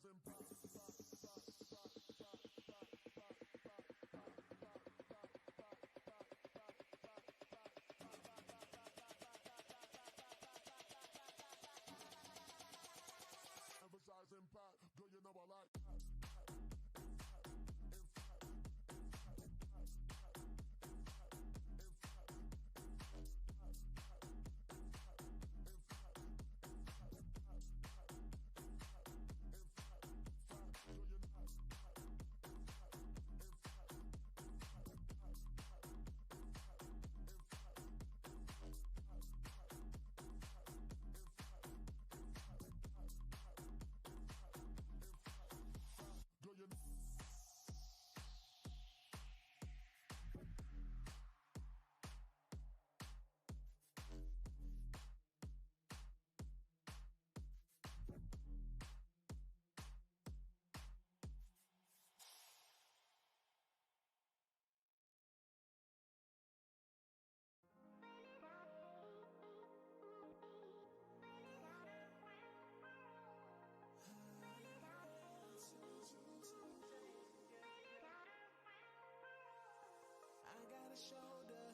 Emphasize impact, girl, you know I like I got a shoulder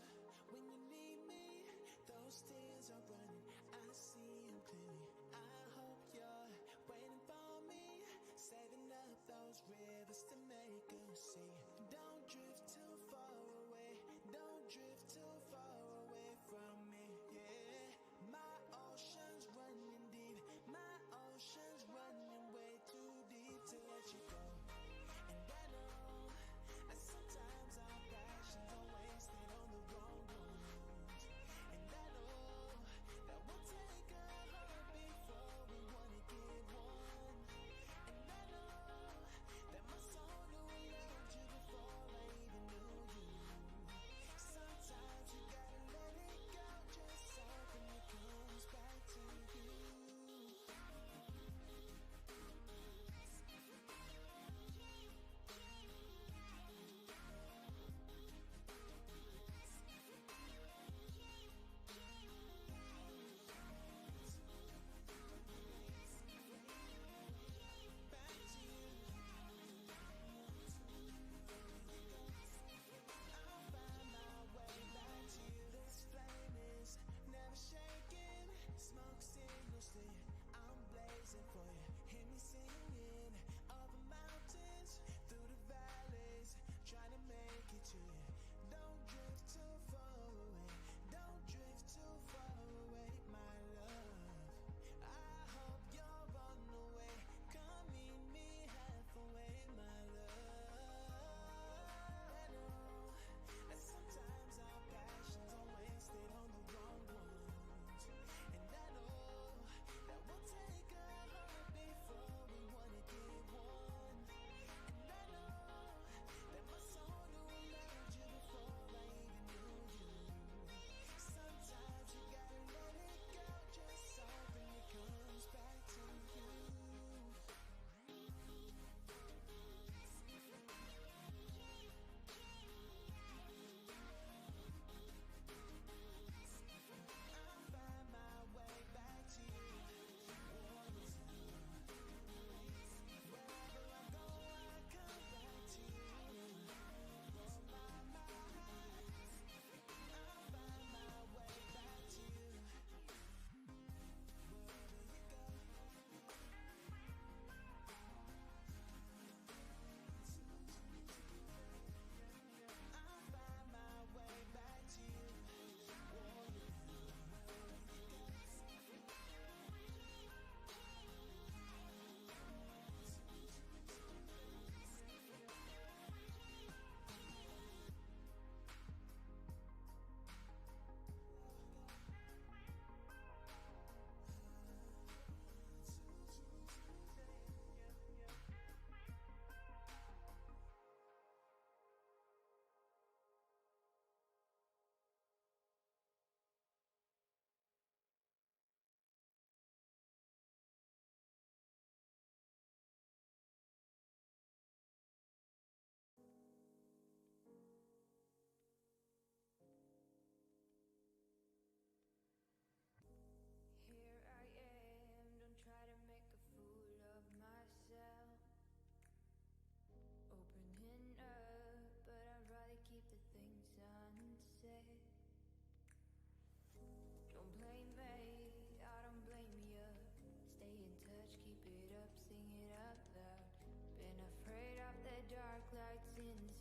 when you need me. Those tears are running, I see them clearly. I hope you're waiting for me, saving up those rivers to make us see. Don't drift too far away, don't drift too far away from me, yeah. My ocean's running deep, my ocean's running way too deep to let you go. And I know that sometimes our passions are wasted on the wrong ones. And I know that we'll take a heart before we wanna give one. And I know that my soul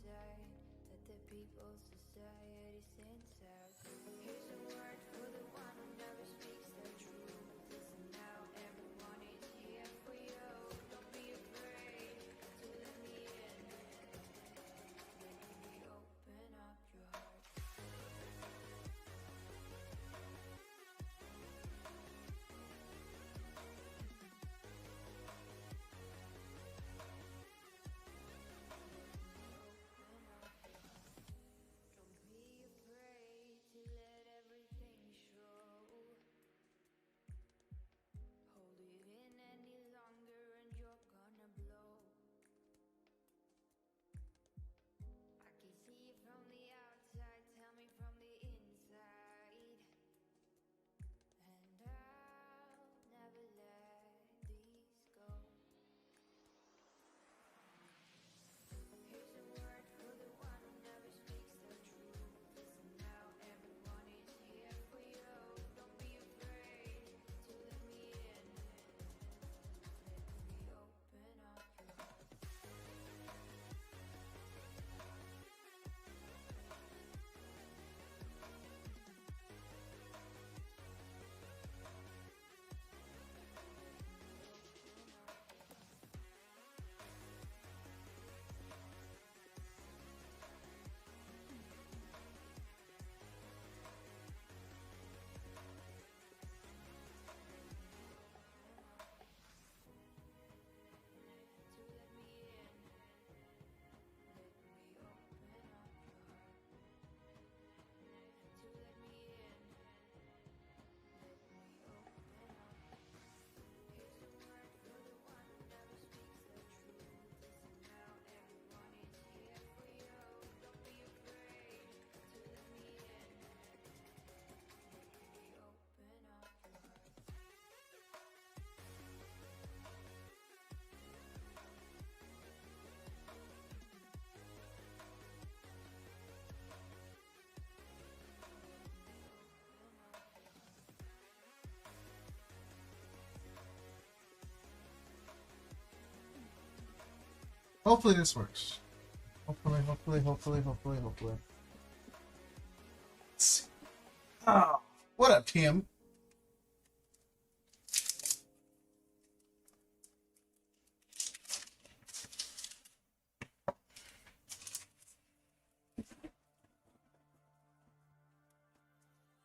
inside. Let the people's society sense out. Here's a word for the one who never speaks the truth. Listen now, everyone is here for you. Don't be afraid to let me in. Let me open up your heart. Hopefully this works. Hopefully. Let's see. Oh, what up, Tim?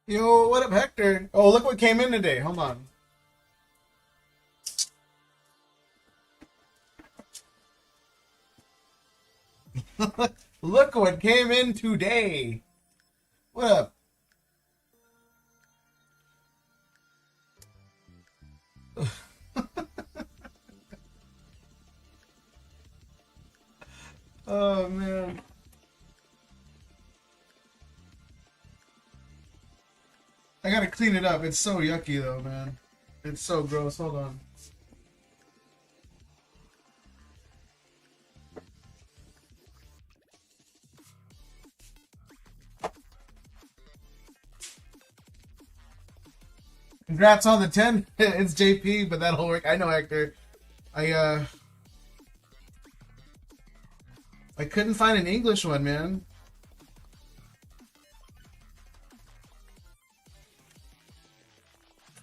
Yo, what up, Hector? Oh, look what came in today. Hold on. Look what came in today. What up? Oh, man. I gotta clean it up. It's so yucky, though, man. It's so gross. Hold on. Congrats on the 10. It's JP, but that'll work. I know, Hector. I couldn't find an English one, man.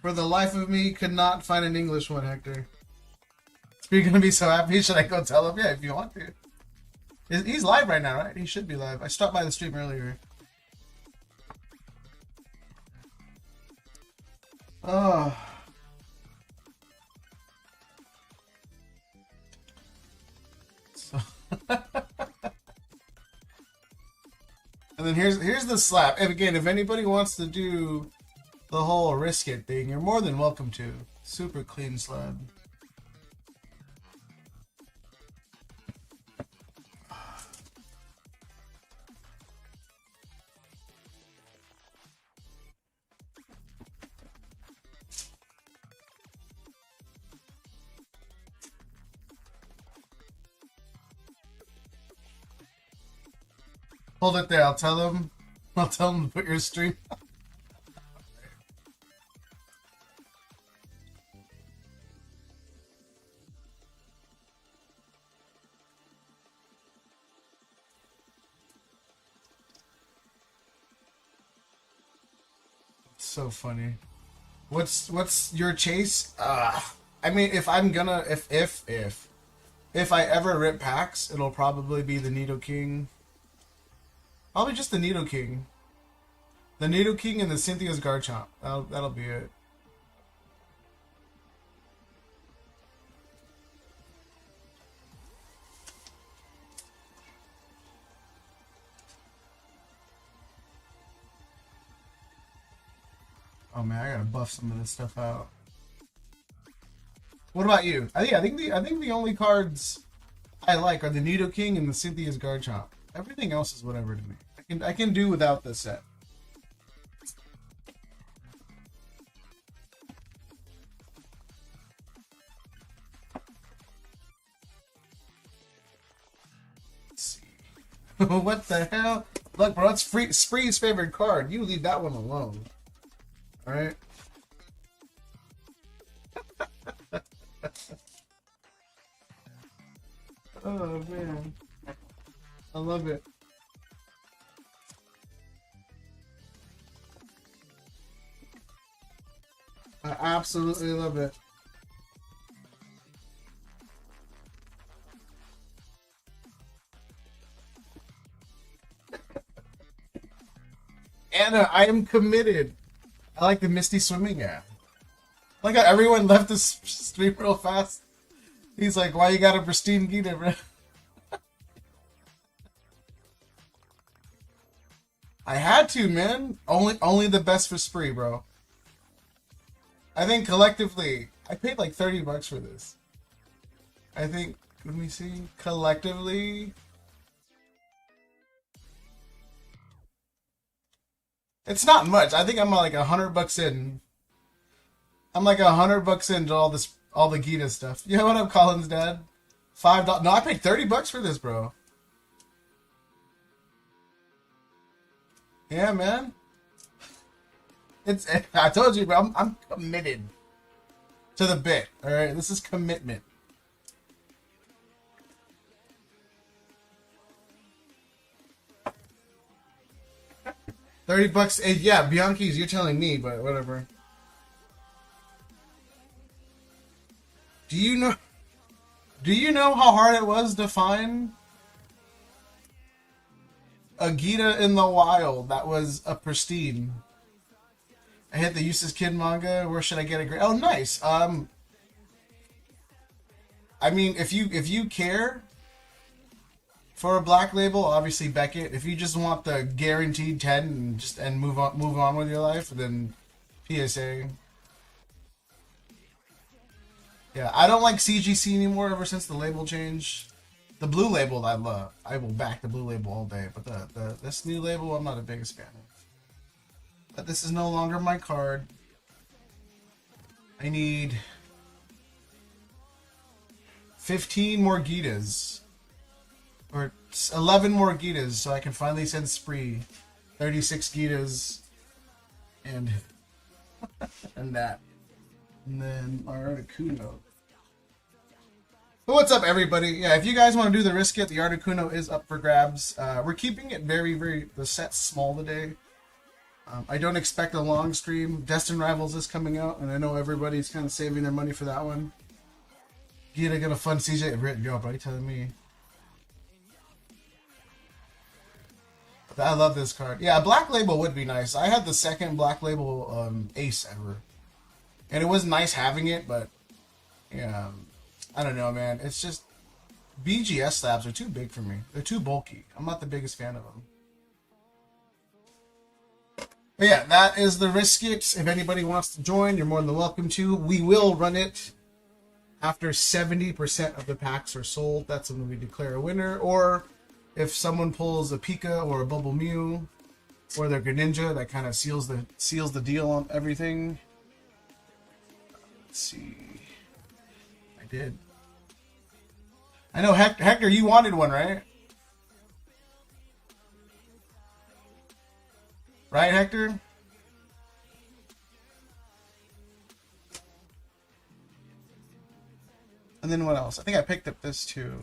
For the life of me, could not find an English one, Hector. You're gonna be so happy. Should I go tell him? Yeah, if you want to. He's live right now, right? He should be live. I stopped by the stream earlier. Oh. So and then here's the slab. And again, if anybody wants to do the whole risk it thing, you're more than welcome to. Super clean slab. Hold it there. I'll tell them to put your stream. So funny. What's your chase? I mean, if I'm gonna if I ever rip packs, it'll probably be the Nido King. Probably just the Nido King. The Nido King and the Cynthia's Garchomp. That'll be it. Oh man, I gotta buff some of this stuff out. What about you? I think the only cards I like are the Nido King and the Cynthia's Garchomp. Everything else is whatever to me. I can do without this set. Let's see. What the hell? Look, bro, it's Spree's favorite card. You leave that one alone. Alright? Oh man, I love it. I absolutely love it. Anna, I am committed. I like the Misty swimming app. Like how everyone left this stream real fast. He's like, why you got a pristine Gita, bro? I had to, man. Only the best for Spree, bro. I think collectively, I paid like $30 for this. I think, let me see, collectively, it's not much. I think I'm like $100 in. I'm like $100 into all the Gita stuff. You know what up, Colin's dad? $5. No, I paid $30 for this, bro. Yeah, man. I told you, bro. I'm committed to the bit. All right, this is commitment. $30. Yeah, Bianchi's. You're telling me, but whatever. Do you know how hard it was to find a Gita in the wild that was a pristine? I hit the Useless Kid manga. Where should I get a grade? Oh, nice. I mean, if you care for a black label, obviously Beckett. If you just want the guaranteed 10 and move on with your life, then PSA. Yeah, I don't like CGC anymore ever since the label change. The blue label I love. I will back the blue label all day, but this new label I'm not the biggest fan of. But this is no longer my card. I need 15 more Gitas. Or 11 more Gitas so I can finally send Spree 36 Gitas and and that. And then Articuno. But what's up, everybody? Yeah, if you guys want to do the risk it, the Articuno is up for grabs. We're keeping it the set's small today. I don't expect a long stream. Destined Rivals is coming out, and I know everybody's kind of saving their money for that one. Gita gonna fund CJ. Yo, bro, you telling me? I love this card. Yeah, a black label would be nice. I had the second black label ace ever. And it was nice having it, but yeah, I don't know, man. It's just BGS slabs are too big for me. They're too bulky. I'm not the biggest fan of them. But yeah, that is the risk it. If anybody wants to join, you're more than welcome to. We will run it after 70% of the packs are sold. That's when we declare a winner. Or if someone pulls a Pika or a Bubble Mew or their Greninja, that kind of seals the deal on everything. Let's see. I did. I know, Hector, you wanted one, right? Right, Hector? And then what else? I think I picked up this too.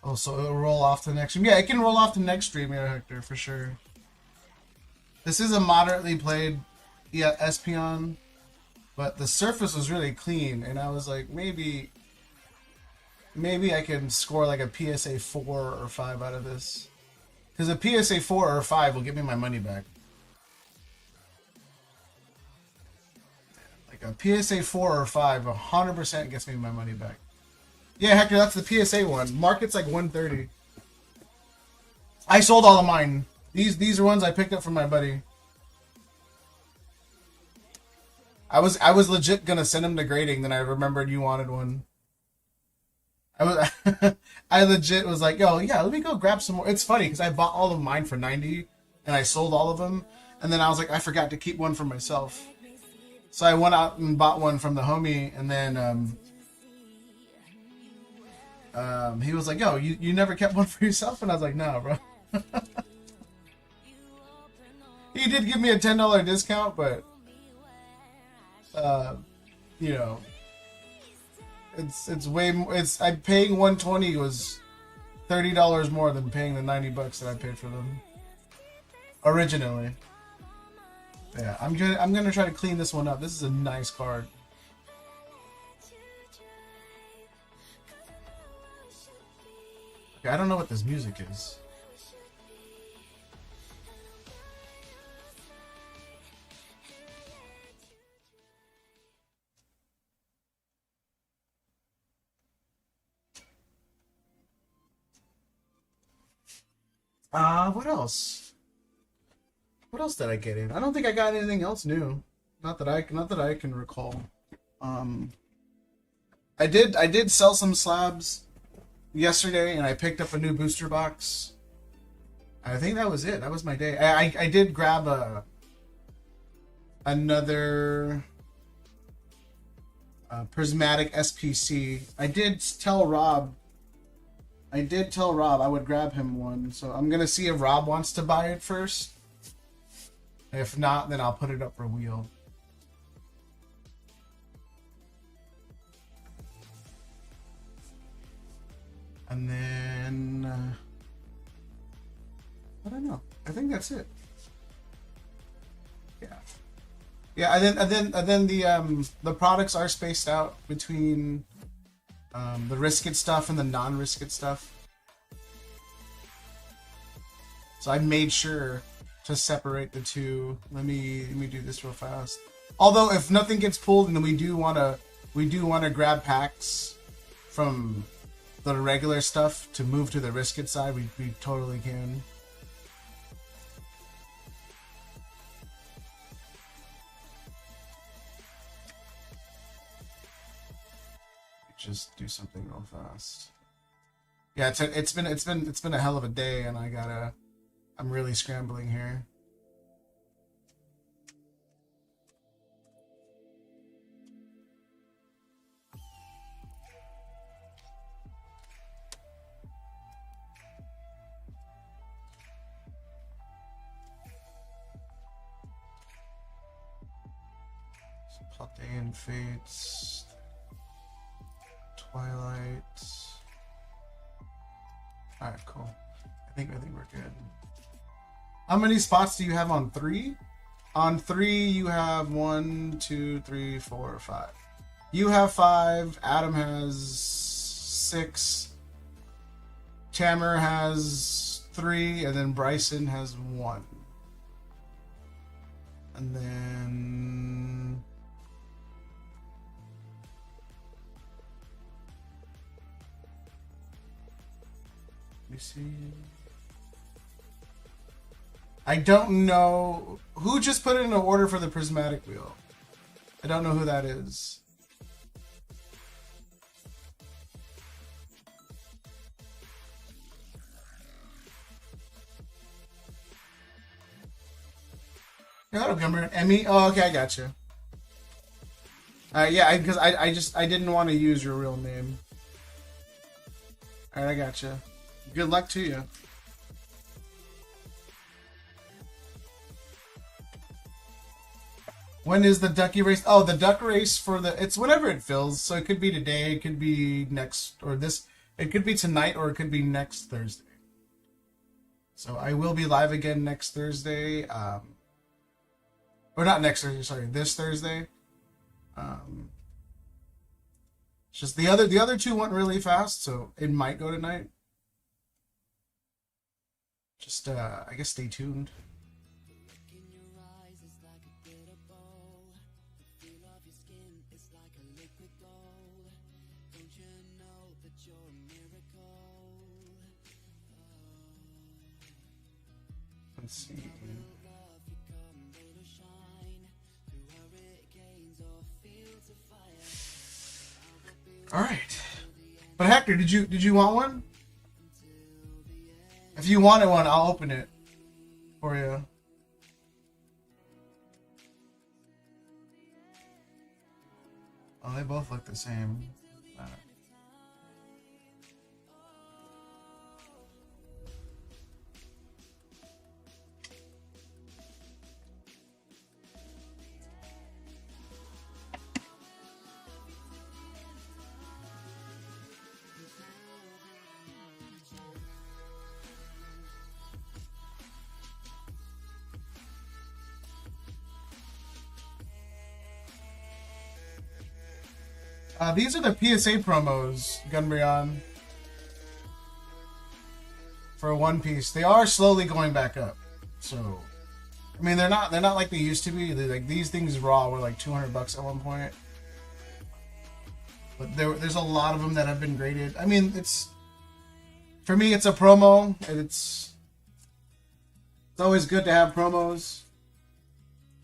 Oh, so it'll roll off to the next stream. Yeah, it can roll off to next stream, yeah, Hector, for sure. This is a moderately played Espeon, but the surface was really clean, and I was like, maybe I can score like a PSA 4 or 5 out of this. Because a PSA 4 or 5 will give me my money back. Like a PSA 4 or 5, 100% gets me my money back. Yeah, Hector, that's the PSA one. Market's like 130. I sold all of mine. These are ones I picked up from my buddy. I was legit gonna send him to grading, then I remembered you wanted one. I legit was like, yo, yeah, let me go grab some more. It's funny because I bought all of mine for 90 and I sold all of them, and then I was like, I forgot to keep one for myself. So I went out and bought one from the homie, and then he was like, yo, you never kept one for yourself? And I was like, no, bro. He did give me a $10 discount, but you know, it's way more. I'm paying 120 was $30 more than paying the 90 bucks that I paid for them originally. Yeah, I'm gonna try to clean this one up. This is a nice card. Okay, I don't know what this music is. What else? What else did I get in? I don't think I got anything else new. Not that I can recall. I did sell some slabs yesterday, and I picked up a new booster box. I think that was it. That was my day. I did grab another prismatic SPC. I did tell Rob I would grab him one, so I'm gonna see if Rob wants to buy it first. If not, then I'll put it up for wheel. And then I don't know. I think that's it. Yeah. And then the products are spaced out between the risk-it stuff and the non-risk-it stuff. So I made sure to separate the two. Let me do this real fast. Although if nothing gets pulled, and we do wanna grab packs from the regular stuff to move to the risk-it side, we totally can. Just do something real fast. Yeah, it's been a hell of a day, and I'm really scrambling here. Paldean Fates, Twilight. All right, cool. I think we're good. How many spots do you have on 3? On 3, you have 1, 2, 3, 4, 5. You have 5. Adam has 6. Tamer has 3, and then Bryson has 1. And then let me see. I don't know who just put in an order for the prismatic wheel. I don't know who that is. That'll come here. Emmy. Oh, okay, I got you. Yeah, because I didn't want to use your real name. All right, I got you. Good luck to you. When is the ducky race? Oh, the duck race for the... It's whenever it fills. So it could be today. It could be next... Or this It could be tonight or it could be next Thursday. So I will be live again next Thursday. Or not next Thursday, sorry, this Thursday. It's just the other two went really fast, so it might go tonight. Just I guess stay tuned. Let's see. All right, but Hector, did you want one? If you wanted one, I'll open it for you. Oh, they both look the same. These are the PSA promos, Gunbrion, for One Piece. They are slowly going back up. So, I mean, they're not like they used to be. They're like, these things raw were like $200 at one point. But there's a lot of them that have been graded. I mean, for me, it's a promo. It's always good to have promos.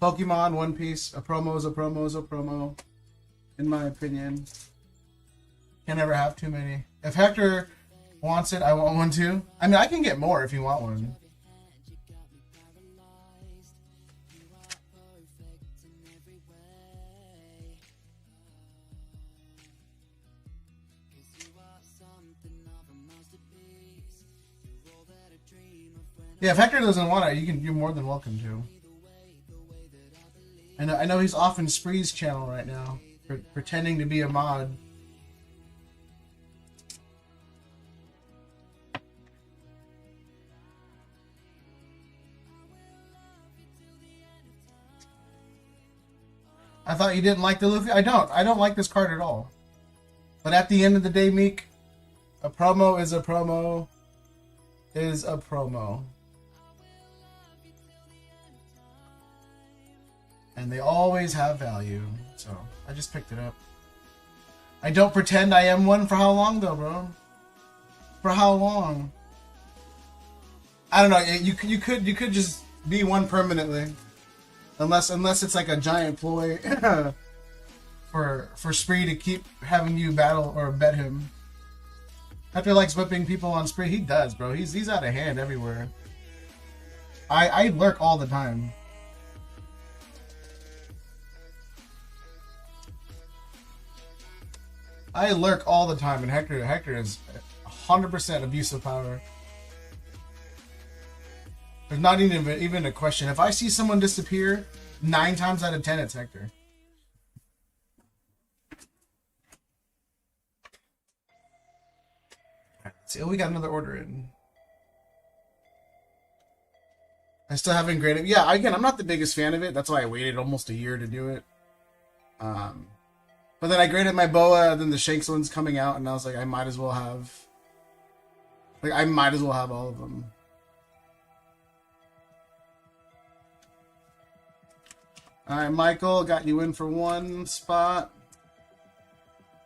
Pokemon, One Piece, a promo is a promo is a promo. In my opinion, can never have too many. If Hector wants it, I want one too. I mean, I can get more if you want one. Yeah, if Hector doesn't want it, you're more than welcome to. I know he's off in Spree's channel right now, pretending to be a mod. I thought you didn't like the Luffy. I don't like this card at all. But at the end of the day, Meek, a promo is a promo is a promo. And they always have value. So I just picked it up. I don't pretend I am one. For how long though, bro? For how long? I don't know. You could just be one permanently. Unless it's like a giant ploy for Spree to keep having you battle or bet him. Hector likes whipping people on Spree. He does, bro. He's out of hand everywhere. I lurk all the time. I lurk all the time, and Hector is 100% abuse of power. There's not even a question. If I see someone disappear, 9 times out of 10, it's Hector. Let's see. Oh, we got another order in. I still haven't graded. Yeah, again, I'm not the biggest fan of it. That's why I waited almost a year to do it. But then I graded my Boa, and then the Shanks one's coming out, and I was like, I might as well have all of them. Alright, Michael, got you in for one spot.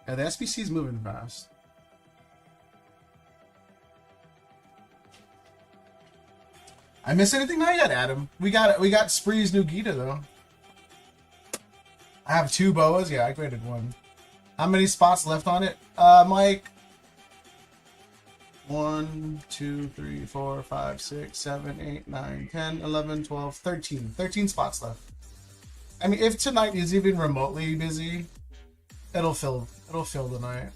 Yeah, the SBC's moving fast. I miss anything? Not yet, Adam. We got Spree's new Gita, though. I have 2 Boas. Yeah, I graded 1. How many spots left on it? Mike. 1, 2, 3, 4, 5, 6, 7, 8, 9, 10, 11, 12, 13. 13 spots left. I mean, if tonight is even remotely busy, it'll fill the night.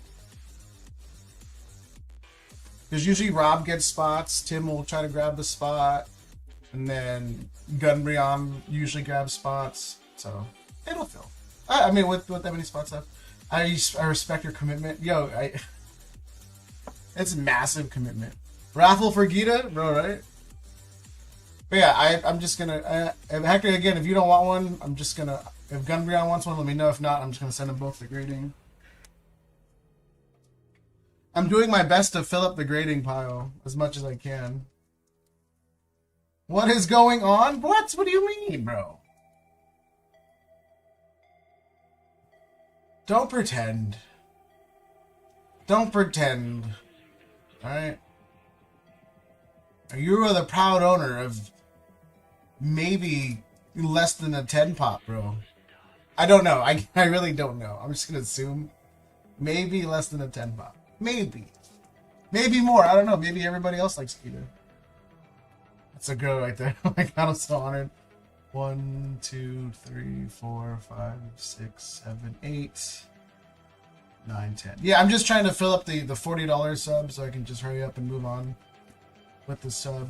Because usually Rob gets spots, Tim will try to grab the spot, and then Gunbrion usually grabs spots, so it'll fill. I mean, with that many spots left, I respect your commitment. Yo, It's massive commitment. Raffle for Gita, bro, right? But yeah, I'm just gonna. Hector, again, if you don't want one, I'm just gonna. If Gunbrion wants one, let me know. If not, I'm just gonna send them both the grading. I'm doing my best to fill up the grading pile as much as I can. What is going on? What? What do you mean, bro? Don't pretend. Don't pretend. Alright? You are the proud owner of maybe less than a 10 pop, bro. I don't know. I really don't know. I'm just going to assume maybe less than a 10 pop. Maybe. Maybe more. I don't know. Maybe everybody else likes Skeeter. That's a girl right there. Oh my god, I'm so honored. 1, 2, 3, 4, 5, 6, 7, 8, 9, 10. Yeah, I'm just trying to fill up the $40 sub so I can just hurry up and move on with the sub.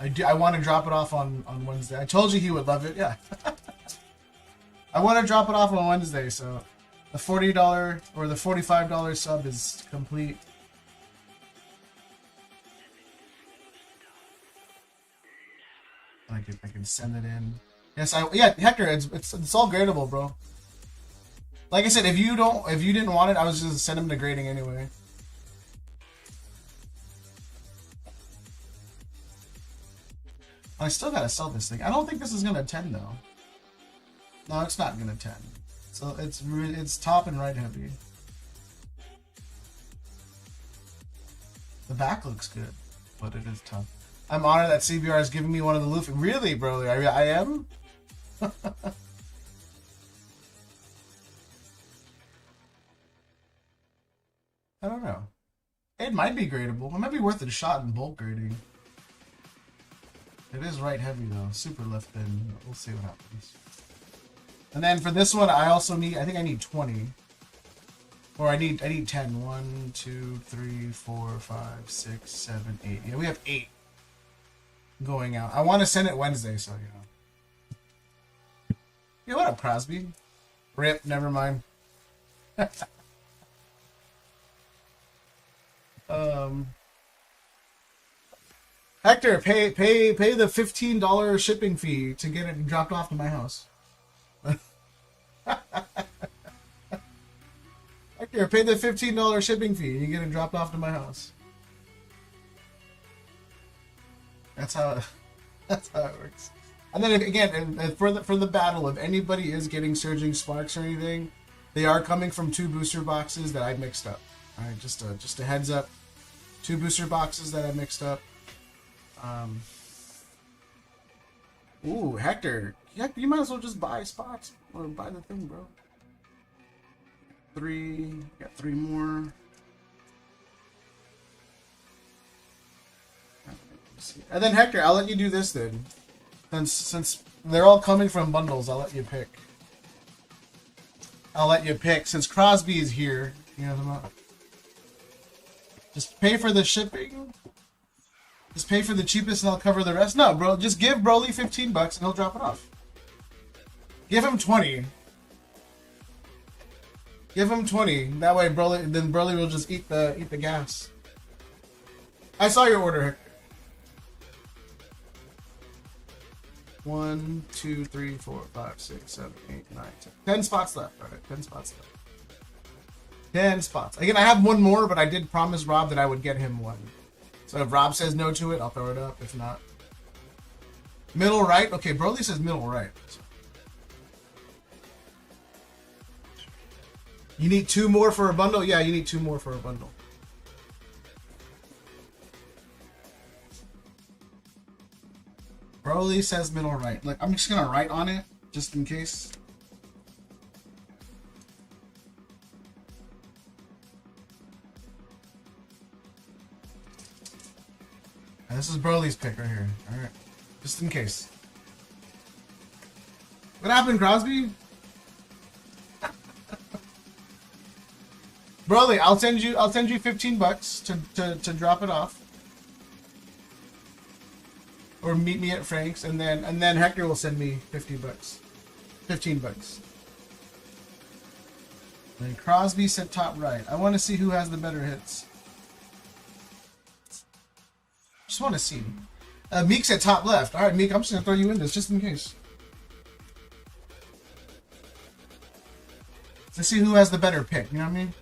I want to drop it off on Wednesday. I told you he would love it. Yeah. I want to drop it off on Wednesday, so the $40 or the $45 sub is complete. I can send it in. Yes, yeah, Hector, it's all gradable, bro. Like I said, if you didn't want it, I was just send him to grading anyway. I still gotta sell this thing. I don't think this is gonna 10 though. No, it's not gonna 10. So it's top and right heavy. The back looks good, but it is tough. I'm honored that CBR is giving me one of the Luffy. Really, bro? I am? I don't know. It might be gradable. It might be worth a shot in bulk grading. It is right heavy though. Super left thin. We'll see what happens. And then for this one, I also need, I think I need 20. Or I need 10. 1, 2, 3, 4, 5, 6, 7, 8. Yeah, we have 8 going out. I want to send it Wednesday, so you know. Yeah, what up, Crosby? Rip, never mind. Hector, pay the $15 shipping fee to get it dropped off to my house. Hector, pay the $15 shipping fee and you get it dropped off to my house. That's how it works. And then again, for the battle, if anybody is getting Surging Sparks or anything, they are coming from 2 booster boxes that I mixed up. All right, just a heads up. 2 booster boxes that I mixed up. Ooh, Hector, you might as well just buy spots or buy the thing, bro. 3, got 3 more. And then Hector, I'll let you do this then. Since they're all coming from bundles, I'll let you pick. Since Crosby is here, you know, just pay for the shipping. Just pay for the cheapest and I'll cover the rest. No, bro, just give Broly $15 and he'll drop it off. Give him 20. Give him 20. That way Broly will just eat the gas. I saw your order, Hector. 1, 2, 3, 4, 5, 6, 7, 8, 9, 10. 10 spots left. Alright, 10 spots left. 10 spots. Again, I have one more, but I did promise Rob that I would get him one. So if Rob says no to it, I'll throw it up. If not, middle right. Okay, Broly says middle right. You need 2 more for a bundle? Yeah, you need 2 more for a bundle. Broly says middle right. Like, I'm just gonna write on it, just in case. And this is Broly's pick right here. Alright. Just in case. What happened, Crosby? Broly, I'll send you $15 to drop it off. Or meet me at Frank's, and then Hector will send me $15. And Crosby said top right. I want to see who has the better hits. Just want to see. Meek's at top left. All right, Meek, I'm just gonna throw you in this just in case. Let's see who has the better pick. You know what I mean?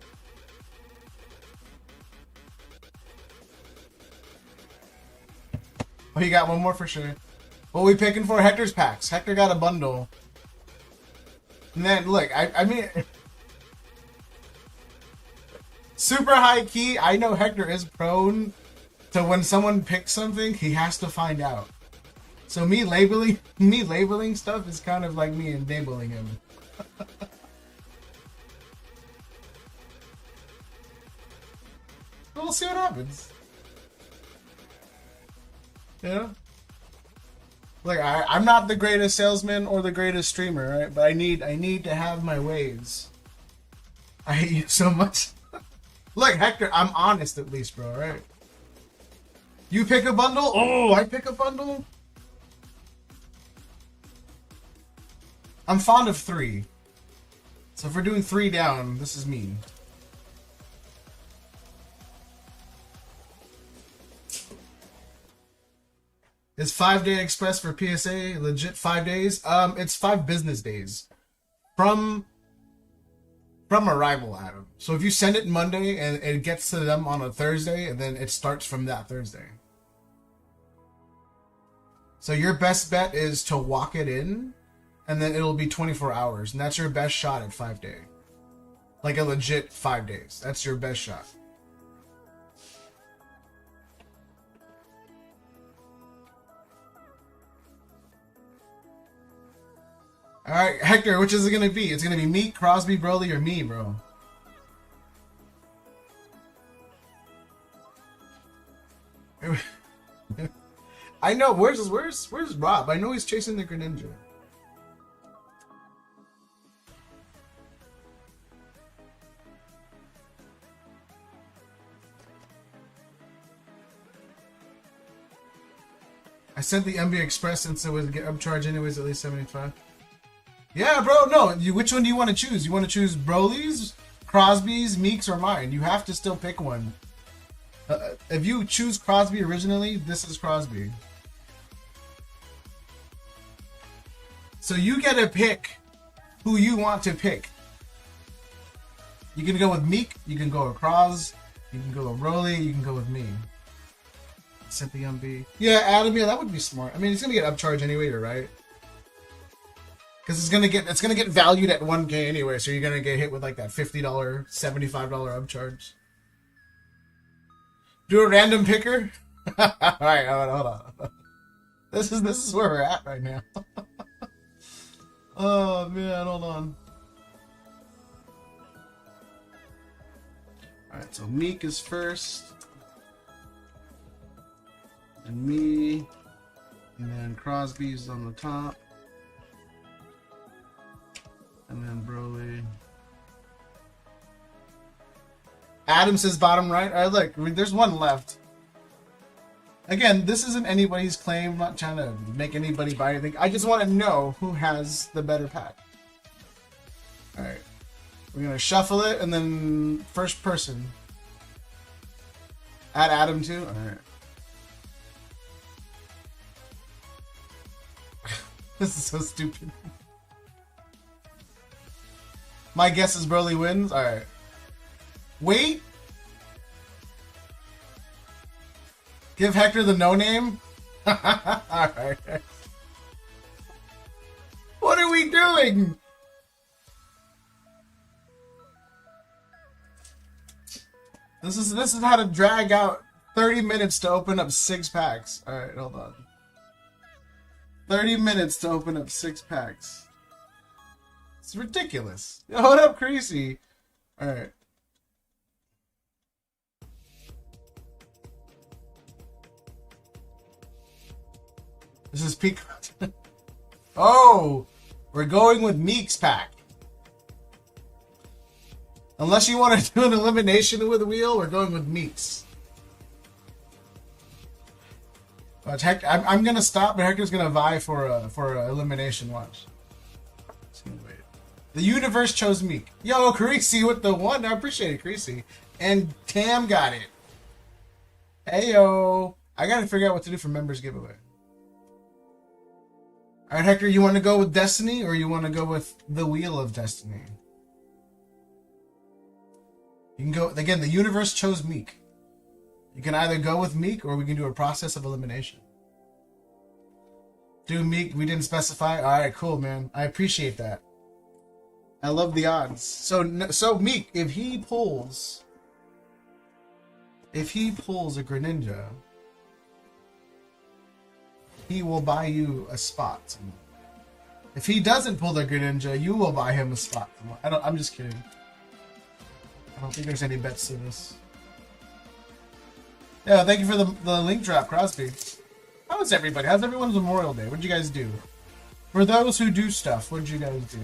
Oh, you got one more for sure. What we picking for? Hector's packs. Hector got a bundle. And then look, I mean, super high key. I know Hector is prone to when someone picks something, he has to find out. So me labeling stuff is kind of like me enabling him. We'll see what happens. Yeah. Like I'm not the greatest salesman or the greatest streamer, right? But I need to have my ways. I hate you so much. Look, Hector, I'm honest at least, bro, right? You pick a bundle? Oh, I pick a bundle? I'm fond of 3. So if we're doing 3 down, this is me. Is 5-day express for PSA legit 5 days? It's 5 business days from arrival, Adam. So if you send it Monday and it gets to them on a Thursday, and then it starts from that Thursday. So your best bet is to walk it in, and then it'll be 24 hours, and that's your best shot at 5-day. Like a legit 5 days. That's your best shot. Alright, Hector, which is it going to be? It's going to be Meek, Crosby, Broly, or me, bro. I know, where's Rob? I know he's chasing the Greninja. I sent the MB Express since it was upcharge anyways, at least 75. Yeah, bro, no. Which one do you want to choose? You want to choose Broly's, Crosby's, Meek's, or mine? You have to still pick one. If you choose Crosby originally, this is Crosby. So you get to pick who you want to pick. You can go with Meek, you can go with Cros, you can go with Broly, you can go with me. Sent the MB. Yeah, Adam, yeah, that would be smart. I mean, it's gonna get upcharge anyway, you're right. Because it's gonna get valued at 1K anyway, so you're gonna get hit with like that $50, $75 upcharge. Do a random picker. Alright, hold on. This is where we're at right now. Oh man, hold on. Alright, so Meek is first. And me. And then Crosby's on the top. And then Broly. Adam says bottom right. Alright, look, I mean, there's one left. Again, this isn't anybody's claim. I'm not trying to make anybody buy anything. I just want to know who has the better pack. Alright. We're going to shuffle it, and then first person. Add Adam too? Alright. This is so stupid. My guess is Broly wins. Alright. Wait. Give Hector the no name? Alright. What are we doing? This is how to drag out 30 minutes to open up 6 packs. Alright, hold on. 30 minutes to open up 6 packs. It's ridiculous. Yo, what up, Creasy? Alright. This is peak. Oh! We're going with Meek's pack. Unless you want to do an elimination with a wheel, we're going with Meek's. Watch, I'm gonna stop, but Hector's gonna vie for a elimination. Watch. The universe chose Meek. Yo, Creasy with the 1. I appreciate it, Creasy. And Tam got it. Heyo. I gotta figure out what to do for members giveaway. All right, Hector, you want to go with Destiny or you want to go with the Wheel of Destiny? You can go, again, the universe chose Meek. You can either go with Meek or we can do a process of elimination. Do Meek, we didn't specify. All right, cool, man. I appreciate that. I love the odds. So Meek, if he pulls a Greninja, he will buy you a spot. If he doesn't pull the Greninja, you will buy him a spot. I'm just kidding. I don't think there's any bets to this. Yeah, thank you for the link drop, Crosby. How is everybody? How's everyone's Memorial Day? What'd you guys do? For those who do stuff, what'd you guys do?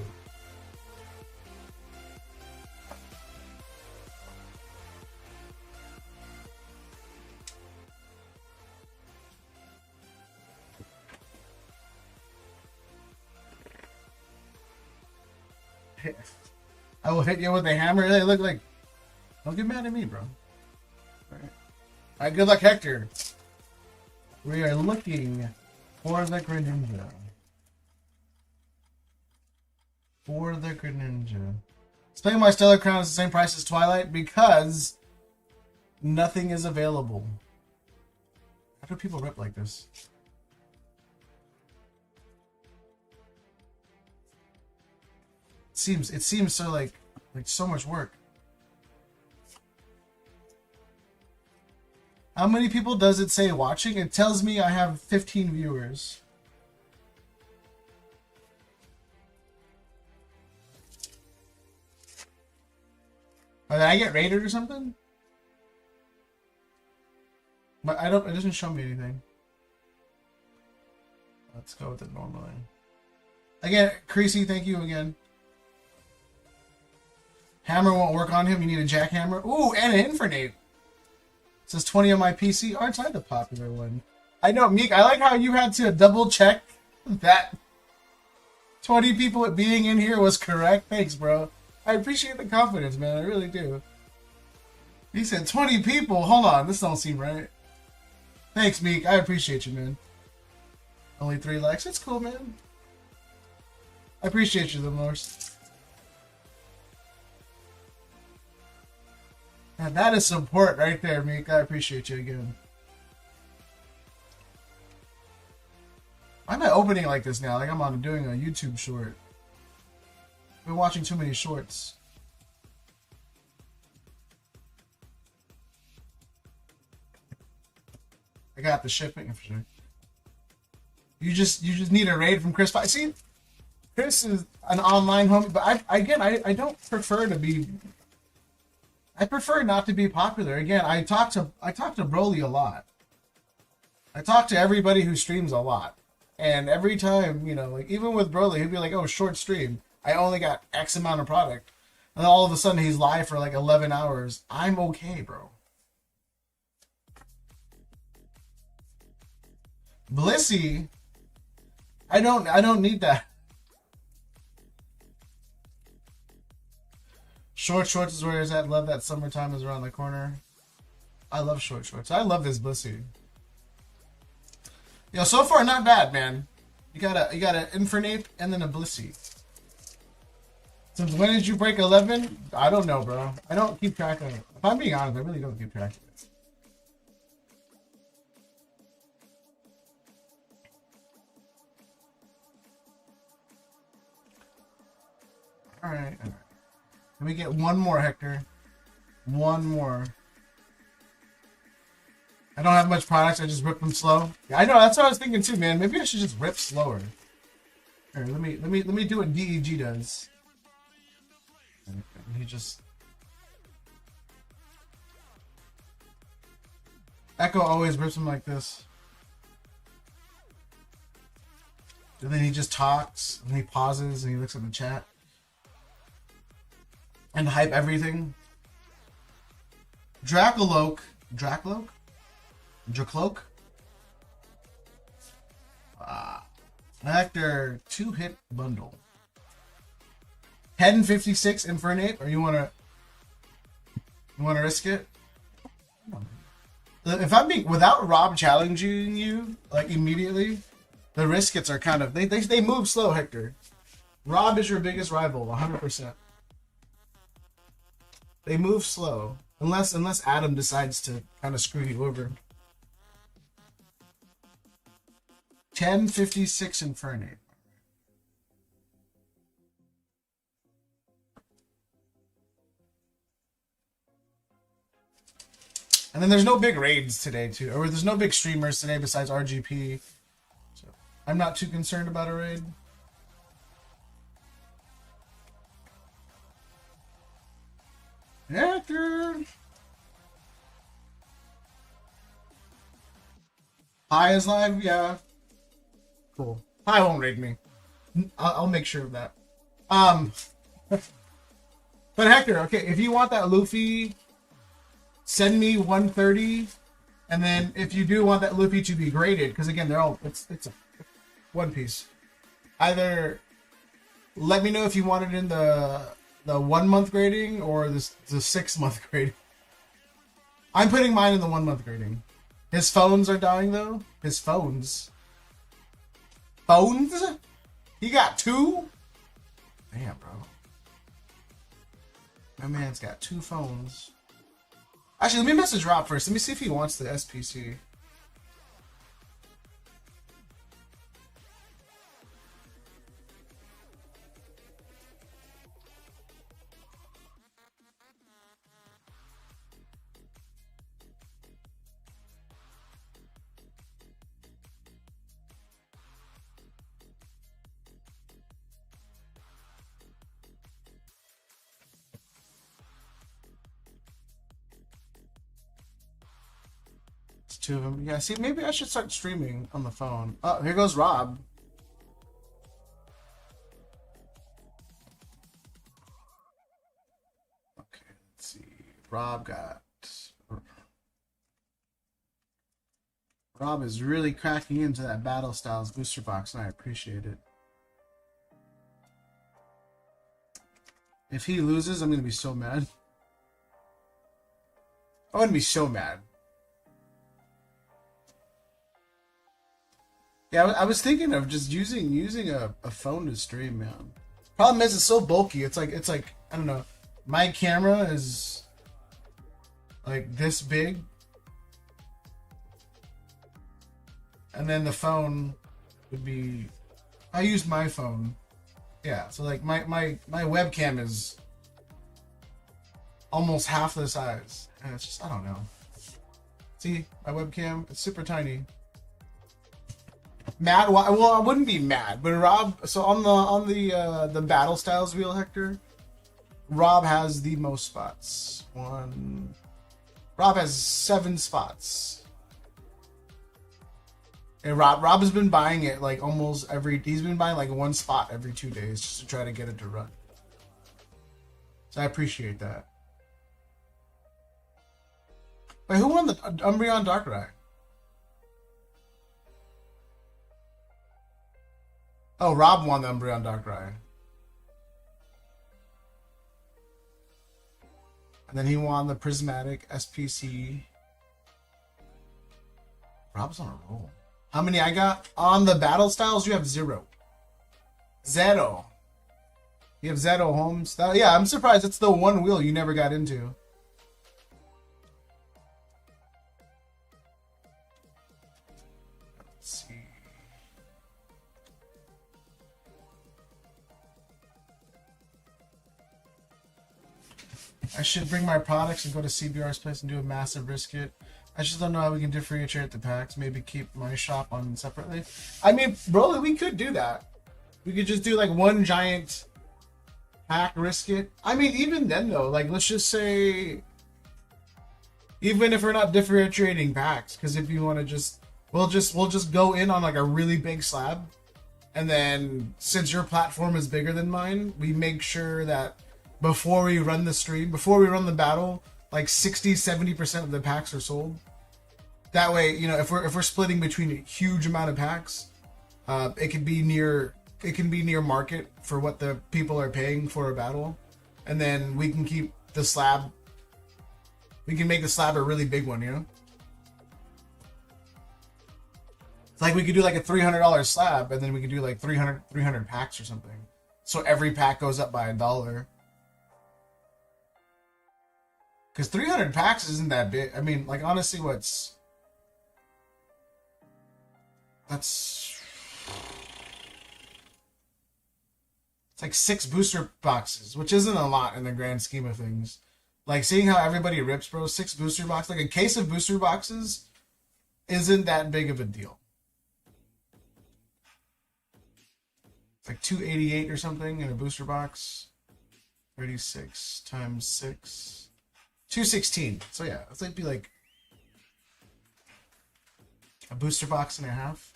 I will hit you with a hammer. They look like... Don't get mad at me, bro. Alright, good luck, Hector. We are looking for the Greninja. Explain why Stellar Crown is the same price as Twilight. Because nothing is available. How do people rip like this? It seems so like so much work. How many people does it say watching? It tells me I have 15 viewers. Oh, did I get raided or something? But it doesn't show me anything. Let's go with it normally. Again, Creasy, thank you again. Hammer won't work on him. You need a jackhammer. Ooh, and an Infernate. It says 20 on my PC. Aren't I the popular one? I know, Meek. I like how you had to double check that 20 people being in here was correct. Thanks, bro. I appreciate the confidence, man. I really do. He said 20 people. Hold on. This don't seem right. Thanks, Meek. I appreciate you, man. Only 3 likes. It's cool, man. I appreciate you the most. And that is support right there, Meek. I appreciate you again. Why am I opening like this now? Like I'm doing a YouTube short. I've been watching too many shorts. I got the shipping for sure. You just need a raid from Chris. See, Chris is an online homie, but I don't prefer to be. I prefer not to be popular. Again, I talk to Broly a lot. I talk to everybody who streams a lot. And every time, you know, like even with Broly, he'd be like, oh, short stream. I only got X amount of product. And then all of a sudden he's live for like 11 hours. I'm okay, bro. Blissey, I don't need that. Short shorts is where it's at. Love that summertime is around the corner. I love short shorts. I love this Blissey. Yo, so far not bad, man. You got an Infernape and then a Blissey. Since when did you break 11? I don't know, bro. I don't keep track of it. If I'm being honest, I really don't keep track of it. All right. Let me get one more, Hector. One more. I don't have much products. I just rip them slow. Yeah, I know. That's what I was thinking too, man. Maybe I should just rip slower. Here, let me do what DEG does. He just Echo always rips him like this. And then he just talks and he pauses and he looks at the chat. And hype everything. Dracloak. Hector, 2-hit bundle. 1056 Infernape, or you wanna risk it? if I'm being without Rob challenging you like immediately, the riskets are kind of they move slow, Hector. Rob is your biggest rival, 100%. They move slow. Unless Adam decides to kind of screw you over. 1056 Infernate. And then there's no big raids today too, or there's no big streamers today besides RGP. So I'm not too concerned about a raid. Hector. Pi is live, yeah. Cool. Pi won't raid me. I'll make sure of that. But Hector, okay, if you want that Luffy, send me 130, and then if you do want that Luffy to be graded, because again, they're all it's a One Piece. Either let me know if you want it in the 1 month grading or the 6 month grading. I'm putting mine in the 1 month grading. His phones are dying though. His phones. Phones? He got 2? Damn, bro. My man's got 2 phones. Actually, let me message Rob first. Let me see if he wants the SPC. Two of them. Yeah, see, maybe I should start streaming on the phone. Oh, here goes Rob. Okay, let's see. Rob is really cracking into that Battle Styles booster box, and I appreciate it. If he loses, I'm going to be so mad. I'm going to be so mad. Yeah, I was thinking of just using a phone to stream, man. Problem is, it's so bulky. It's like I don't know. My camera is like this big, and then the phone would be. I use my phone. Yeah, so like my webcam is almost half the size, and it's just I don't know. See, my webcam, it's super tiny. Mad? Well, I wouldn't be mad, but Rob. So on the Battle Styles wheel, Hector, Rob has the most spots. Rob has 7 spots, and Rob has been buying it like almost every. He's been buying like 1 spot every 2 days just to try to get it to run. So I appreciate that. Wait, who won the Umbreon Darkrai? Oh, Rob won the Umbreon Darkrai. And then he won the Prismatic SPC. Rob's on a roll. How many I got? On the Battle Styles, you have 0. Zero. You have Zero, Holmes. Yeah, I'm surprised it's the one wheel you never got into. Let's see. I should bring my products and go to CBR's place and do a massive brisket. I just don't know how we can differentiate the packs. Maybe keep my shop on separately. I mean, bro, we could do that. We could just do like one giant pack brisket. I mean, even then though, like let's just say, even if we're not differentiating packs, because if you want to just, we'll just go in on like a really big slab, and then since your platform is bigger than mine, we make sure that before we run the stream, before we run the battle, like 60-70% of the packs are sold. That way, you know, if we're splitting between a huge amount of packs, it can be near market for what the people are paying for a battle, and then we can keep the slab. We can make the slab a really big one, you know. It's like we could do like a $300 slab, and then we could do like 300 packs or something. So every pack goes up by $1. Because 300 packs isn't that big. I mean, like, honestly, it's like 6 booster boxes, which isn't a lot in the grand scheme of things. Like, seeing how everybody rips, bro, 6 booster boxes, like a case of booster boxes isn't that big of a deal. It's like 288 or something in a booster box. 36 times 6. 216. So yeah, it's like be like a booster box and a half.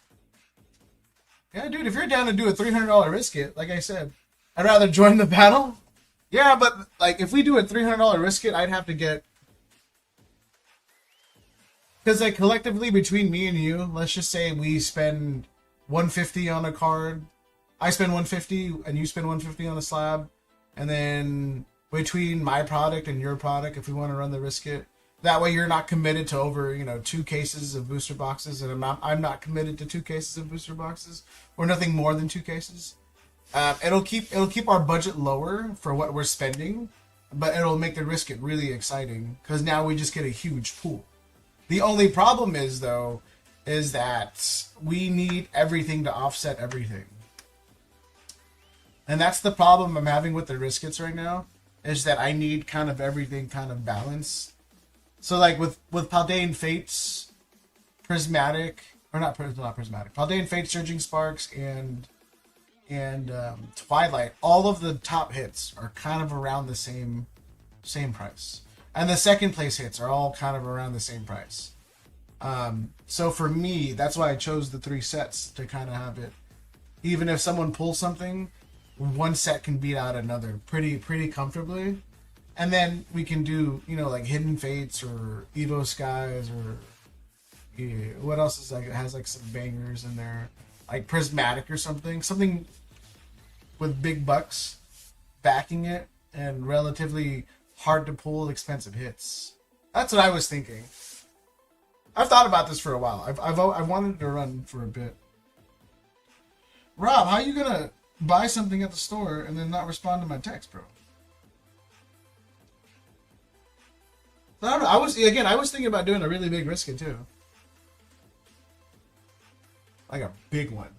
Yeah, dude, if you're down to do a $300 risk it, like I said, I'd rather join the battle. Yeah, but like if we do a $300 risk it, I'd have to get, because like collectively between me and you, let's just say we spend 150 on a card. I spend 150 and you spend 150 on a slab, and then between my product and your product, if we want to run the risk it, that way you're not committed to over 2 cases of booster boxes, and I'm not committed to 2 cases of booster boxes, or nothing more than 2 cases. It'll keep our budget lower for what we're spending, but it'll make the risk it really exciting because now we just get a huge pool. The only problem is though, is that we need everything to offset everything. And that's the problem I'm having with the riskets right now, is that I need kind of everything kind of balanced. So like with Paldean Fates, Prismatic, or not Prismatic, Paldean Fates, Surging Sparks, and Twilight, all of the top hits are kind of around the same price. And the second place hits are all kind of around the same price. So for me, that's why I chose the 3 sets to kind of have it. Even if someone pulls something, one set can beat out another pretty comfortably. And then we can do, like Hidden Fates or Evo Skies or what else is like, it has like some bangers in there. Like Prismatic or something with big bucks backing it and relatively hard to pull expensive hits. That's what I was thinking. I've thought about this for a while. I've wanted to run for a bit. Rob, how you gonna buy something at the store and then not respond to my text, bro? I don't know. I was thinking about doing a really big risket too. Like a big one.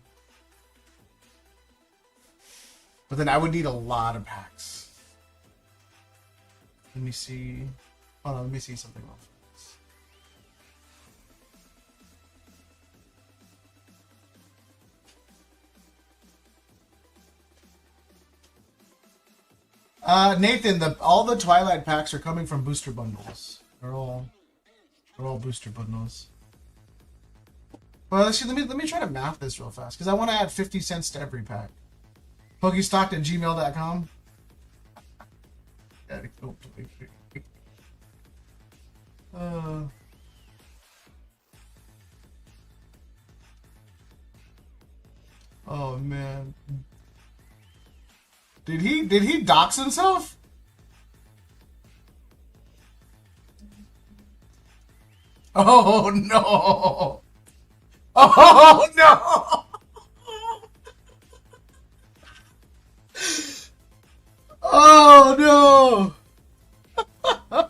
But then I would need a lot of packs. Let me see. Hold on, let me see something else. Nathan, all the Twilight packs are coming from booster bundles. They're all booster bundles. Well, actually, let me try to math this real fast because I want to add 50 cents to every pack. Pokestocked@gmail.com. Oh man. Did he dox himself? Oh no. Oh no. Oh no. I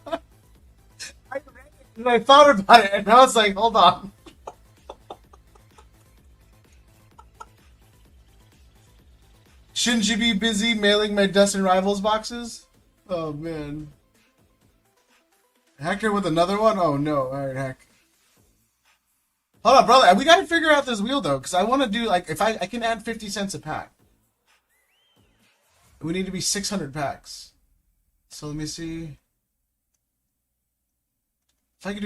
read it and I thought about it and I was like, hold on. Shouldn't you be busy mailing my Dust and Rivals boxes? Oh, man. Hector with another one? Oh, no. All right, heck. Hold on, brother. We got to figure out this wheel, though, because I want to do, like, if I can add 50 cents a pack. We need to be 600 packs. So let me see. If I could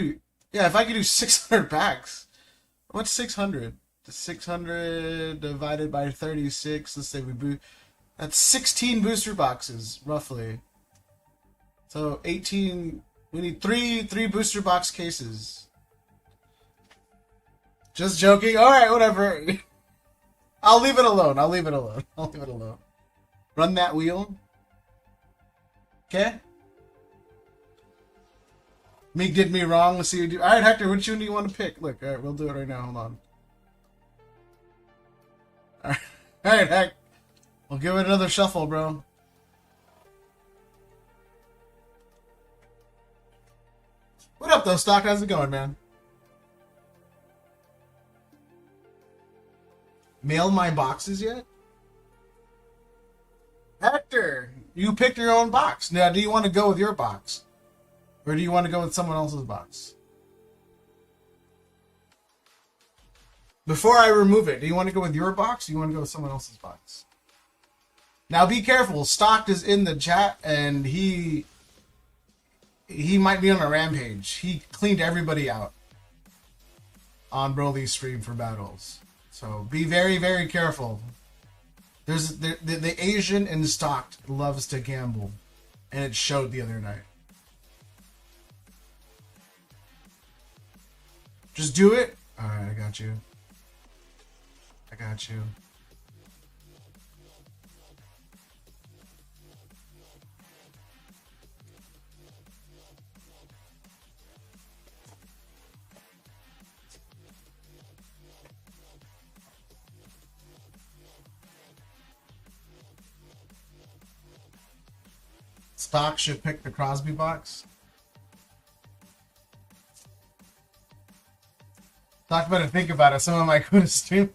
do 600 packs. What's 600? 600 divided by 36. Let's say that's 16 booster boxes, roughly. So 18. We need three booster box cases. Just joking. All right, whatever. I'll leave it alone. Run that wheel. Okay. Meek did me wrong. Let's see you do. All right, Hector. Which one do you want to pick? Look. All right, we'll do it right now. Hold on. Alright, heck. We'll give it another shuffle, bro. What up, though, Stock? How's it going, man? Mailed my boxes yet? Hector, you picked your own box. Now, do you want to go with your box? Or do you want to go with someone else's box? Before I remove it, do you want to go with your box or do you want to go with someone else's box? Now, be careful. Stocked is in the chat, and he might be on a rampage. He cleaned everybody out on Broly's stream for battles. So be very, very careful. There's the Asian in Stocked loves to gamble, and it showed the other night. Just do it. All right, I got you. I got you. Stock should pick the Crosby box. Stock better think about it. Someone might go to stream.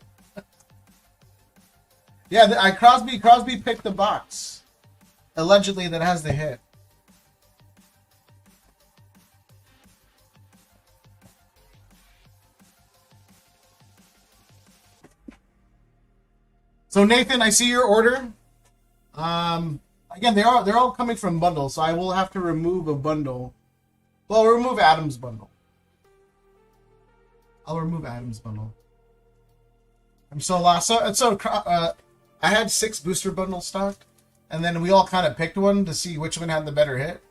Yeah, Crosby picked the box. Allegedly, that has the hit. So Nathan, I see your order. Again, they're all coming from bundles, so I will have to remove a bundle. Well, I'll remove Adam's bundle. I'll remove Adam's bundle. I'm so lost. I had 6 booster bundles stocked, and then we all kind of picked one to see which one had the better hit.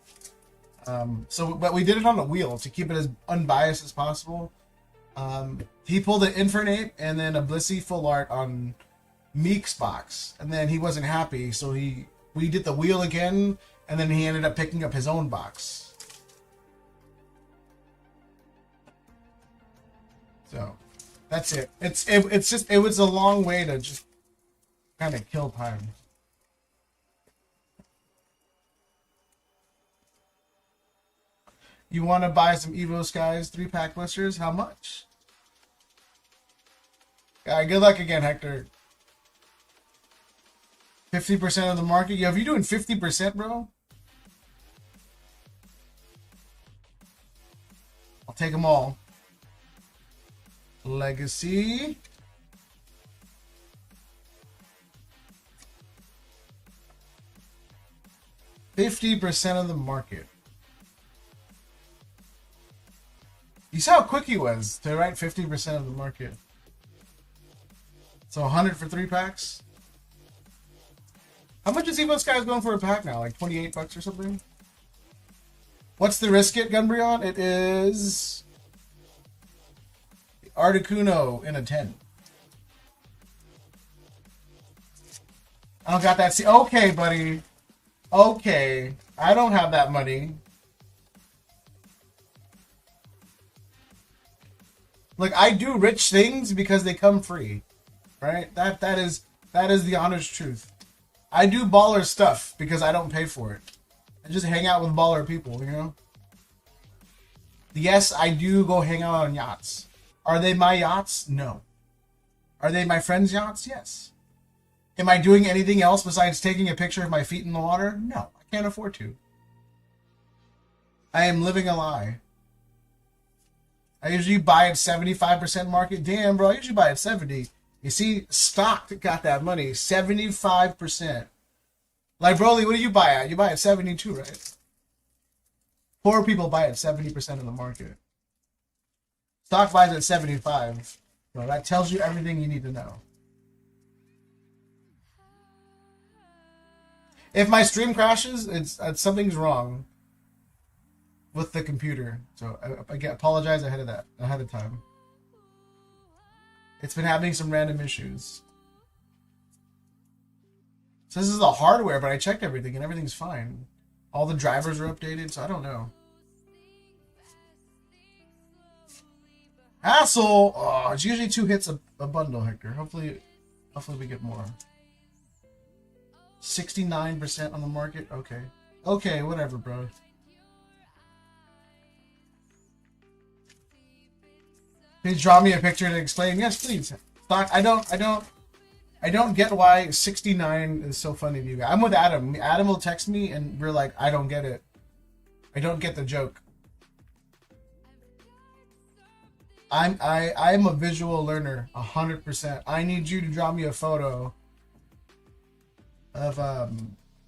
But we did it on a wheel to keep it as unbiased as possible. He pulled an Infernate and then a Blissey full art on Meek's box, and then he wasn't happy, so we did the wheel again, and then he ended up picking up his own box. So that's it. It was a long way to just kind of kill time. You want to buy some Evo Skies 3-pack blisters? How much? Good luck again, Hector. 50% of the market? Yo, if you're doing 50%, bro, I'll take them all. Legacy. %50 of the market. You saw how quick he was to write 50% of the market. So 100 for 3 packs. How much is Evo Skies going for a pack now? Like 28 bucks or something? What's the risk it, Gunbrion? It is Articuno in a 10. I don't got that. Okay, buddy. Okay. I don't have that money. Look, I do rich things because they come free. Right? That is the honest truth. I do baller stuff because I don't pay for it. I just hang out with baller people, you know? Yes, I do go hang out on yachts. Are they my yachts? No. Are they my friends' yachts? Yes. Am I doing anything else besides taking a picture of my feet in the water? No, I can't afford to. I am living a lie. I usually buy at 75% market. Damn, bro, I usually buy at 70. You see, Stocked got that money, 75%. Like, Broly, what do you buy at? You buy at 72, right? Poor people buy at 70% of the market. Stock buys at 75. So that tells you everything you need to know. If my stream crashes, it's something's wrong with the computer. So I apologize ahead of time. It's been having some random issues. So this is the hardware, but I checked everything and everything's fine. All the drivers are updated, so I don't know. Hassle! Oh, it's usually 2 hits a bundle, Hector. Hopefully we get more. 69% on the market. Okay. Okay, whatever, bro. Please draw me a picture to explain. Yes, please. I don't get why 69 is so funny to you guys. I'm with Adam. Adam will text me and we're like, I don't get it. I don't get the joke. I'm a visual learner, 100%. I need you to draw me a photo of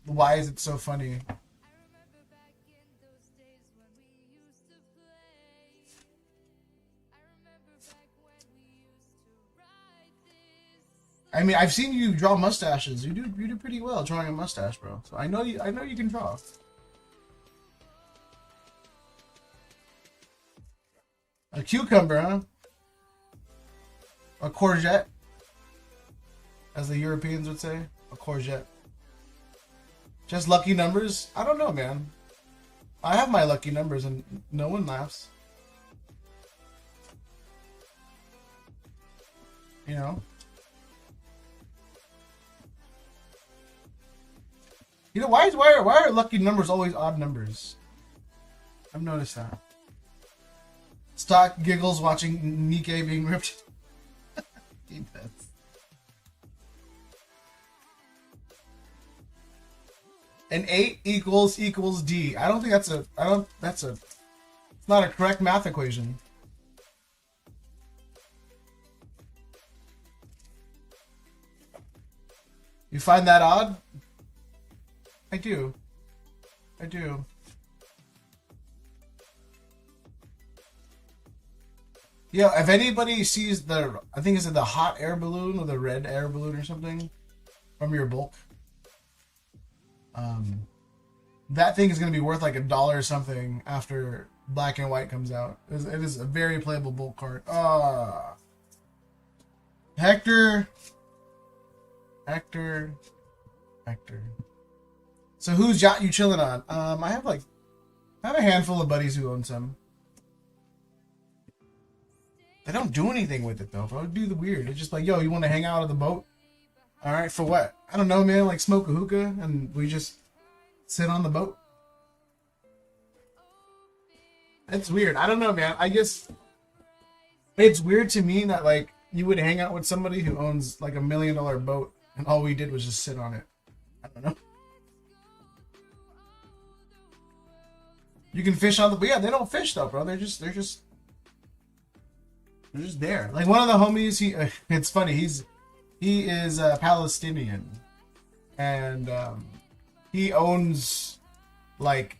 why is it so funny. I mean, I've seen you draw mustaches. You do pretty well drawing a mustache, bro. So I know you can draw. A cucumber, huh? A courgette, as the Europeans would say. A courgette. Just lucky numbers? I don't know, man. I have my lucky numbers and no one laughs. You know? You know, why are lucky numbers always odd numbers? I've noticed that. Stock giggles watching Nikkei being ripped. He does. An 8 equals D. I don't think that's a it's not a correct math equation. You find that odd? I do. Yeah, if anybody sees I think it's the hot air balloon or the red air balloon or something from your bulk, that thing is going to be worth like $1 or something after Black and White comes out. It is a very playable bulk card. Hector. So whose yacht you chilling on? I have a handful of buddies who own some. They don't do anything with it though. Bro, do the weird. It's just like, yo, you want to hang out on the boat? All right, for what? I don't know, man. Like smoke a hookah and we just sit on the boat. It's weird. I don't know, man. I guess it's weird to me that like you would hang out with somebody who owns like $1 million boat and all we did was just sit on it. I don't know. You can fish on the, but yeah, they don't fish though, bro. They're just there. Like one of the homies, it's funny. He is Palestinian, and he owns like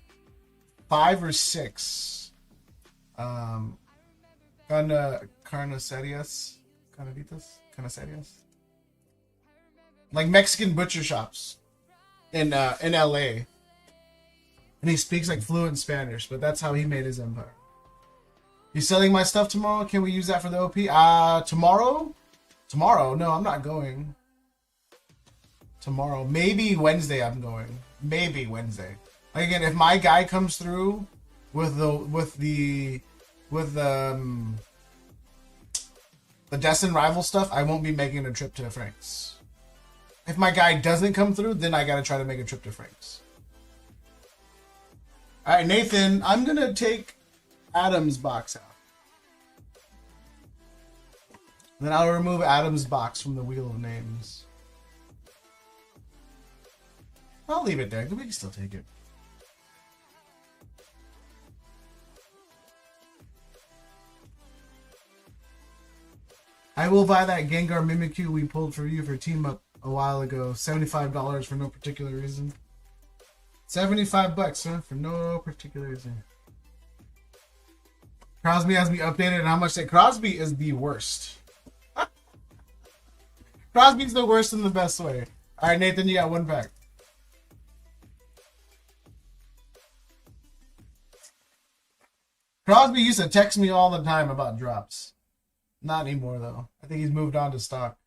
5 or 6 carnicerias, like Mexican butcher shops in LA. And he speaks like fluent Spanish, but that's how he made his empire. You selling my stuff tomorrow? Can we use that for the OP? Tomorrow? Tomorrow? No, I'm not going. Tomorrow. Maybe Wednesday I'm going. Maybe Wednesday. Like again, if my guy comes through with the Destin rival stuff, I won't be making a trip to Frank's. If my guy doesn't come through, then I gotta try to make a trip to Frank's. Alright, Nathan, I'm going to take Adam's box out. Then I'll remove Adam's box from the Wheel of Names. I'll leave it there. We can still take it. I will buy that Gengar Mimikyu we pulled for you for Team Up a while ago. $75 for no particular reason. $75, huh? For no particular reason. Crosby has me updated on how much that Crosby is the worst. Crosby's the worst in the best way. Alright, Nathan, you got 1 pack. Crosby used to text me all the time about drops. Not anymore, though. I think he's moved on to stock.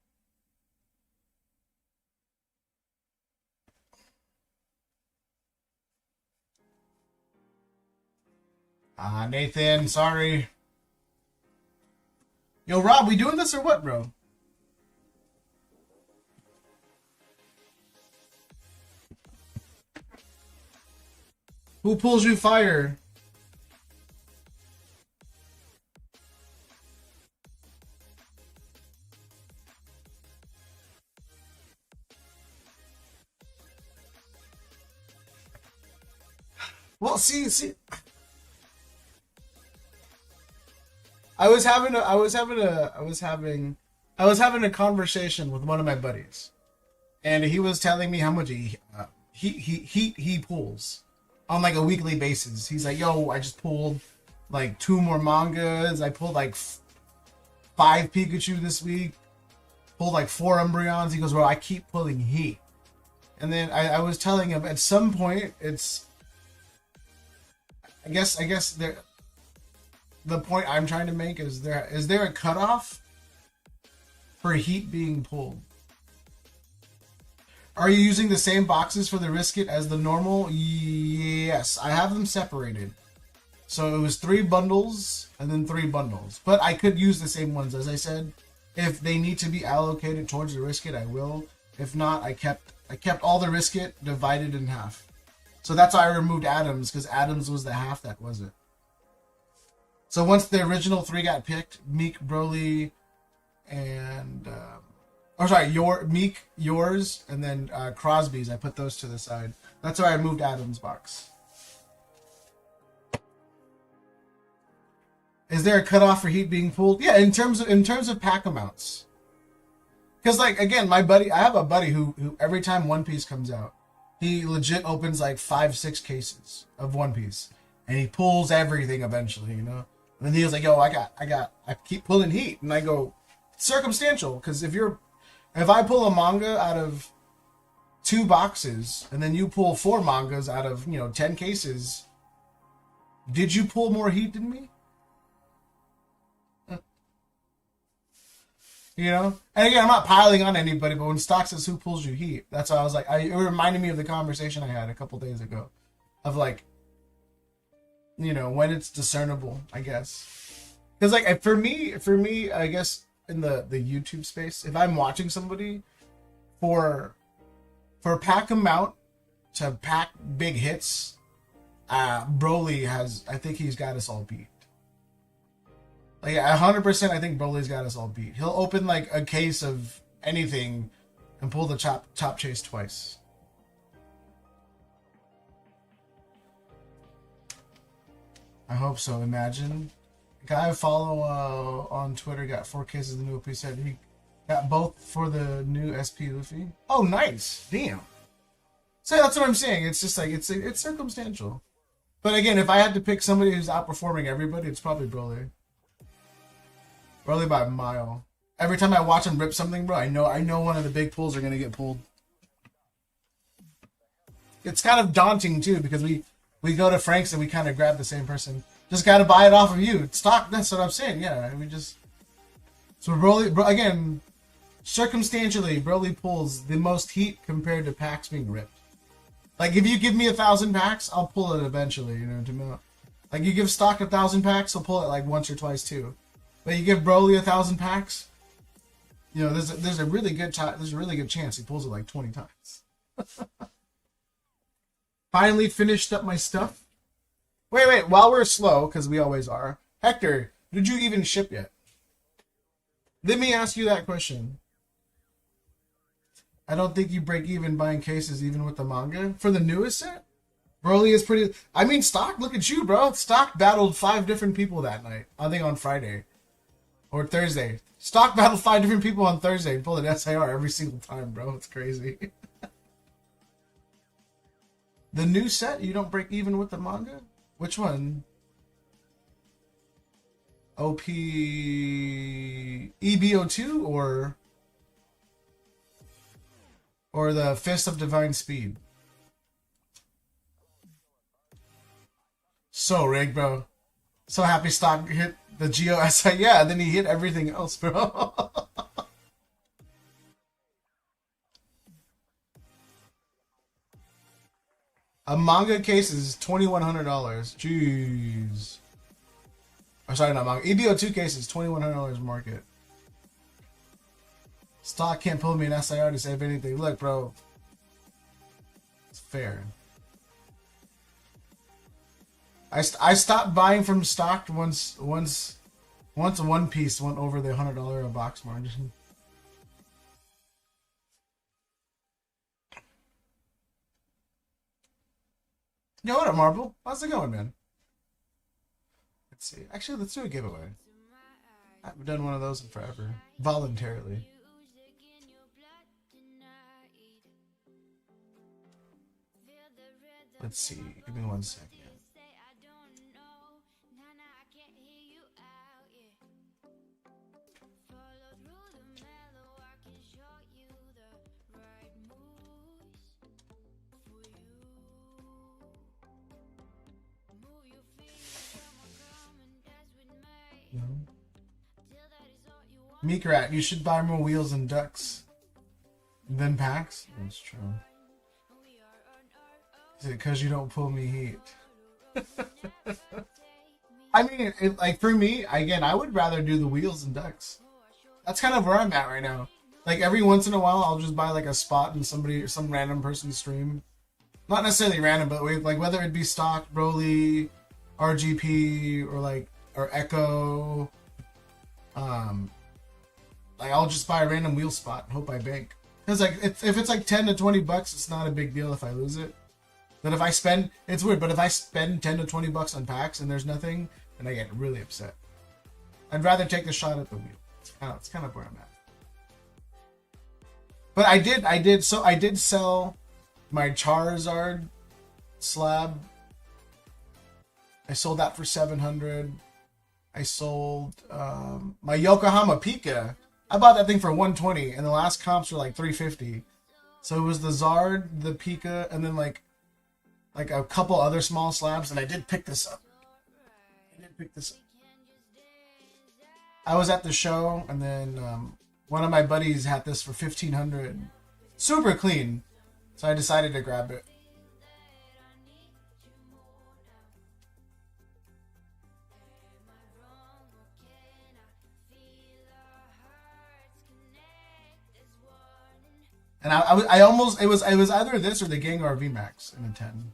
Nathan, sorry. Yo, Rob, we doing this or what, bro? Who pulls you fire? Well, see. I was having a conversation with one of my buddies, and he was telling me how much he pulls on like a weekly basis. He's like, "Yo, I just pulled like 2 more mangas. I pulled like 5 Pikachu this week. Pulled like 4 Umbreons." He goes, "Well, I keep pulling heat." And then I was telling him at some point it's, I guess the point I'm trying to make is there a cutoff for heat being pulled? Are you using the same boxes for the Riskit as the normal? Yes, I have them separated. So it was 3 bundles and then 3 bundles. But I could use the same ones, as I said. If they need to be allocated towards the Riskit, I will. If not, I kept all the Riskit divided in half. So that's why I removed Adams, because Adams was the half that wasn't. So once the original 3 got picked, Meek, Broly, and Meek, yours, and then Crosby's, I put those to the side. That's why I moved Adams' box. Is there a cutoff for heat being pulled? Yeah, in terms of pack amounts. Because like again, I have a buddy who every time One Piece comes out, he legit opens like 5-6 cases of One Piece, and he pulls everything eventually, you know. And then he was like, "Yo, I keep pulling heat," and I go, circumstantial, because if I pull a manga out of 2 boxes, and then you pull 4 mangas out of 10 cases, did you pull more heat than me? You know? And again, I'm not piling on anybody, but when Stock says who pulls you heat, that's why I was like, it reminded me of the conversation I had a couple days ago of like, when it's discernible, I guess. Because like for me, I guess in the YouTube space, if I'm watching somebody for pack amount to pack big hits, Broly I think he's got us all beat. Like 100%, I think Broly's got us all beat. He'll open like a case of anything and pull the chop chase twice. I hope so. Imagine. A guy I follow on Twitter got 4 cases of the new OP set. He got both for the new SP Luffy. Oh, nice. Damn. So that's what I'm saying. It's just like, it's circumstantial. But again, if I had to pick somebody who's outperforming everybody, it's probably Broly. Broly by a mile. Every time I watch him rip something, bro, I know one of the big pulls are going to get pulled. It's kind of daunting, too, because we go to Frank's and we kind of grab the same person. Just got to buy it off of you. Stock, that's what I'm saying. Yeah, we just... So Broly, again, circumstantially, Broly pulls the most heat compared to packs being ripped. Like, if you give me 1,000 packs, I'll pull it eventually, Like, you give Stock 1,000 packs, I'll pull it like once or twice, too. But you give Broly 1,000 packs, there's a really good chance he pulls it like 20 times. Finally finished up my stuff. Wait, while we're slow, because we always are. Hector, did you even ship yet? Let me ask you that question. I don't think you break even buying cases even with the manga. For the newest set? Broly is pretty... I mean, Stock, look at you, bro. Stock battled 5 different people that night. I think on Friday. Or Thursday. Stock battled 5 different people on Thursday and pulled an SIR every single time, bro. It's crazy. The new set, you don't break even with the manga? Which one? OP... EBO2 or the Fist of Divine Speed? So rigged, bro. So happy Stock hit the GOSI. Yeah, then he hit everything else, bro. A manga case is $2,100. Jeez. Oh, sorry, not manga. EBO2 case is $2,100 market. Stock can't pull me an SIR to save anything. Look, bro. It's fair. I stopped buying from stocked once One Piece went over the $100 a box margin. Yo, what up, Marble? How's it going, man? Let's see. Actually, let's do a giveaway. I haven't done one of those in forever. Voluntarily. Let's see. Give me 1 second. No. Meek Rat, you should buy more wheels and ducks than packs. That's true. Is it because you don't pull me heat? I mean, like for me, again, I would rather do the wheels and ducks. That's kind of where I'm at right now. Like every once in a while, I'll just buy like a spot in somebody or some random person's stream. Not necessarily random, but like whether it be stock, Broly, RGP, or Echo. Like I'll just buy a random wheel spot and hope I bank. Because like if it's like 10 to 20 bucks, it's not a big deal if I lose it. But if I spend, it's weird, but if I spend 10 to 20 bucks on packs and there's nothing, then I get really upset. I'd rather take the shot at the wheel. It's kind of where I'm at. But I did sell my Charizard slab. I sold that for 700. I sold my Yokohama Pika. I bought that thing for 120, and the last comps were like 350. So it was the Zard, the Pika, and then like a couple other small slabs, and I did pick this up. I was at the show, and then one of my buddies had this for 1,500. Super clean. So I decided to grab it. And I almost, it was either this or the Gengar VMAX in a 10.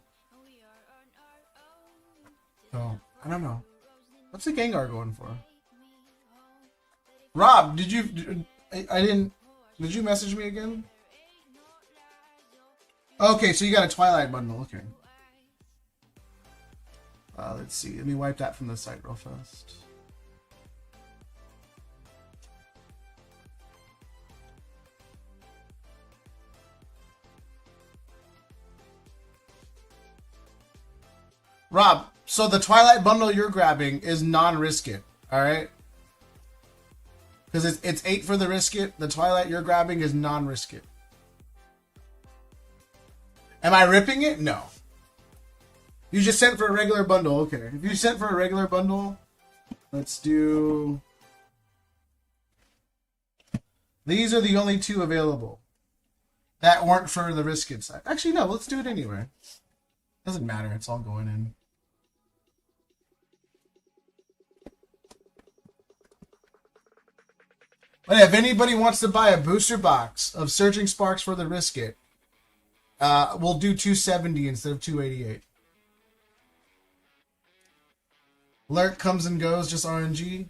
So, I don't know. What's the Gengar going for? Rob, did you message me again? Okay, so you got a Twilight bundle, okay. Let's see, let me wipe that from the site real fast. Rob, so the Twilight bundle you're grabbing is non-risk it, alright? Because it's 8 for the risk it. The Twilight you're grabbing is non-risk it. Am I ripping it? No. You just sent for a regular bundle. Okay. If you sent for a regular bundle, let's do... These are the only 2 available that weren't for the risk it side. Actually, no. Let's do it anyway. Doesn't matter. It's all going in. But if anybody wants to buy a booster box of Surging Sparks for the risk it, we'll do 270 instead of 288. Lurk comes and goes, just RNG.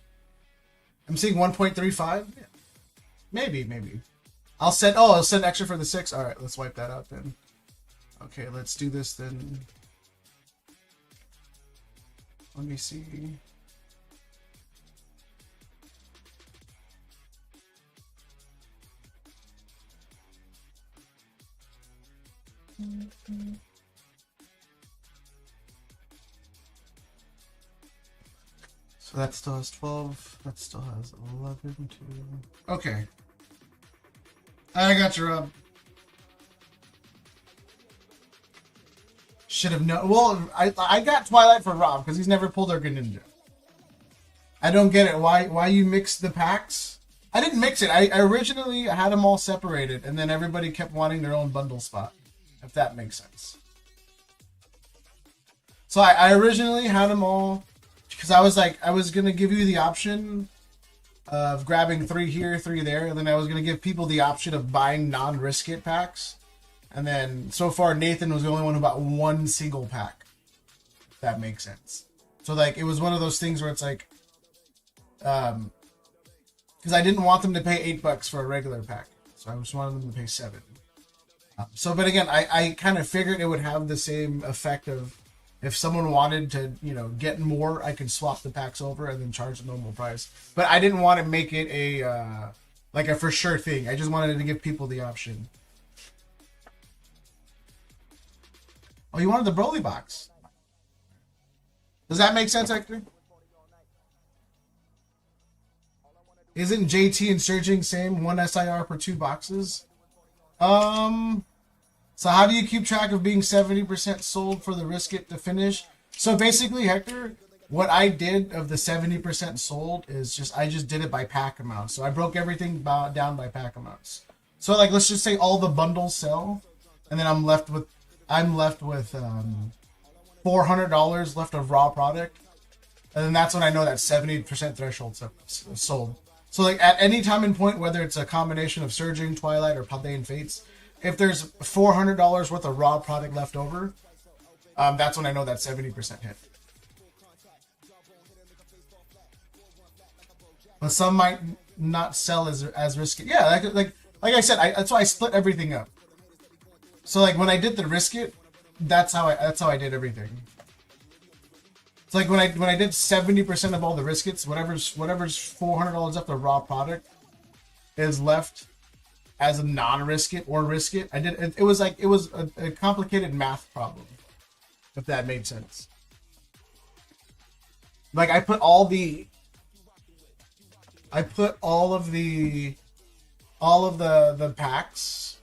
I'm seeing 1.35. Yeah. Maybe. I'll send extra for the 6. All right, let's wipe that out then. Okay, let's do this then. Let me see. So that still has 12. That still has 11. 2. Okay. I got you, Rob. Should have known. Well, I got Twilight for Rob because he's never pulled our Greninja. I don't get it. Why you mix the packs? I didn't mix it. I originally had them all separated, and then everybody kept wanting their own bundle spot. If that makes sense. So I originally had them all because I was like, I was going to give you the option of grabbing 3 here, 3 there. And then I was going to give people the option of buying non-risk it packs. And then so far, Nathan was the only one who bought 1 single pack. That makes sense. So like it was one of those things where it's like, because I didn't want them to pay $8 for a regular pack, so I just wanted them to pay $7. So, but again, I kind of figured it would have the same effect of if someone wanted to, you know, get more, I could swap the packs over and then charge the normal price. But I didn't want to make it a like a for sure thing. I just wanted to give people the option. Oh, you wanted the Broly box? Does that make sense, Hector? Isn't JT and Surging same 1 SIR per 2 boxes? So how do you keep track of being 70% sold for the risk it to finish? So basically, Hector, what I did of the 70% sold is I just did it by pack amounts. So I broke everything down by pack amounts. So like, let's just say all the bundles sell, and then I'm left with $400 left of raw product, and then that's when I know that 70% threshold sold. So like at any time and point, whether it's a combination of Surging, Twilight, or Paldean Fates, if there's $400 worth of raw product left over, that's when I know that 70% hit. But some might not sell as risky. Yeah, like I said, that's why I split everything up. So like when I did the risk it, that's how I did everything. It's like when I did 70% of all the risk its, whatever's $400 left of raw product is left as a non-risk it or risk it. It was a complicated math problem, if that made sense. Like I put all of the packs.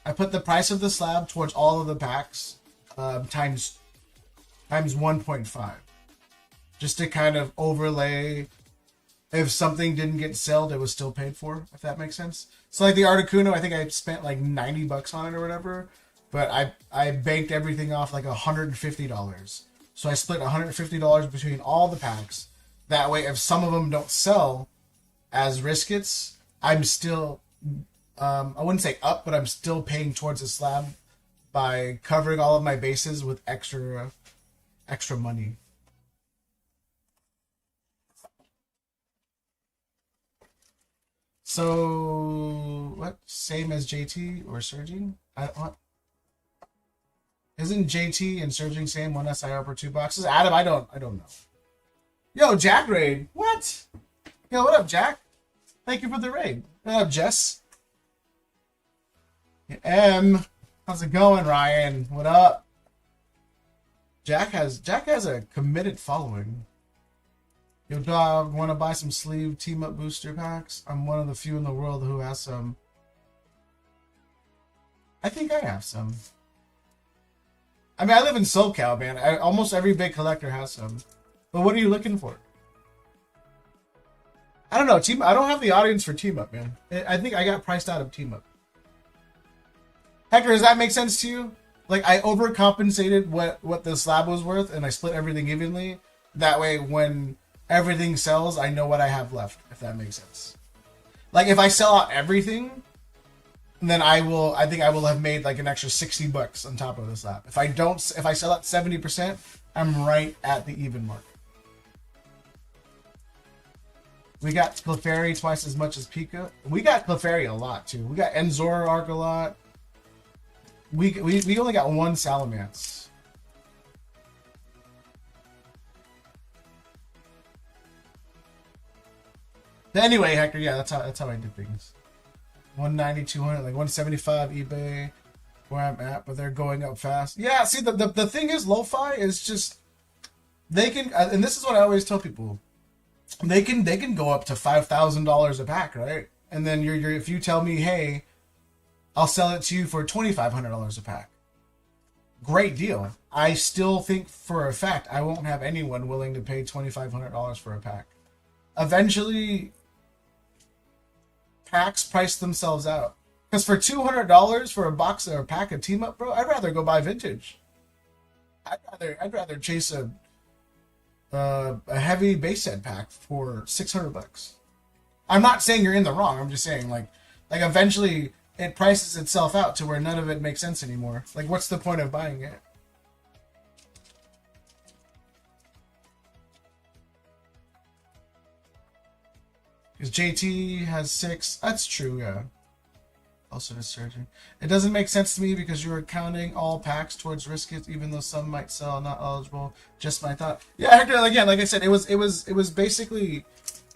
I put the price of the slab towards all of the packs times 1.5, just to kind of overlay if something didn't get sold, it was still paid for, if that makes sense. So like the Articuno, I think I spent like $90 on it or whatever, but I banked everything off like $150. So I split $150 between all the packs. That way, if some of them don't sell as riskets, I'm still, I wouldn't say up, but I'm still paying towards the slab by covering all of my bases with extra money. So what? Same as JT or Surging? Isn't JT and Surging same 1 SIR per 2 boxes? Adam, I don't know. Yo, Jack raid. What? Yo, what up, Jack? Thank you for the raid. What up, Jess? M. How's it going, Ryan? What up? Jack has a committed following. Yo, dog, want to buy some sleeve team-up booster packs? I'm one of the few in the world who has some. I think I have some. I mean, I live in SoCal, man. Almost every big collector has some. But what are you looking for? I don't know. I don't have the audience for team-up, man. I think I got priced out of team-up. Hector, does that make sense to you? Like, I overcompensated what the slab was worth, and I split everything evenly. That way, when everything sells, I know what I have left, if that makes sense. Like, if I sell out everything, then I think I will have made like an extra $60 on top of the slab. If I sell out 70%, I'm right at the even mark. We got Clefairy twice as much as Pika. We got Clefairy a lot too. We got Enzora Arc a lot. We only got one Salamence. But anyway, Hector, yeah, that's how I did things. 190, 200, like 175 eBay, where I'm at, but they're going up fast. Yeah, see, the thing is, lo-fi is just, they can, and this is what I always tell people, they can go up to $5,000 a pack, right? And then if you tell me, hey, I'll sell it to you for $2,500 a pack, great deal. I still think for a fact I won't have anyone willing to pay $2,500 for a pack. Eventually, packs price themselves out. Because for $200 for a box or a pack of Team Up, bro, I'd rather go buy vintage. I'd rather chase a heavy base set pack for $600. I'm not saying you're in the wrong. I'm just saying like eventually it prices itself out to where none of it makes sense anymore. Like, what's the point of buying it? Because JT has 6. That's true, yeah. Also the Surgeing. It doesn't make sense to me because you were counting all packs towards risk it, even though some might sell not eligible. Just my thought. Yeah, Hector, again, like I said, it was basically,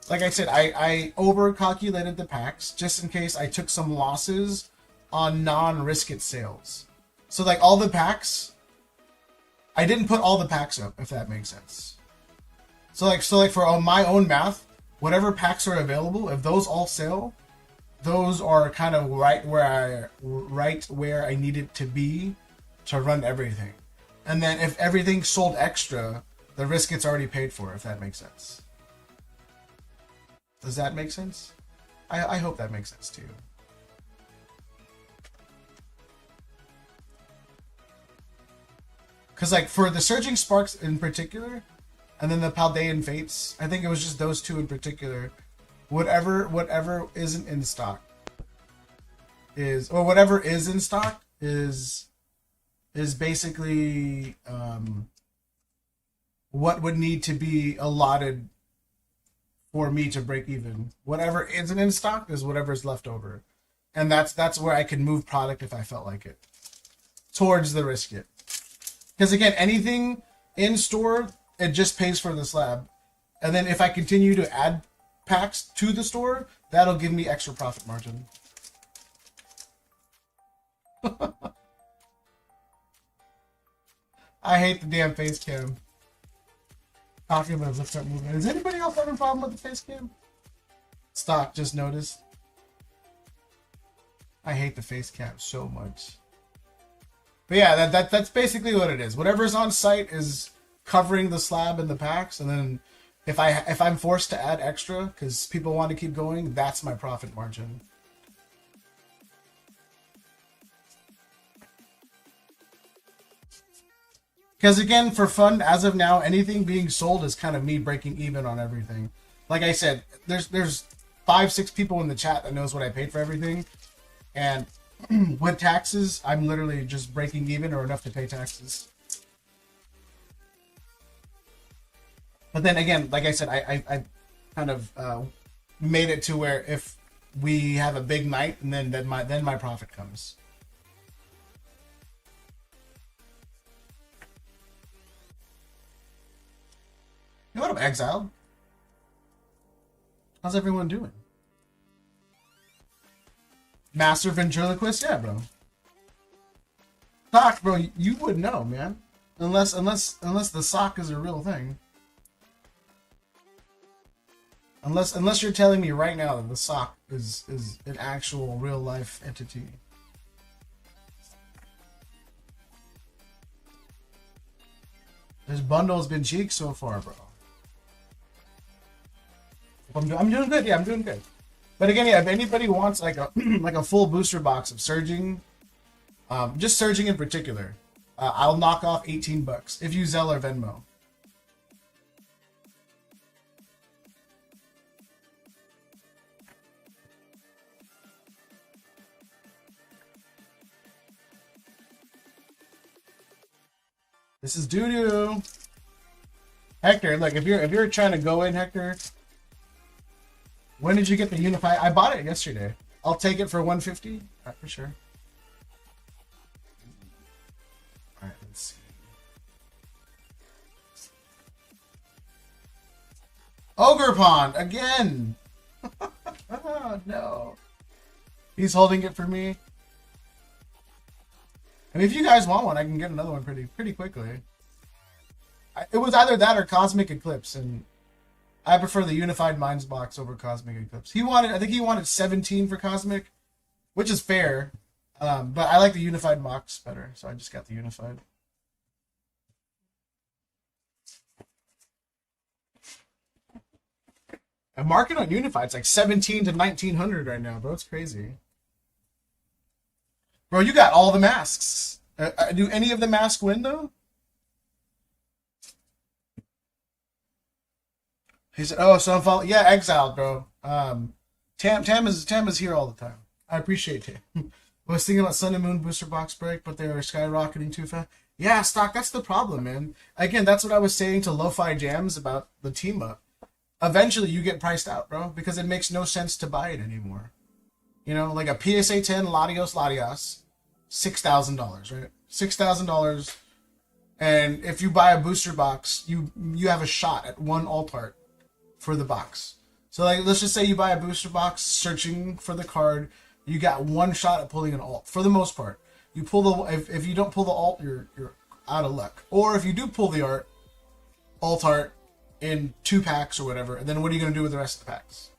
like I said, I over-calculated the packs just in case I took some losses on non-risk it sales. So like all the packs, I didn't put all the packs up, if that makes sense. So like for my own math, whatever packs are available, if those all sell, those are kind of right where I need it to be to run everything. And then if everything sold extra, the risk gets already paid for, if that makes sense. Does that make sense? I hope that makes sense to you. Because like for the Surging Sparks in particular, and then the Paldean Fates, I think it was just those two in particular. Whatever isn't in stock is, or whatever is in stock is basically what would need to be allotted for me to break even. Whatever isn't in stock is whatever's left over, and that's where I can move product if I felt like it towards the risk it. Because again, anything in store, it just pays for the slab, and then if I continue to add packs to the store, that'll give me extra profit margin. I hate the damn face cam. Talking about let's start moving. Is anybody else having a problem with the face cam? Stock just noticed. I hate the face cam so much. But yeah, that's basically what it is. Whatever's on site is covering the slab and the packs, and then if I'm forced to add extra because people want to keep going, that's my profit margin. Because again, for fun, as of now, anything being sold is kind of me breaking even on everything. Like I said, there's 5-6 people in the chat that knows what I paid for everything, and with taxes, I'm literally just breaking even or enough to pay taxes. But then again, like I said, I kind of made it to where if we have a big night, and then my profit comes. You know what? I'm exiled. How's everyone doing? Master ventriloquist, yeah, bro. Sock, bro, you would know, man. Unless the sock is a real thing. Unless you're telling me right now that the sock is an actual real life entity. This bundle's been cheek so far, bro. I'm doing good. Yeah, I'm doing good. But again, yeah, if anybody wants like a like a full booster box of Surging, just Surging in particular, I'll knock off $18 if you Zelle or Venmo. This is doo-doo. Hector, look, if you're trying to go in, Hector, when did you get the Unify? I bought it yesterday. I'll take it for $150. Right, for sure. All right, let's see. Ogre Pond again. Oh, no. He's holding it for me. I mean, if you guys want one, I can get another one pretty quickly. It was either that or Cosmic Eclipse, and I prefer the Unified Minds box over Cosmic Eclipse. I think he wanted 17 for Cosmic, which is fair, but I like the Unified box better, so I just got the Unified. A market on Unified, it's like 17 to 1900 right now, bro. It's crazy. Bro, you got all the masks. Do any of the masks win, though? He said, "Oh, so I'm following." Yeah, exiled, bro. Tam is here all the time. I appreciate it. I was thinking about Sun and Moon booster box break, but they are skyrocketing too fast. Yeah, Stock. That's the problem, man. Again, that's what I was saying to Lo-Fi Jams about the team up. eventually you get priced out, bro, because it makes no sense to buy it anymore. You know, like a PSA 10 Latios, $6,000, right? $6,000. And if you buy a booster box, you have a shot at one alt art for the box. So like, let's just say you buy a booster box searching for the card, you got one shot at pulling an alt for the most part. You pull the if you don't pull the alt, you're out of luck. Or if you do pull the alt art in 2 packs or whatever, and then what are you gonna do with the rest of the packs?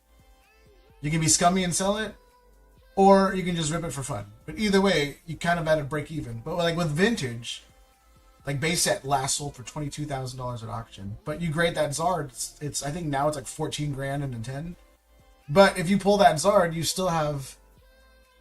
You can be scummy and sell it, or you can just rip it for fun. But either way, you kind of at a break even. But like with vintage, like base set last sold for $22,000 at auction. But you grade that Zard, it's I think now it's like 14 grand in a 10. But if you pull that Zard, you still have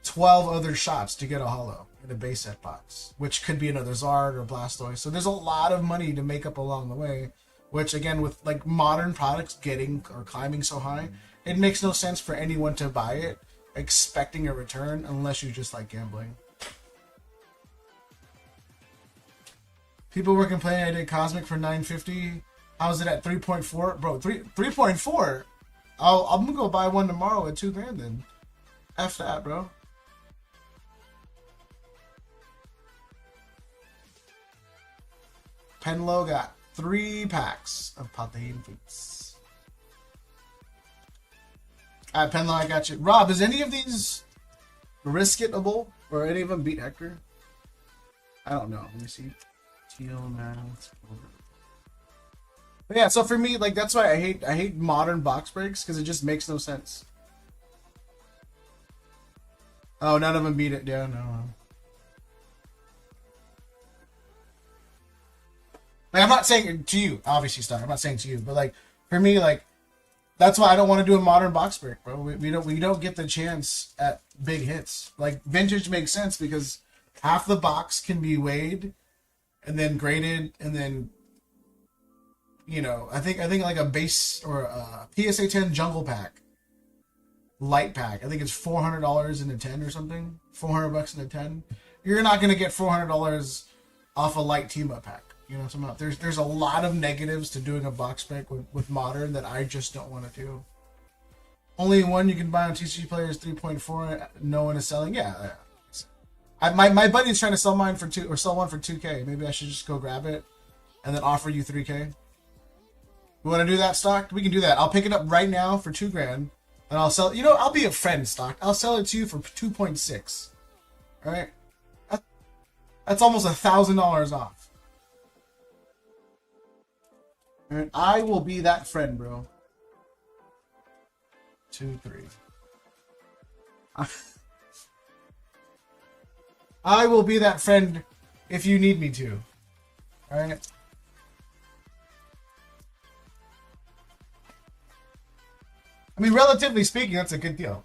12 other shots to get a holo in a base set box, which could be another Zard or Blastoise. So there's a lot of money to make up along the way, which again, with like modern products getting or climbing so high, it makes no sense for anyone to buy it expecting a return unless you just like gambling. People were complaining I did Cosmic for $950. How's it at 3.4? Bro, 3.4? I'm gonna go buy one tomorrow at $2 grand then. F that, bro. Penlow got 3 packs of Paldean boots. Alright, Penlow, I got you. Rob, is any of these riskable? Or any of them beat Hector? I don't know. Let me see. But yeah, so for me, like that's why I hate modern box breaks, because it just makes no sense. Oh, none of them beat it. Yeah, no. Like I'm not saying to you, obviously, Stock. I'm not saying to you, but like for me, like that's why I don't want to do a modern box break, bro. We don't get the chance at big hits. Like vintage makes sense because half the box can be weighed and then graded, and then, you know, I think like a base or a PSA 10 jungle pack, light pack, I think it's $400 in a 10 or something, $400 in a 10. You're not gonna get $400 off a light team up pack. You know, somehow there's a lot of negatives to doing a box break with modern that I just don't want to do. Only one you can buy on TCG Players 3.4. No one is selling. Yeah. My buddy's trying to sell mine for sell one for 2K. Maybe I should just go grab it and then offer you 3K. You want to do that, Stock? We can do that. I'll pick it up right now for 2 grand, and I'll sell. You know, I'll be a friend, Stock. I'll sell it to you for 2.6. All right, that's almost $1,000 off. All right, I will be that friend, bro. 2, 3. I will be that friend if you need me to. Alright? I mean, relatively speaking, that's a good deal.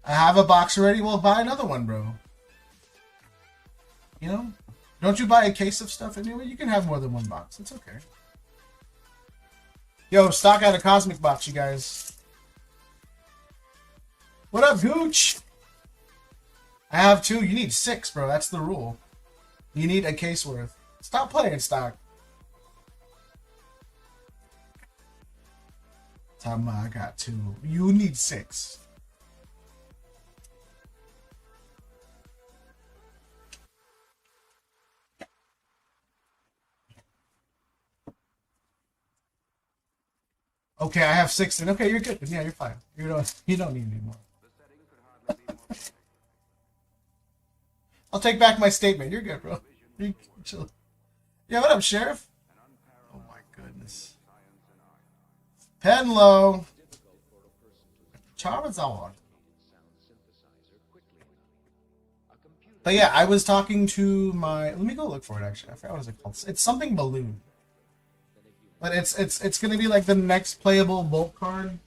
I have a box already. Well, buy another one, bro. You know? Don't you buy a case of stuff anyway? You can have more than one box. It's okay. Yo, Stock out a Cosmic box, you guys. What up, Gooch? I have 2. You need 6, bro. That's the rule. You need a case worth. Stop playing, Stock. Tama, I got 2. You need 6. Okay, I have 6. And okay, you're good. Yeah, you're fine. You don't need any more. I'll take back my statement. You're good, bro. You chill. Yeah, what up, Sheriff? Oh my goodness. Penlow. Charizard. But yeah, I was talking to my. Let me go look for it. Actually, I forgot what it's called. It's something balloon. But it's gonna be like the next playable bulk card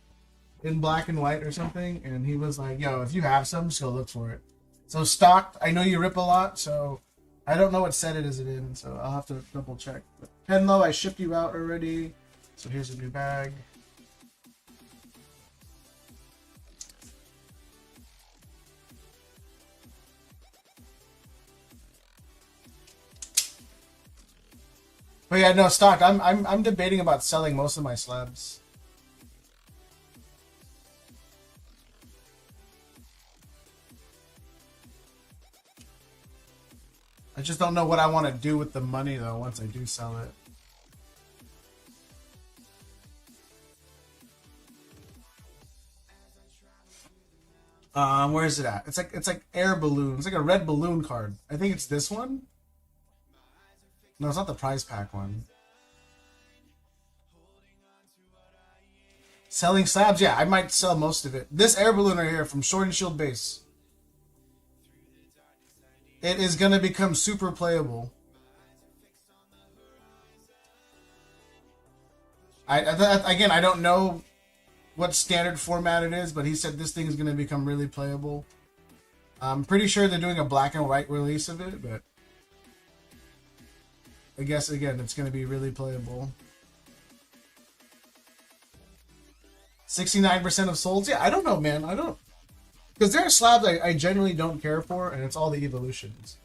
in black and white or something. And he was like, "Yo, if you have some, just go look for it." So stocked. I know you rip a lot, so I don't know what set it is it in. So I'll have to double check. But Penlow, I shipped you out already. So here's a new bag. But yeah, no, stock. I'm debating about selling most of my slabs. I just don't know what I want to do with the money though once I do sell it. Where is it at? It's like air balloon. It's like a red balloon card. I think it's this one. No, it's not the prize pack one. Selling slabs? Yeah, I might sell most of it. This air balloon right here from Sword and Shield base. It is going to become super playable. Again, I don't know what standard format it is, but he said this thing is going to become really playable. I'm pretty sure they're doing a black and white release of it, but I guess, again, it's going to be really playable. 69% of souls? Yeah, I don't know, man. I don't... Because there are slabs I generally don't care for, and it's all the evolutions.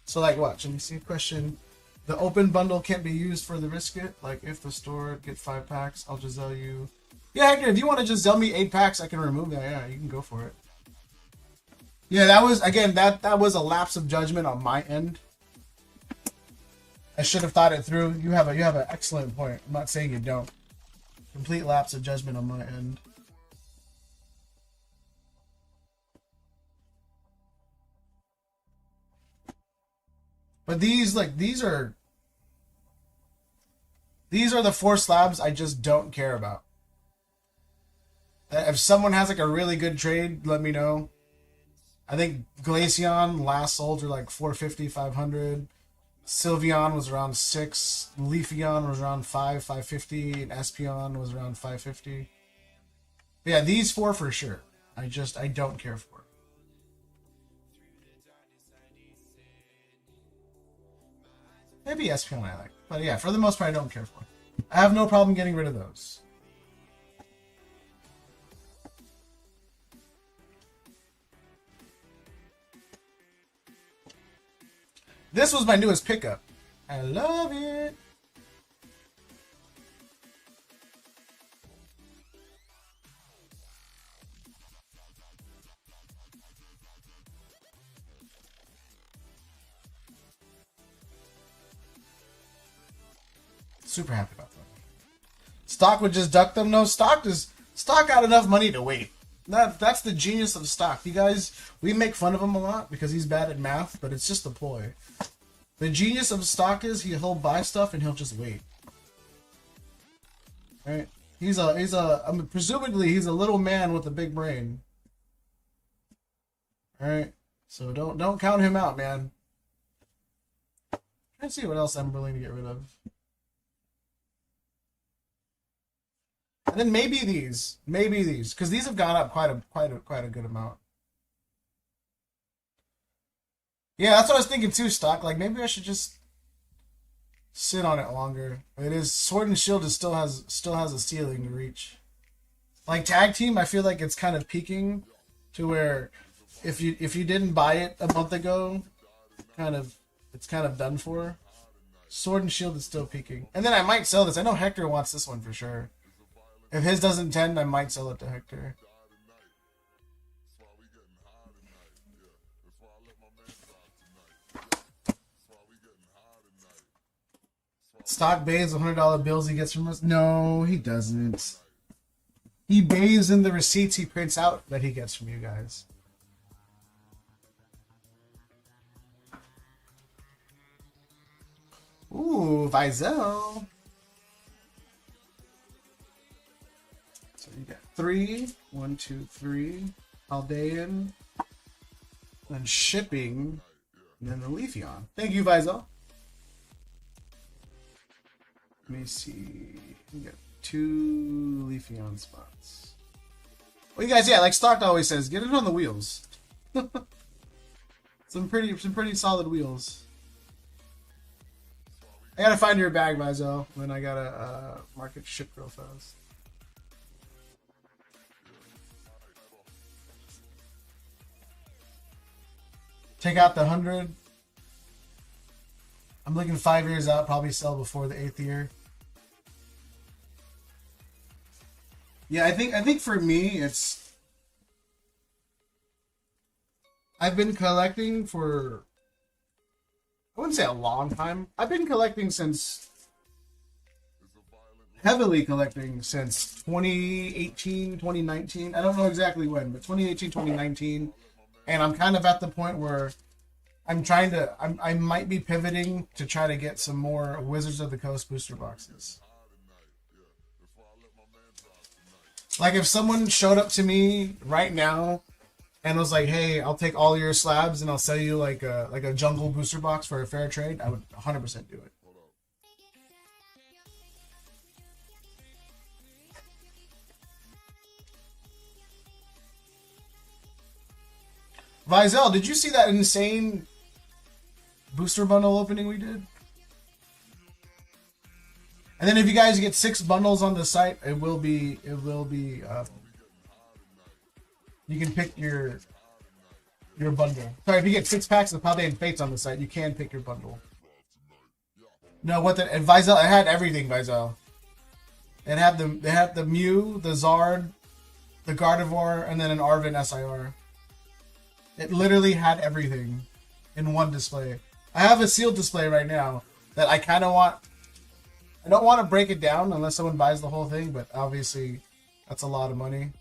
So, like, watch. Let me see. Question. The open bundle can't be used for the risket. Like, if the store get 5 packs, I'll just sell you... Yeah, Hector, if you want to just sell me 8 packs, I can remove that. Yeah, you can go for it. Yeah, that was, again, that was a lapse of judgment on my end. I should have thought it through. You have an excellent point. I'm not saying you don't. Complete lapse of judgment on my end. But these are the 4 slabs I just don't care about. If someone has like a really good trade, let me know. I think Glaceon last sold for like 450, 500. Sylveon was around 6. Leafeon was around 5, 550. And Espeon was around 550. But yeah, these 4 for sure. I don't care for. Maybe Espeon I like. But yeah, for the most part, I don't care for. I have no problem getting rid of those. This was my newest pickup. I love it. Super happy about that. Stock would just duck them. No, Stock got enough money to wait. That's the genius of Stock. You guys, we make fun of him a lot because he's bad at math, but it's just a ploy. The genius of Stock is he'll buy stuff and he'll just wait. Right? Presumably he's a little man with a big brain. All right? So don't count him out, man. Let's see what else I'm willing to get rid of. And then maybe these, because these have gone up quite a good amount. Yeah, that's what I was thinking too, Stock. Like maybe I should just sit on it longer. It is Sword and Shield still has a ceiling to reach. Like Tag Team, I feel like it's kind of peaking to where if you didn't buy it a month ago, it's kind of done for. Sword and Shield is still peaking, and then I might sell this. I know Hector wants this one for sure. If his doesn't tend, I might sell it to Hector. Stock bathes $100 bills he gets from us. No, he doesn't. He bathes in the receipts he prints out that he gets from you guys. Ooh, Zelle. So you got 3. 1, 2, 3. Paldean. Then shipping. And then the Leafeon. Thank you, Zelle. Let me see. We got 2 Leafeon spots. Well, you guys, yeah, like Stock always says, get it on the wheels. some pretty solid wheels. I gotta find your bag, Vizo. Then I gotta mark it ship real fast. Take out the 100. I'm looking 5 years out, probably sell before the 8th year. Yeah, I think for me it's I've been collecting for I wouldn't say a long time. I've been collecting since heavily collecting since 2018, 2019. I don't know exactly when, but 2018, 2019. And I'm kind of at the point where I might be pivoting to try to get some more Wizards of the Coast booster boxes. Like if someone showed up to me right now and was like, "Hey, I'll take all your slabs and I'll sell you like a jungle booster box for a fair trade," I would 100% do it. Vizel, did you see that insane booster bundle opening we did? And then if you guys get 6 bundles on the site, it will be you can pick your bundle. Sorry, if you get 6 packs of Paldean Fates on the site, you can pick your bundle. No, what the and Vizel, it had everything, Vizel. It had the Mew, the Zard, the Gardevoir, and then an Arven SIR. It literally had everything in one display. I have a sealed display right now that I kind of want. I don't want to break it down unless someone buys the whole thing, but obviously that's a lot of money.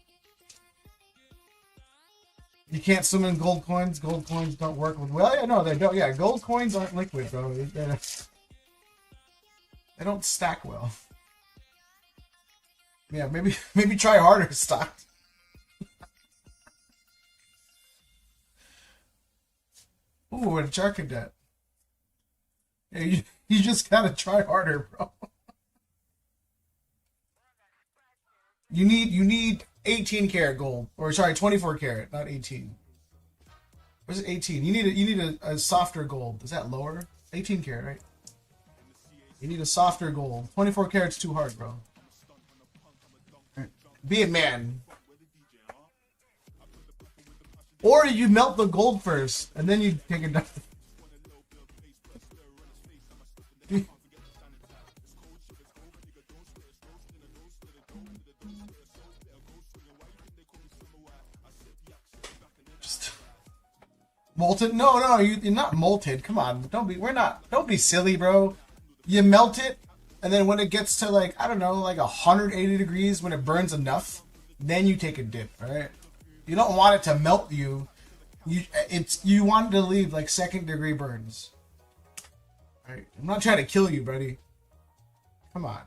You can't swim in gold coins. Gold coins don't work with... Well, yeah, no, they don't. Yeah, gold coins aren't liquid, bro. They don't stack well. Yeah, maybe try harder, stock. Ooh, a Char Cadet. Yeah, you just gotta try harder, bro. You need 18 karat gold, or sorry, 24 karat, not 18. Where's it 18? You need a softer gold. Is that lower? 18 karat, right? You need a softer gold. 24 karat's too hard, bro. Right. Be a man. Or you melt the gold first, and then you take it down. Just molten? No, you're not molted. Come on, don't be silly, bro. You melt it, and then when it gets to like, I don't know, like 180 degrees, when it burns enough, then you take a dip, alright? You don't want it to melt you. You want it to leave like 2nd degree burns. Alright? I'm not trying to kill you, buddy. Come on.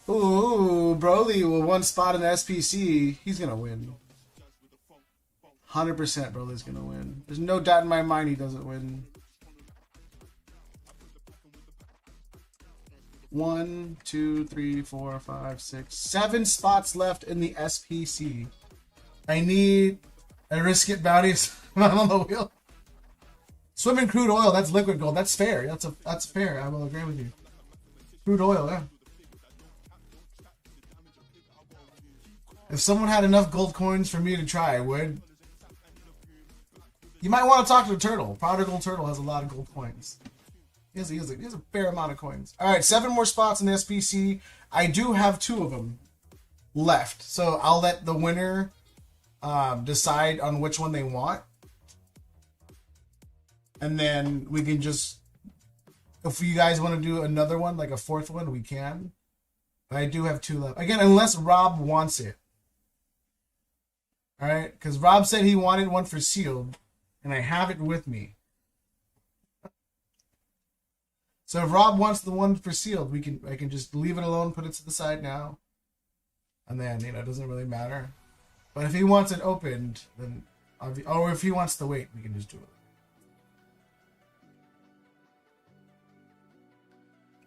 Ooh, Broly with 1 spot in the SPC. He's gonna win. 100% Broly's gonna win. There's no doubt in my mind he doesn't win. 1, 2, 3, 4, 5, 6, 7 spots left in the SPC. I need a risk it bounty on the wheel. Swimming crude oil, that's liquid gold. That's fair. That's fair. I will agree with you. Crude oil, yeah. If someone had enough gold coins for me to try, I would. You might want to talk to the turtle. Prodigal Turtle has a lot of gold coins. He has a fair amount of coins. Alright, 7 more spots in the SPC. I do have 2 of them left. So I'll let the winner decide on which one they want. And then we can just... If you guys want to do another one, like a 4th one, we can. But I do have 2 left. Again, unless Rob wants it. Alright? Because Rob said he wanted one for sealed. And I have it with me. So if Rob wants the one for sealed, I can just leave it alone, put it to the side now. And then, it doesn't really matter. But if he wants it opened, then... Or if he wants to wait, we can just do it.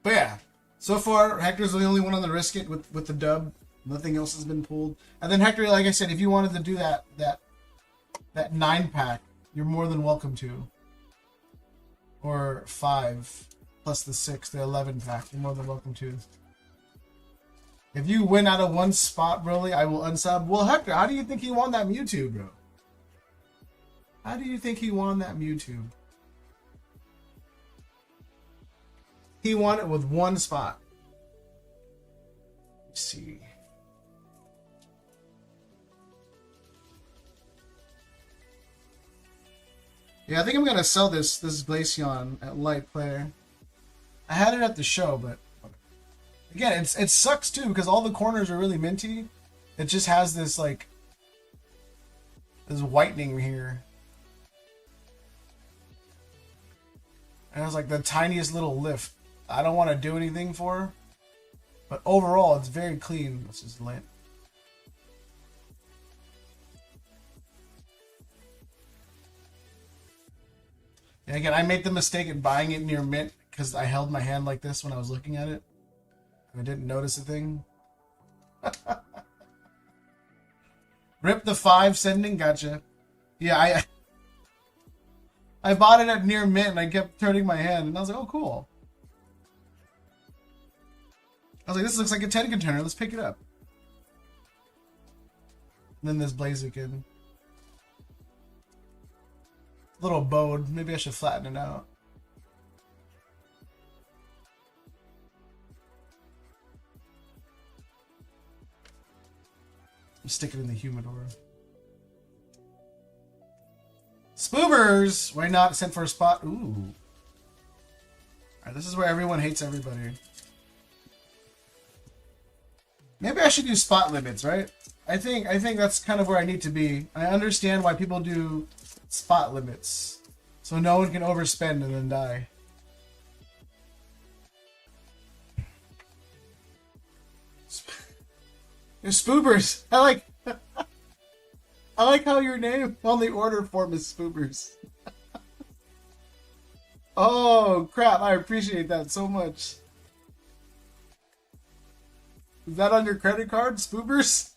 But yeah, so far, Hector's the only one on the risk it with the dub. Nothing else has been pulled. And then Hector, like I said, if you wanted to do that 9-pack, you're more than welcome to. Or 5 plus the 6, the 11-pack. You're more than welcome to. If you win out of 1 spot, Broly, I will unsub. Well, Hector, how do you think he won that Mewtwo, bro? How do you think he won that Mewtwo? He won it with one spot. Let's see. Yeah, I think I'm gonna sell this Glaceon at light player. I had it at the show, but again, it sucks too because all the corners are really minty. It just has this like this whitening here. And it's like the tiniest little lift. I don't want to do anything for, but overall it's very clean. This is lit. And again, I made the mistake of buying it near mint because I held my hand like this when I was looking at it. And I didn't notice a thing. Rip the 5 sending, gotcha. Yeah, I bought it at near mint and I kept turning my hand and I was like, oh cool. I was like, this looks like a 10 container, let's pick it up. And then this Blaziken. Little bowed. Maybe I should flatten it out. Stick it in the humidor. Spoobers! Why not? Sent for a spot. Ooh. Alright, this is where everyone hates everybody. Maybe I should do spot limits, right? I think that's kind of where I need to be. I understand why people do spot limits. So no one can overspend and then die. Spoobers! I like how your name on the order form is Spoobers. Oh crap, I appreciate that so much. Is that on your credit card, Spoobers?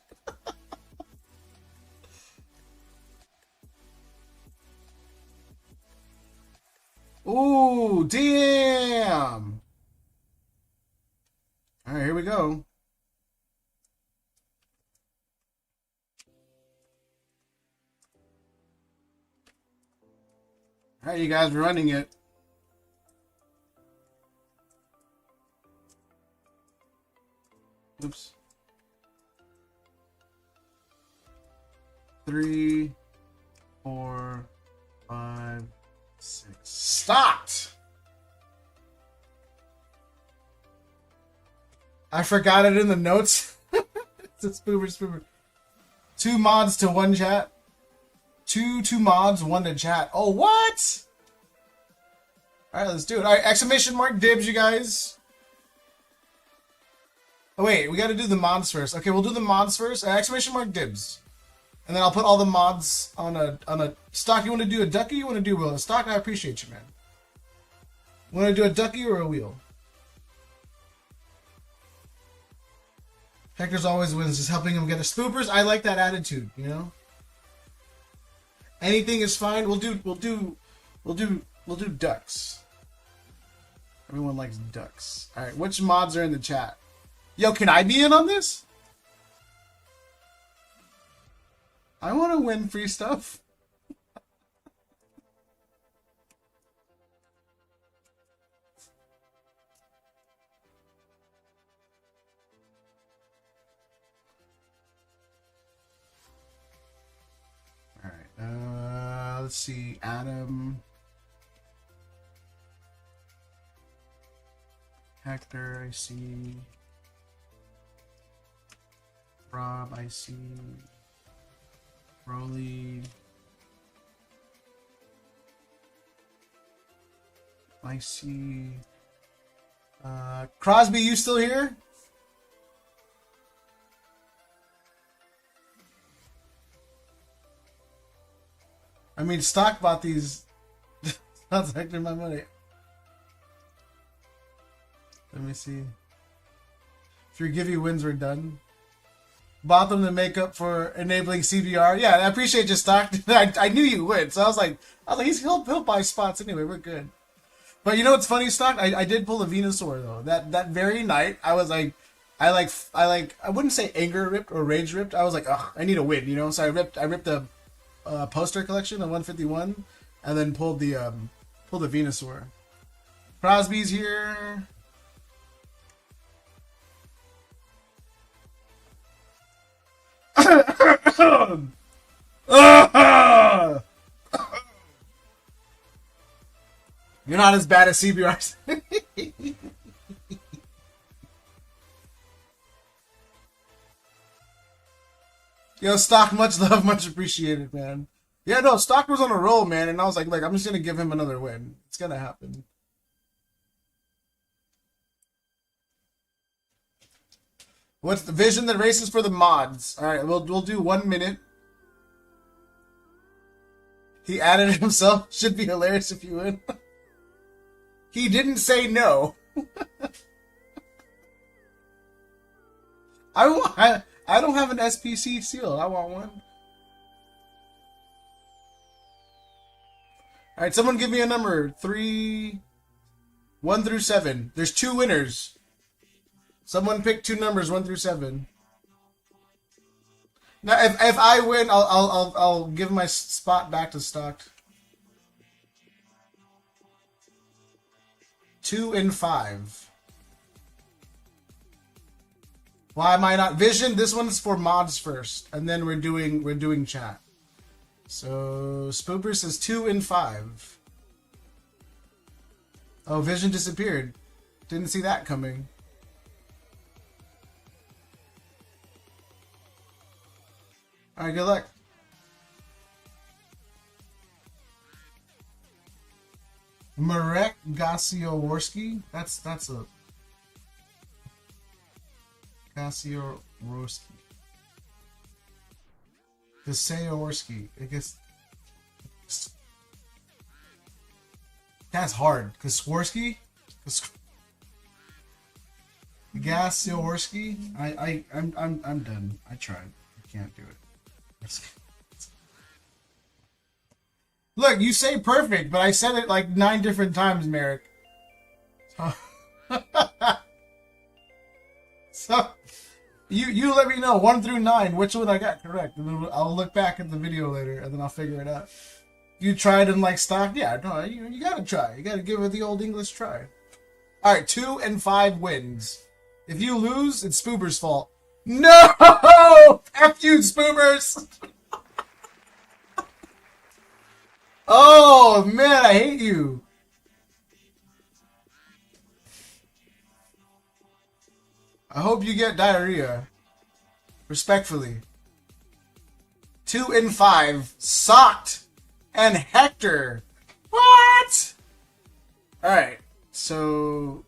Ooh, damn! Alright, here we go. Alright, you guys, we're running it. Oops. 3, 4, 5, 6. Stopped! I forgot it in the notes. It's a spoober. 2 mods to 1 chat. 2 mods, 1 to chat. Oh, what? Alright, let's do it. Alright, exclamation mark dibs, you guys. Oh, wait, we gotta do the mods first. Okay, we'll do the mods first. Exclamation mark dibs. And then I'll put all the mods on a stock. You want to do a ducky? You want to do a stock? I appreciate you, man. Want to do a ducky or a wheel? Hector's always wins, just helping him get the spoopers. I like that attitude, you know. Anything is fine. We'll do ducks. Everyone likes ducks. All right, which mods are in the chat? Yo, can I be in on this? I want to win free stuff. All right. Let's see. Adam. Hector, I see. Rob, I see. Rolly. I see. Crosby, you still here? I mean, Stock bought these. That's actually my money. Let me see. If your give you wins were done. Bought them to make up for enabling CBR. Yeah, I appreciate your Stock. I knew you would, so I was like, he'll buy spots anyway. We're good. But you know what's funny, Stock? I did pull a Venusaur though. That very night, I was like, I wouldn't say anger ripped or rage ripped. I was like, ugh, I need a win, you know. So I ripped poster collection of 151, and then pulled the Venusaur. Crosby's here. You're not as bad as CBR. Yo, Stock, much love, much appreciated, man. Yeah, no, Stock was on a roll, man, and I was like, I'm just gonna give him another win. It's gonna happen. What's the vision that races for the mods? All right, we'll do 1 minute. He added it himself. Should be hilarious if you win. He didn't say no. I don't have an SPC seal. I want one. All right, someone give me a number. 1 through 7. There's 2 winners. Someone pick 2 numbers, 1 through 7. Now, if I win, I'll give my spot back to Stock. 2 and 5. Why am I not Vision? This one's for mods first, and then we're doing chat. So Spooper says 2 and 5. Oh, Vision disappeared. Didn't see that coming. All right, good luck. Marek Gasioworski. That's a Gasioworski. Gasioworski. I guess that's hard. Gasioworski. Gasioworski. I'm done. I tried. I can't do it. Look, you say perfect, but I said it like 9 different times, Merrick. So you let me know 1 through 9 which one I got correct, and then I'll look back at the video later, and then I'll figure it out. You tried and like Stock, yeah, no, you gotta try. You gotta give it the old English try. All right, 2 and 5 wins. If you lose, it's Spoober's fault. No! F you, Spoobers! Oh, man, I hate you. I hope you get diarrhea. Respectfully. 2 and 5. Socked. And Hector. What? Alright, so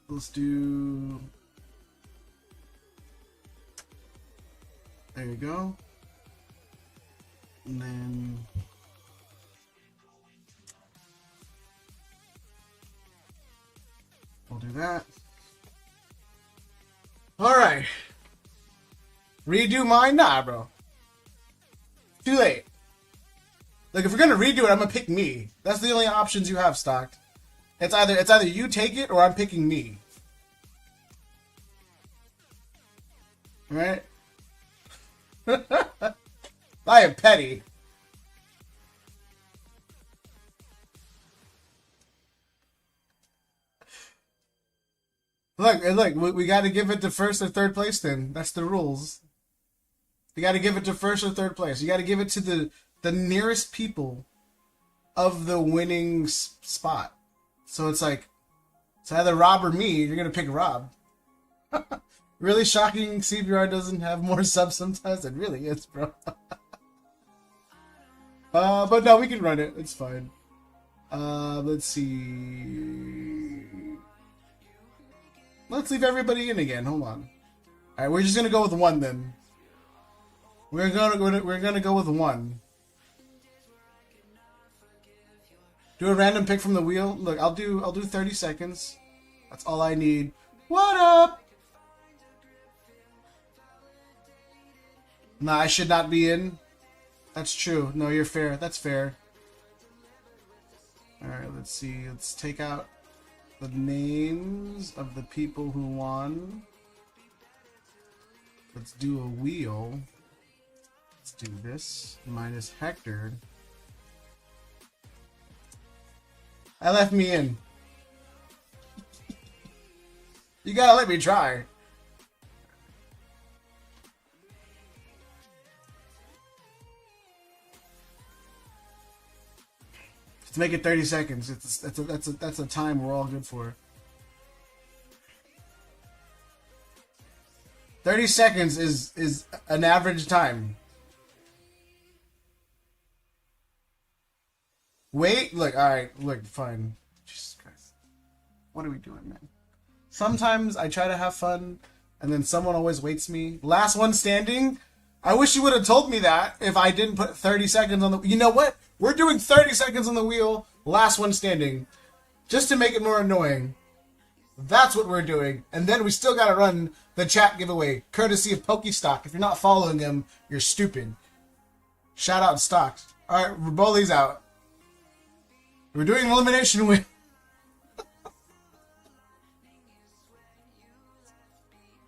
let's do... There you go. And then we'll do that. Alright. Redo mine? Nah, bro. Too late. Like, if we're gonna redo it, I'm gonna pick me. That's the only options you have, Stocked. It's either you take it or I'm picking me. Alright? I am petty. Look, we gotta give it to first or third place then. That's the rules. You gotta give it to first or third place. You gotta give it to the nearest people of the winning spot. So it's like, it's either Rob or me. You're gonna pick Rob. Really shocking CBR doesn't have more subs sometimes. It really is, bro. But no, we can run it. It's fine. Let's see. Let's leave everybody in again. Hold on. All right, we're just gonna go with 1 then. We're gonna go with 1. Do a random pick from the wheel. Look, I'll do 30 seconds. That's all I need. What up? Nah, I should not be in. That's true. No, you're fair. That's fair. Alright, let's see. Let's take out the names of the people who won. Let's do a wheel. Let's do this. Minus Hector. I left me in. You gotta let me try. Let's make it 30 seconds. That's a time we're all good for. 30 seconds is an average time. Wait, look, alright, look, fine. Jesus Christ. What are we doing, man? Sometimes I try to have fun, and then someone always waits me. Last one standing? I wish you would have told me that if I didn't put 30 seconds on the... You know what? We're doing 30 seconds on the wheel, last one standing. Just to make it more annoying. That's what we're doing. And then we still gotta run the chat giveaway, courtesy of Pokestock. If you're not following him, you're stupid. Shout out Stocks. Alright, Raboli's out. We're doing an elimination win.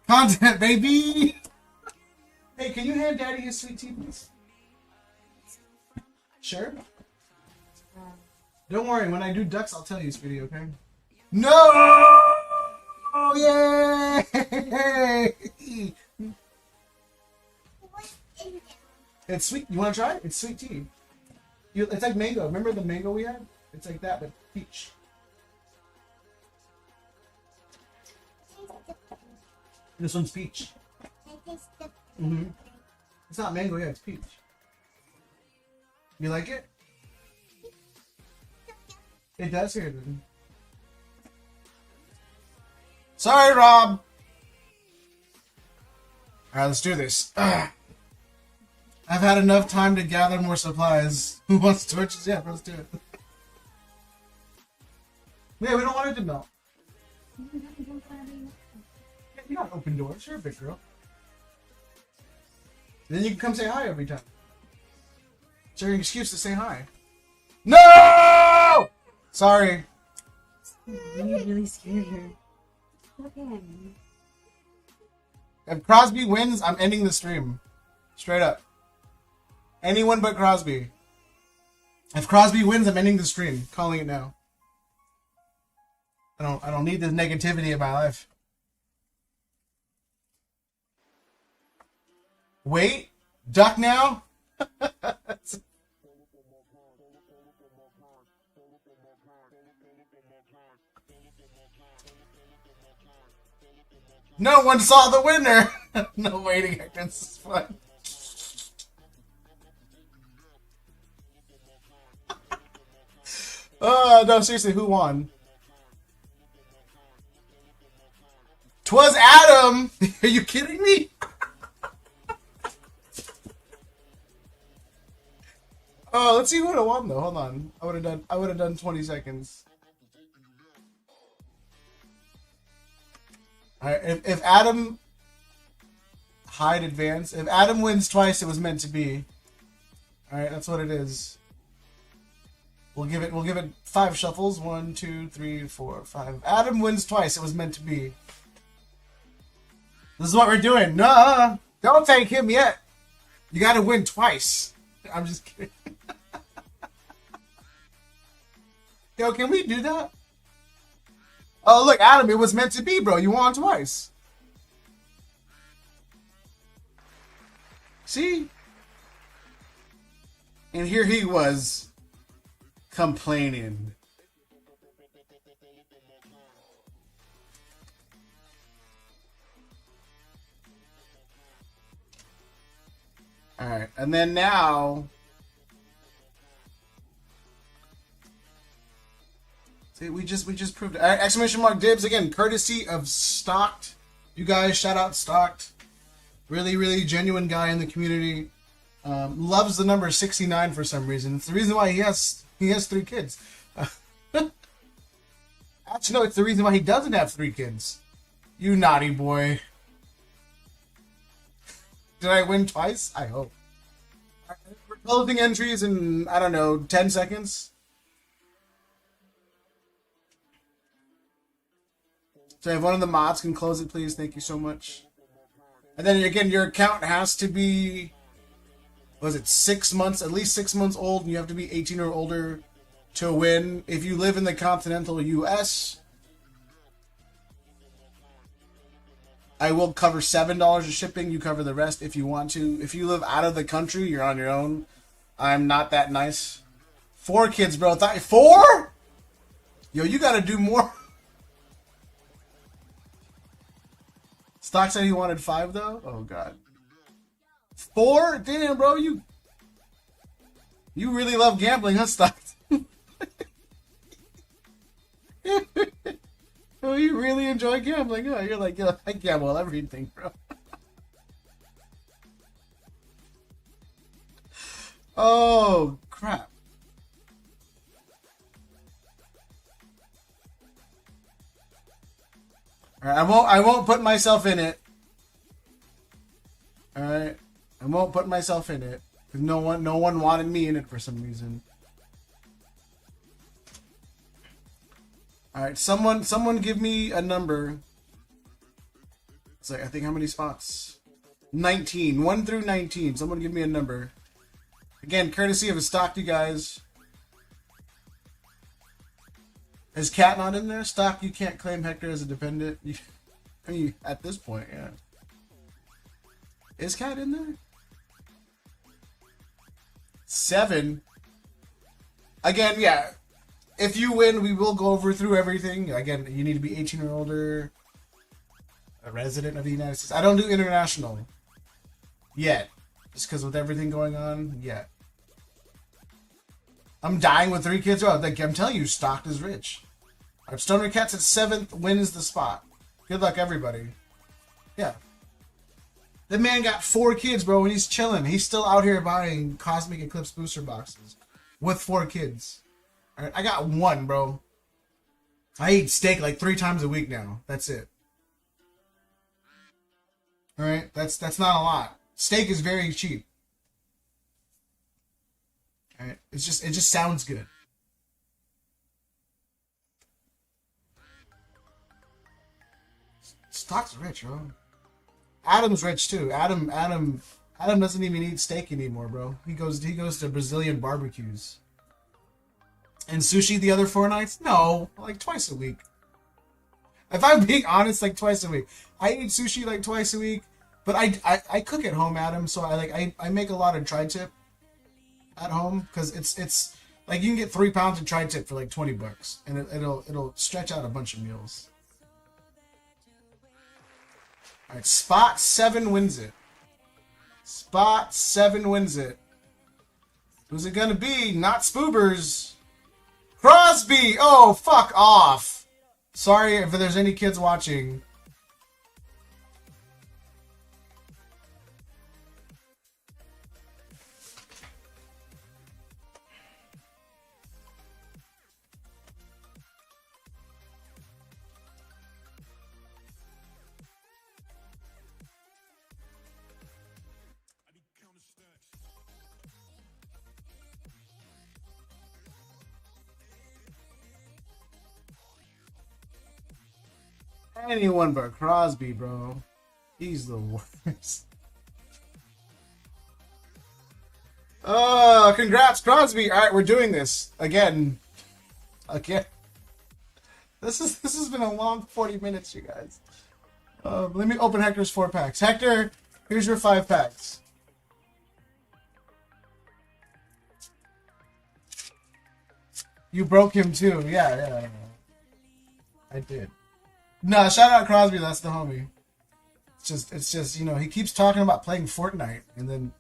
Content, baby! Hey, can you hand Daddy his sweet tea, please? Sure? Don't worry, when I do ducks, I'll tell you, sweetie, okay? No! Oh, yay! It's sweet. You want to try it? It's sweet tea. It's like mango. Remember the mango we had? It's like that, but peach. This one's peach. Mm-hmm. It's not mango, yeah, it's peach. You like it? It does here, then. Sorry, Rob! Alright, let's do this. I've had enough time to gather more supplies. Who wants torches? Yeah, let's do it. Yeah, we don't want it to melt. You got open doors. You're a big girl. Then you can come say hi every time. It's your excuse to say hi. No! Sorry. You really scared her. Look at him. If Crosby wins, I'm ending the stream. Straight up. Anyone but Crosby. If Crosby wins, I'm ending the stream. Calling it now. I don't need this negativity in my life. Wait, duck now? No one saw the winner. No waiting, this is fun. No, seriously, who won? 'Twas Adam! Are you kidding me? Oh, let's see who would have won though. Hold on. I would have done 20 seconds. Alright, if Adam hide advance. If Adam wins twice, it was meant to be. Alright, that's what it is. We'll give it 5 shuffles. 1, 2, 3, 4, 5. If Adam wins twice, it was meant to be. This is what we're doing. Nah, don't take him yet. You gotta win twice. I'm just kidding. Yo, can we do that? Oh, look, Adam, it was meant to be, bro. You won twice. See? And here he was complaining. Alright, and then now... See, we just proved it. Exclamation mark dibs, again, courtesy of Stocked. You guys, shout out Stocked. Really, really genuine guy in the community. Loves the number 69 for some reason. It's the reason why he has 3 kids. Actually, no, it's the reason why he doesn't have 3 kids. You naughty boy. Did I win twice? I hope. We're closing entries in, I don't know, 10 seconds. So if one of the mods can close it, please. Thank you so much. And then again, your account has to be was it 6 months, at least 6 months old, and you have to be 18 or older to win. If you live in the continental US, I will cover $7 of shipping. You cover the rest if you want to. If you live out of the country, you're on your own. I'm not that nice. 4 kids, bro. 4? Yo, you gotta do more. Stock said he wanted 5, though? Oh, God. 4? Damn, bro. You really love gambling, huh, Stock? Oh, you really enjoy gambling, huh? You're like, yo, I gamble everything, bro. Oh, crap. Alright, I won't put myself in it. Alright. I won't put myself in it. Because no one wanted me in it for some reason. Alright, someone give me a number. It's like, I think how many spots? 19. 1 through 19. Someone give me a number. Again, courtesy of a stock, you guys. Is Cat not in there? Stock, you can't claim Hector as a dependent. I mean, at this point, yeah. Is Cat in there? 7. Again, yeah. If you win, we will go through everything. Again, you need to be 18 or older. A resident of the United States. I don't do international. Yet. Just because with everything going on, yet. I'm dying with 3 kids. Oh, I'm telling you, Stocked is rich. Our Stoner Cats at 7th wins the spot. Good luck, everybody. Yeah. The man got 4 kids, bro, and he's chilling. He's still out here buying Cosmic Eclipse booster boxes with 4 kids. All right, I got 1, bro. I eat steak like 3 times a week now. That's it. All right, that's not a lot. Steak is very cheap. All right, it just sounds good. Stock's rich, bro. Adam's rich too. Adam doesn't even eat steak anymore, bro. He goes to Brazilian barbecues. And sushi the other 4 nights? No, like twice a week. If I'm being honest, like twice a week. I eat sushi like twice a week, but I cook at home, Adam. So I make a lot of tri-tip at home because it's like you can get 3 pounds of tri-tip for like $20, and it'll stretch out a bunch of meals. All right, spot 7 wins it. Spot 7 wins it. Who's it gonna be? Not Spoobers. Crosby! Oh, fuck off. Sorry if there's any kids watching. Anyone but Crosby, bro. He's the worst. Oh, congrats, Crosby. All right, we're doing this again. Again. This has been a long 40 minutes, you guys. Let me open Hector's 4 packs. Hector, here's your 5 packs. You broke him too. Yeah. I did. No, shout out Crosby. That's the homie. It's just you know, he keeps talking about playing Fortnite, and then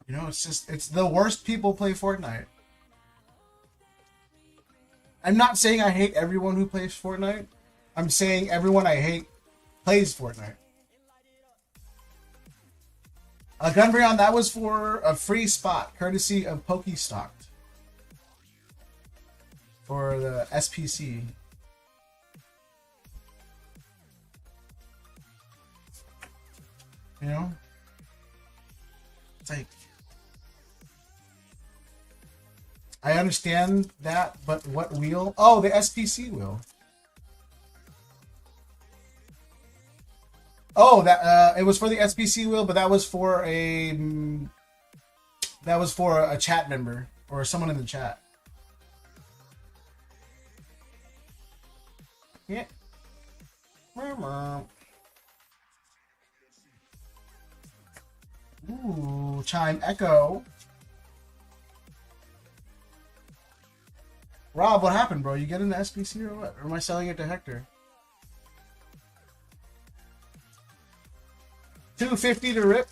you know, it's the worst people play Fortnite. I'm not saying I hate everyone who plays Fortnite. I'm saying everyone I hate plays Fortnite. Gunbrion, that was for a free spot, courtesy of Pokestocked. For the SPC. You know? It's like, I understand that, but what wheel? Oh, the SPC wheel. Oh, that it was for the SBC wheel, but that was for a chat member or someone in the chat. Yeah. Ooh, Chime Echo. Rob, what happened, bro? You get into SBC or what? Or am I selling it to Hector? $250 to rip,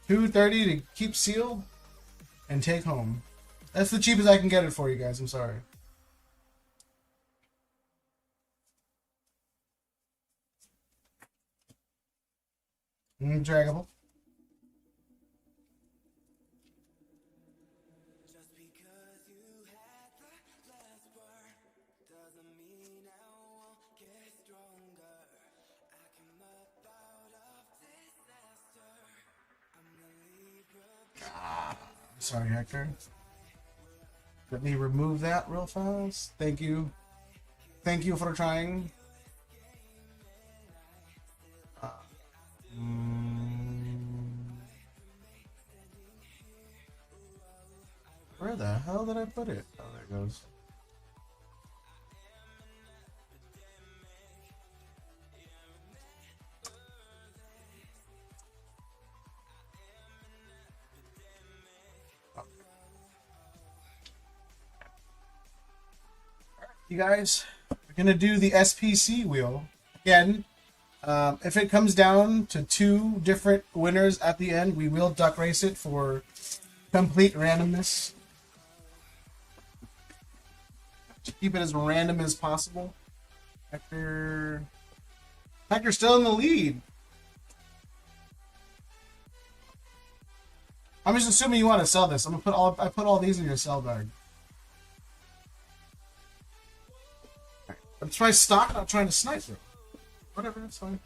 $230 to keep sealed, and take home. That's the cheapest I can get it for you guys. I'm sorry. Draggable. Sorry, Hector. Let me remove that real fast. Thank you. Thank you for trying. Where the hell did I put it? Oh, there it goes. You guys, we're gonna do the SPC wheel again. If it comes down to 2 different winners at the end, we will duck race it for complete randomness. To keep it as random as possible. Hector's still in the lead. I'm just assuming you want to sell this. I put all these in your sell bag. I'm trying to stock, not trying to snipe it. Whatever, that's fine.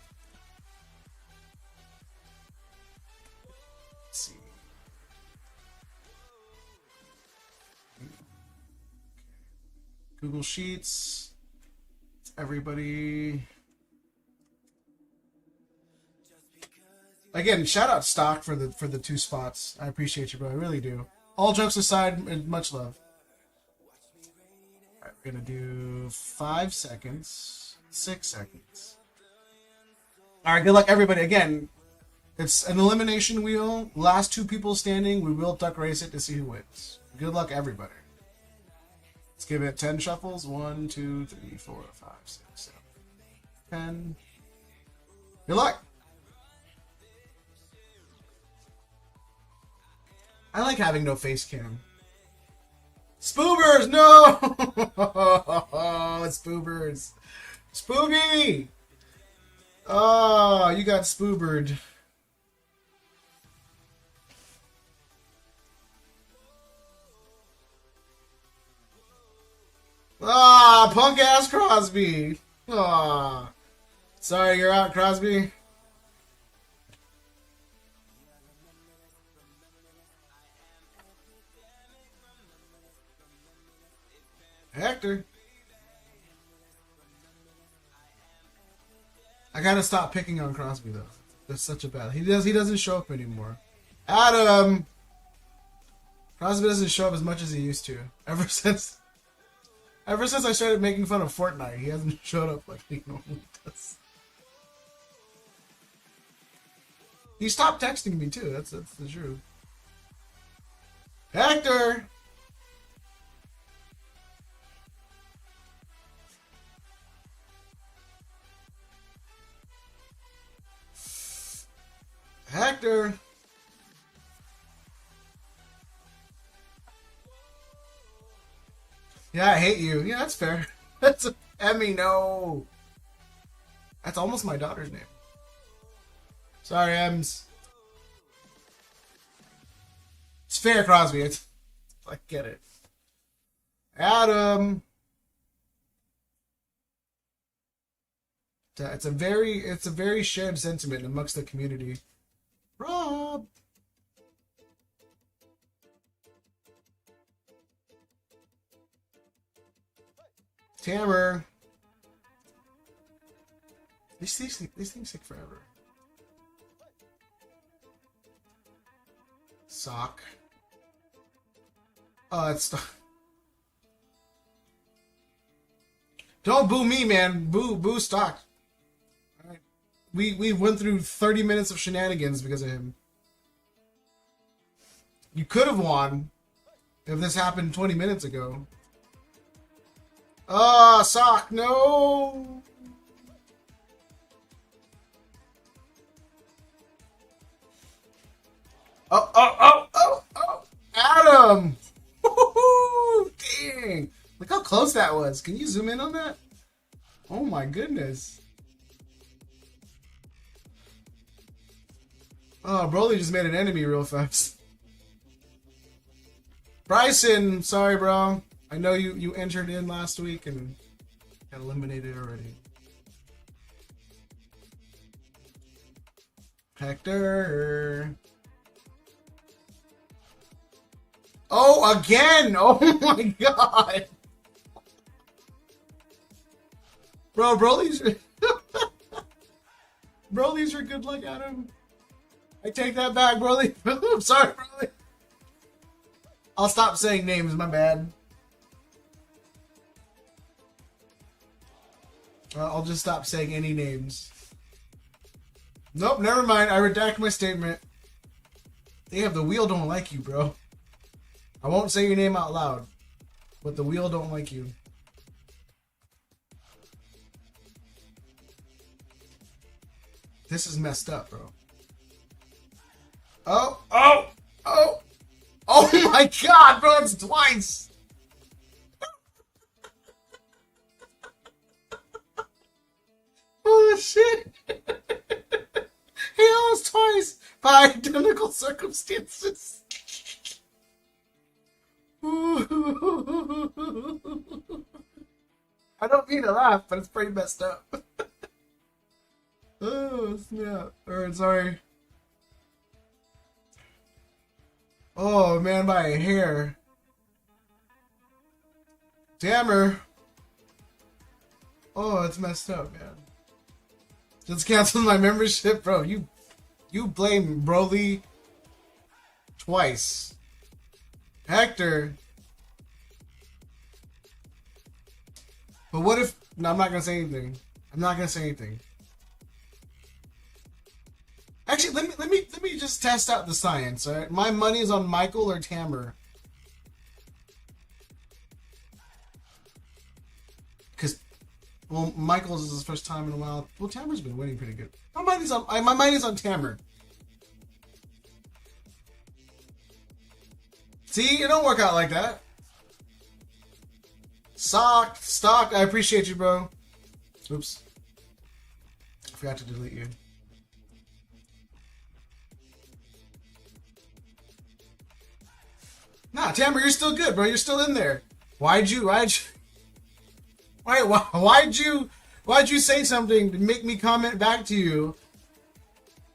Let's see. Google Sheets. Everybody. Again, shout out Stock for the 2 spots. I appreciate you, bro. I really do. All jokes aside, much love. Alright, we're gonna do 5 seconds, 6 seconds. Alright, good luck everybody. Again, it's an elimination wheel. Last 2 people standing, we will duck race it to see who wins. Good luck everybody. Let's give it 10 shuffles. 1, 2, 3, 4, 5, 6, 7, 10. Good luck. I like having no face cam. Spoobers, no! Spoobers. Spooby! Oh, you got spoobered. Ah, punk ass Crosby. Ah, sorry, you're out, Crosby. Hector. I gotta stop picking on Crosby though. That's such a bad. He doesn't show up anymore. Adam. Crosby doesn't show up as much as he used to. Ever since I started making fun of Fortnite, he hasn't showed up like he normally does. He stopped texting me too. That's the truth. Hector. Hector. Yeah, I hate you. Yeah, that's fair. That's a Emmy, no. That's almost my daughter's name. Sorry, Ems. It's fair, Crosby. I get it. Adam. It's a very shared sentiment amongst the community. Rob. Tamer. These things take forever. Sock. It's... Don't boo me, man. Boo Stock. All right. We went through 30 minutes of shenanigans because of him. You could have won if this happened 20 minutes ago. Ah, Sock, no. Oh. Adam. Woo-hoo-hoo. Dang. Look how close that was. Can you zoom in on that? Oh my goodness. Oh, Broly just made an enemy real fast. Bryson, sorry, bro. I know you entered in last week and got eliminated already. Hector. Oh, again! Oh my god! Bro, Broly's Broly's your good luck, Adam. I take that back, Broly. I'm sorry, Broly. I'll stop saying names, my bad. I'll just stop saying any names. Nope, never mind. I redact my statement. Damn, the wheel don't like you, bro. I won't say your name out loud, but the wheel don't like you. This is messed up, bro. Oh my god, bro, that's twice. Oh shit. He lost twice by identical circumstances. I don't mean to laugh, but it's pretty messed up. Oh, snap. Alright, sorry. Oh, man, by a hair. Dammer. Oh, it's messed up, man. Just canceled my membership, bro. You blame Broly twice. Hector. But what if... No, I'm not going to say anything. I'm not going to say anything. Actually, let me just test out the science, alright? My money is on Michael or Tammer. Because, well, Michael's is his first time in a while. Well, Tammer's been winning pretty good. My money is on Tammer. See, it don't work out like that. Stock, I appreciate you, bro. Oops. I forgot to delete you. Nah, Tammer, you're still good, bro. You're still in there. Why'd you say something to make me comment back to you,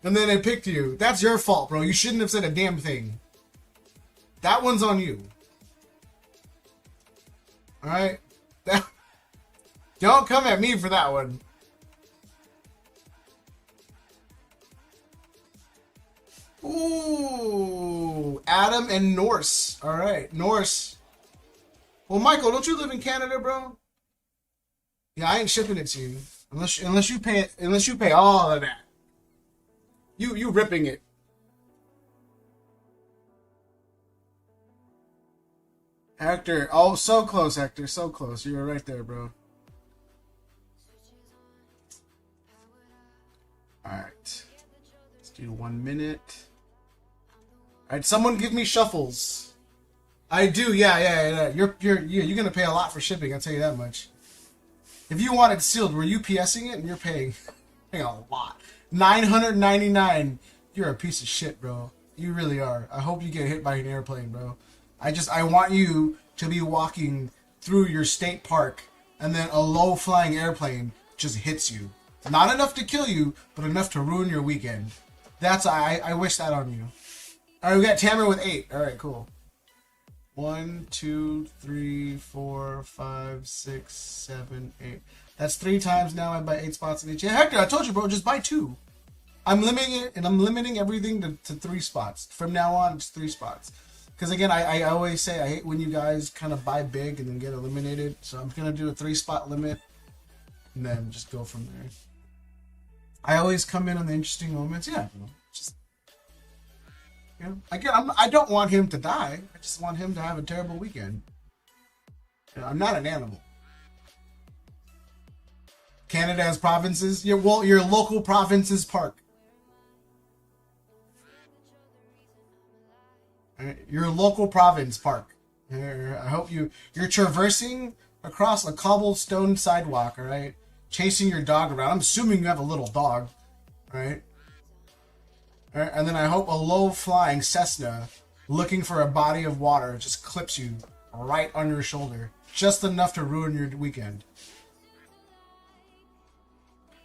and then I picked you? That's your fault, bro. You shouldn't have said a damn thing. That one's on you. Alright? Don't come at me for that one. Ooh, Adam and Norse. Alright, Norse. Well, Michael, don't you live in Canada, bro? Yeah, I ain't shipping it to you. Unless you pay all of that. You ripping it. Hector. Oh, so close, Hector. So close. You were right there, bro. Alright. Let's do 1 minute. Alright, someone give me shuffles. I do, yeah. You're gonna pay a lot for shipping, I'll tell you that much. If you want it sealed, were you PSing it? And you're paying a lot. $999. You're a piece of shit, bro. You really are. I hope you get hit by an airplane, bro. I want you to be walking through your state park and then a low-flying airplane just hits you. Not enough to kill you, but enough to ruin your weekend. I wish that on you. Alright, we got Tammer with 8. Alright, cool. 1, 2, 3, 4, 5, 6, 7, 8. That's 3 times now. I buy 8 spots in each. Yeah, Hector, I told you, bro. Just buy 2. I'm limiting it, and I'm limiting everything to 3 spots. From now on, it's 3 spots. Because again, I always say I hate when you guys kind of buy big and then get eliminated. So I'm going to do a 3-spot limit and then just go from there. I always come in on the interesting moments. Yeah, just, you know, again, I don't want him to die. I just want him to have a terrible weekend. You know, I'm not an animal. Canada has provinces. Your local province's park. Your local province park. I hope you're traversing across a cobblestone sidewalk, all right? Chasing your dog around. I'm assuming you have a little dog, right? All right, and then I hope a low-flying Cessna looking for a body of water just clips you right on your shoulder. Just enough to ruin your weekend.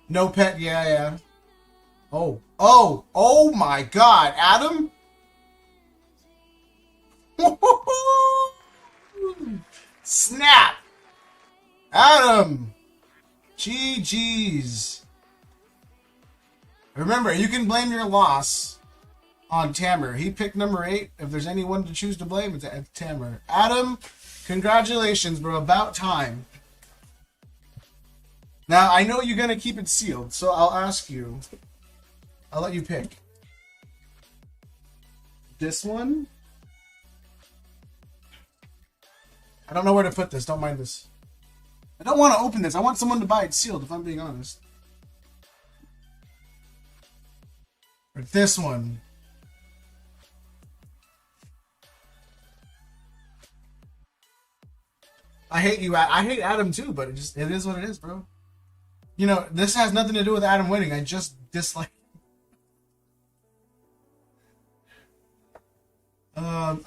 No pet, yeah. Oh my God, Adam? Snap! Adam! GG's. Remember, you can blame your loss on Tamer. He picked number 8. If there's anyone to choose to blame, it's Tamer. Adam, congratulations, bro. About time. Now, I know you're going to keep it sealed, so I'll ask you. I'll let you pick. This one? I don't know where to put this. Don't mind this. I don't want to open this. I want someone to buy it sealed, if I'm being honest. Or this one. I hate you. I hate Adam too, but it is what it is, bro. You know, this has nothing to do with Adam winning. I just dislike.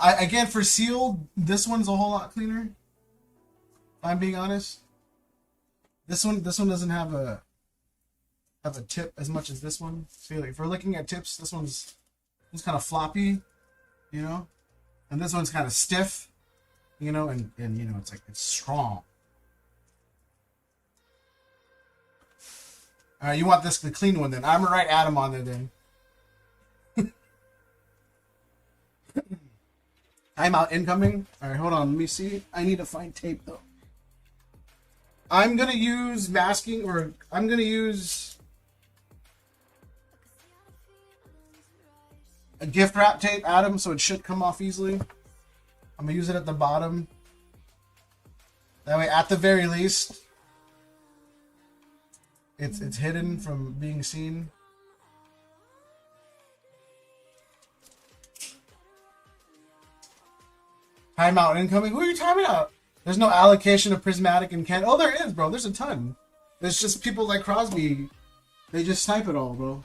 Again, for sealed, this one's a whole lot cleaner. If I'm being honest. This one doesn't have a tip as much as this one. So like, if we're looking at tips, this one's kind of floppy, you know, and this one's kind of stiff, you know, and you know, it's strong. All right, you want the clean one then? I'm gonna write Adam on there then. Timeout incoming. All right, hold on. Let me see. I need to find tape though. I'm gonna use masking, or I'm gonna use a gift wrap tape, Adam, so it should come off easily. I'm gonna use it at the bottom. That way, at the very least, it's hidden from being seen. Timeout incoming. Who are you timing out? There's no allocation of prismatic and can. Oh, there is, bro. There's a ton. There's just people like Crosby. They just snipe it all, bro.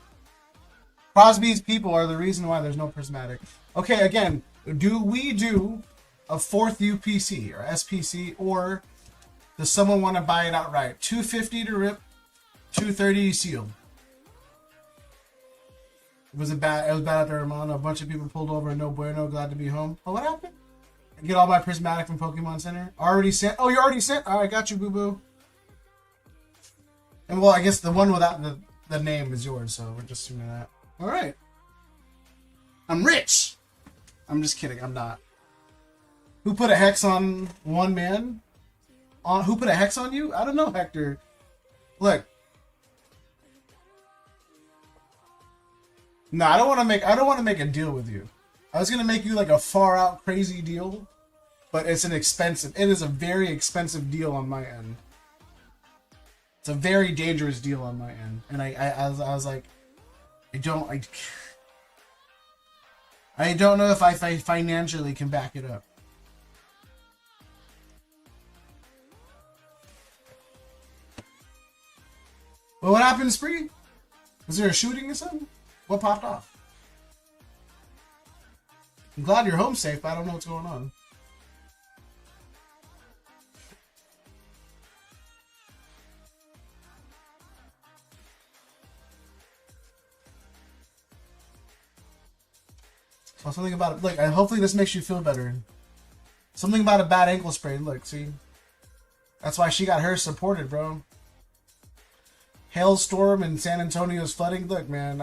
Crosby's people are the reason why there's no prismatic. Okay, again, do we do a 4th UPC or SPC, or does someone want to buy it outright? $250 to rip, $230 sealed. It was bad at the Hermano. A bunch of people pulled over. No bueno. Glad to be home. Oh, what happened? I get all my prismatic from Pokemon Center. Already sent. Oh, you already sent? All right, got you, boo boo. And well, I guess the one without the name is yours, so we're just assuming that. All right. I'm rich. I'm just kidding. I'm not. Who put a hex on one man? Who put a hex on you? I don't know, Hector. Look. No, I don't want to make a deal with you. I was gonna make you like a far out crazy deal, but it is a very expensive deal on my end. It's a very dangerous deal on my end, and I was like, I don't know if I financially can back it up. Well, what happened, Spree? Was there a shooting or something? What popped off? I'm glad you're home safe, but I don't know what's going on. So something about it. Look, hopefully this makes you feel better. Something about a bad ankle sprain. Look, see? That's why she got her supported, bro. Hailstorm and San Antonio's flooding. Look, man,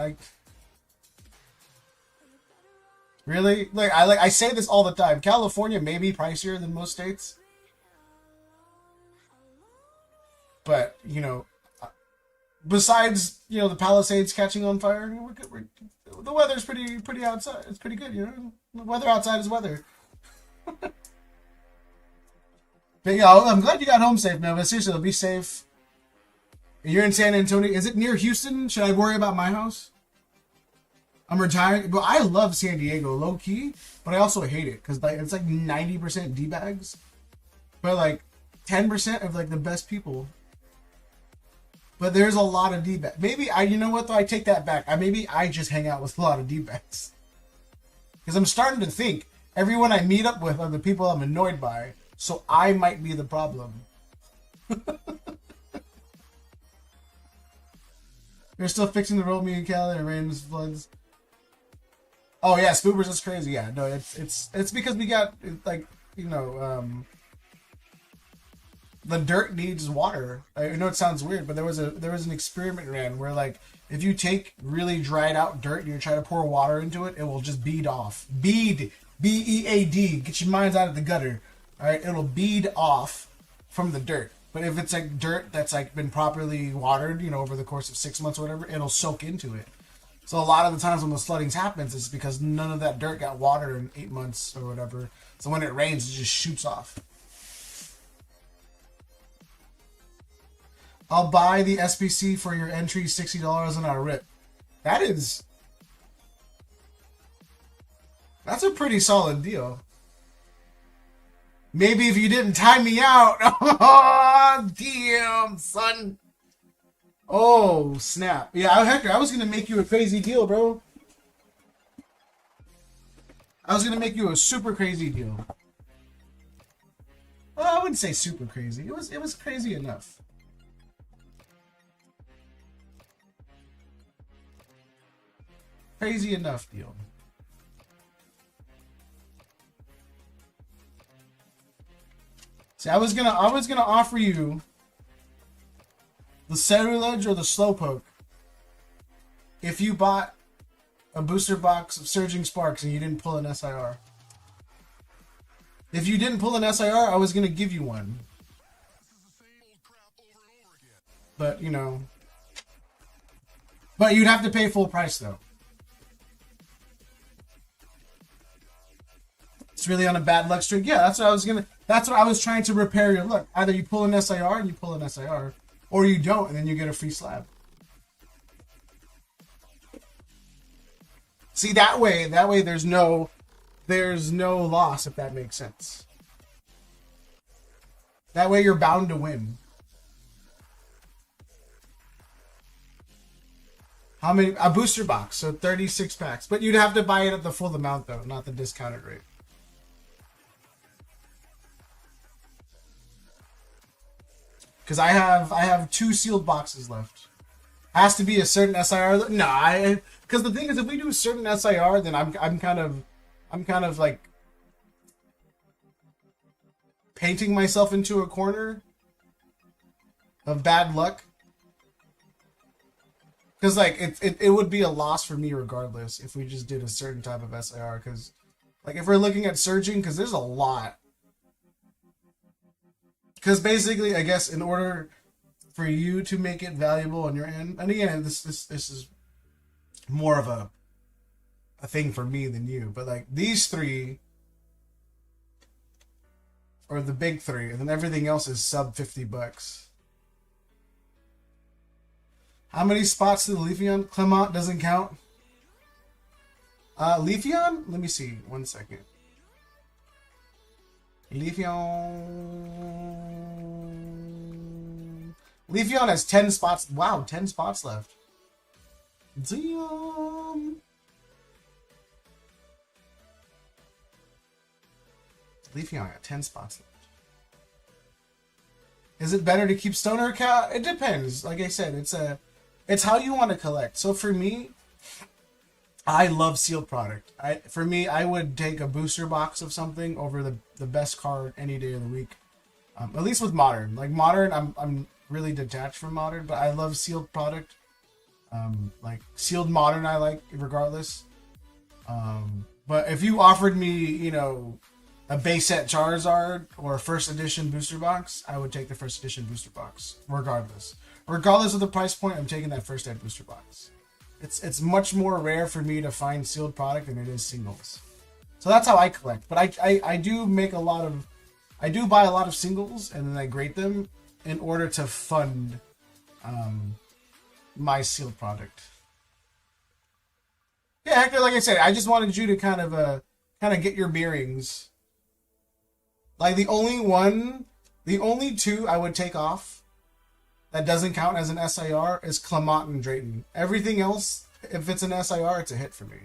Really? I say this all the time. California may be pricier than most states. But, you know, besides, you know, the Palisades catching on fire, the weather's pretty outside. It's pretty good, you know. The weather outside is weather. But yeah, I'm glad you got home safe, man. But seriously, be safe. You're in San Antonio. Is it near Houston? Should I worry about my house? I'm retiring, but I love San Diego, low key. But I also hate it because it's like 90% d bags, but like 10% of like the best people. But there's a lot of d bags. Maybe you know what though? I take that back. Maybe I just hang out with a lot of d bags because I'm starting to think everyone I meet up with are the people I'm annoyed by. So I might be the problem. They're still fixing the road, me and Cali, and rains, floods. Oh yeah, spoopers is crazy. Yeah, no, it's because we got like, you know, the dirt needs water. I know it sounds weird, but there was an experiment ran where like if you take really dried out dirt and you try to pour water into it, it will just bead off. Bead, B-E-A-D. Get your minds out of the gutter. All right, it'll bead off from the dirt. But if it's like dirt that's like been properly watered, you know, over the course of 6 months or whatever, it'll soak into it. So a lot of the times when the flooding happens, it's because none of that dirt got watered in 8 months or whatever. So when it rains, it just shoots off. I'll buy the SPC for your entry, $60 on our rip. That's a pretty solid deal. Maybe if you didn't time me out. Oh, damn, son. Oh, snap. Yeah, Hector, I was going to make you a crazy deal, bro. I was going to make you a super crazy deal. Well, I wouldn't say super crazy. It was crazy enough. Crazy enough deal. See, I was gonna offer you the Cerulege or the Slowpoke if you bought a booster box of Surging Sparks and you didn't pull an SIR. If you didn't pull an SIR, I was gonna give you one. But, you know. But you'd have to pay full price though. It's really on a bad luck streak. Yeah, that's what I was trying to repair your luck. Either you pull an SIR and you pull an SIR, or you don't and then you get a free slab. See, that way there's no loss, if that makes sense. That way you're bound to win. How many? A booster box, so 36 packs. But you'd have to buy it at the full amount though, not the discounted rate. Because I have 2 sealed boxes left. Has to be a certain SIR. No, because the thing is, if we do a certain SIR, then I'm kind of like painting myself into a corner of bad luck. Because like it would be a loss for me regardless if we just did a certain type of SIR. Because like if we're looking at Surging, because there's a lot. Because basically, I guess in order for you to make it valuable on your end, and again, this is more of a thing for me than you, but like these 3 are the big 3, and then everything else is sub $50. How many spots to the Leafeon? Clement doesn't count. Leafeon? Let me see. 1 second. Leafeon has 10 spots. Wow, 10 spots left. Damn. Leafeon got 10 spots left. Is it better to keep stoner account? It depends. Like I said, it's how you want to collect. So for me, I love sealed product. For me, I would take a booster box of something over the best card any day of the week. At least with Modern. Like Modern, I'm really detached from Modern, but I love sealed product. Like sealed Modern I like regardless. But if you offered me, you know, a base set Charizard or a first edition booster box, I would take the first edition booster box, regardless. Regardless of the price point, I'm taking that first ed booster box. It's much more rare for me to find sealed product than it is singles. So that's how I collect. But I do make a lot of, I do buy a lot of singles and then I grade them in order to fund my sealed product. Yeah, Hector, like I said, I just wanted you to kind of get your bearings. Like the only two I would take off that doesn't count as an SIR is Clement and Drayton. Everything else, if it's an SIR, it's a hit for me.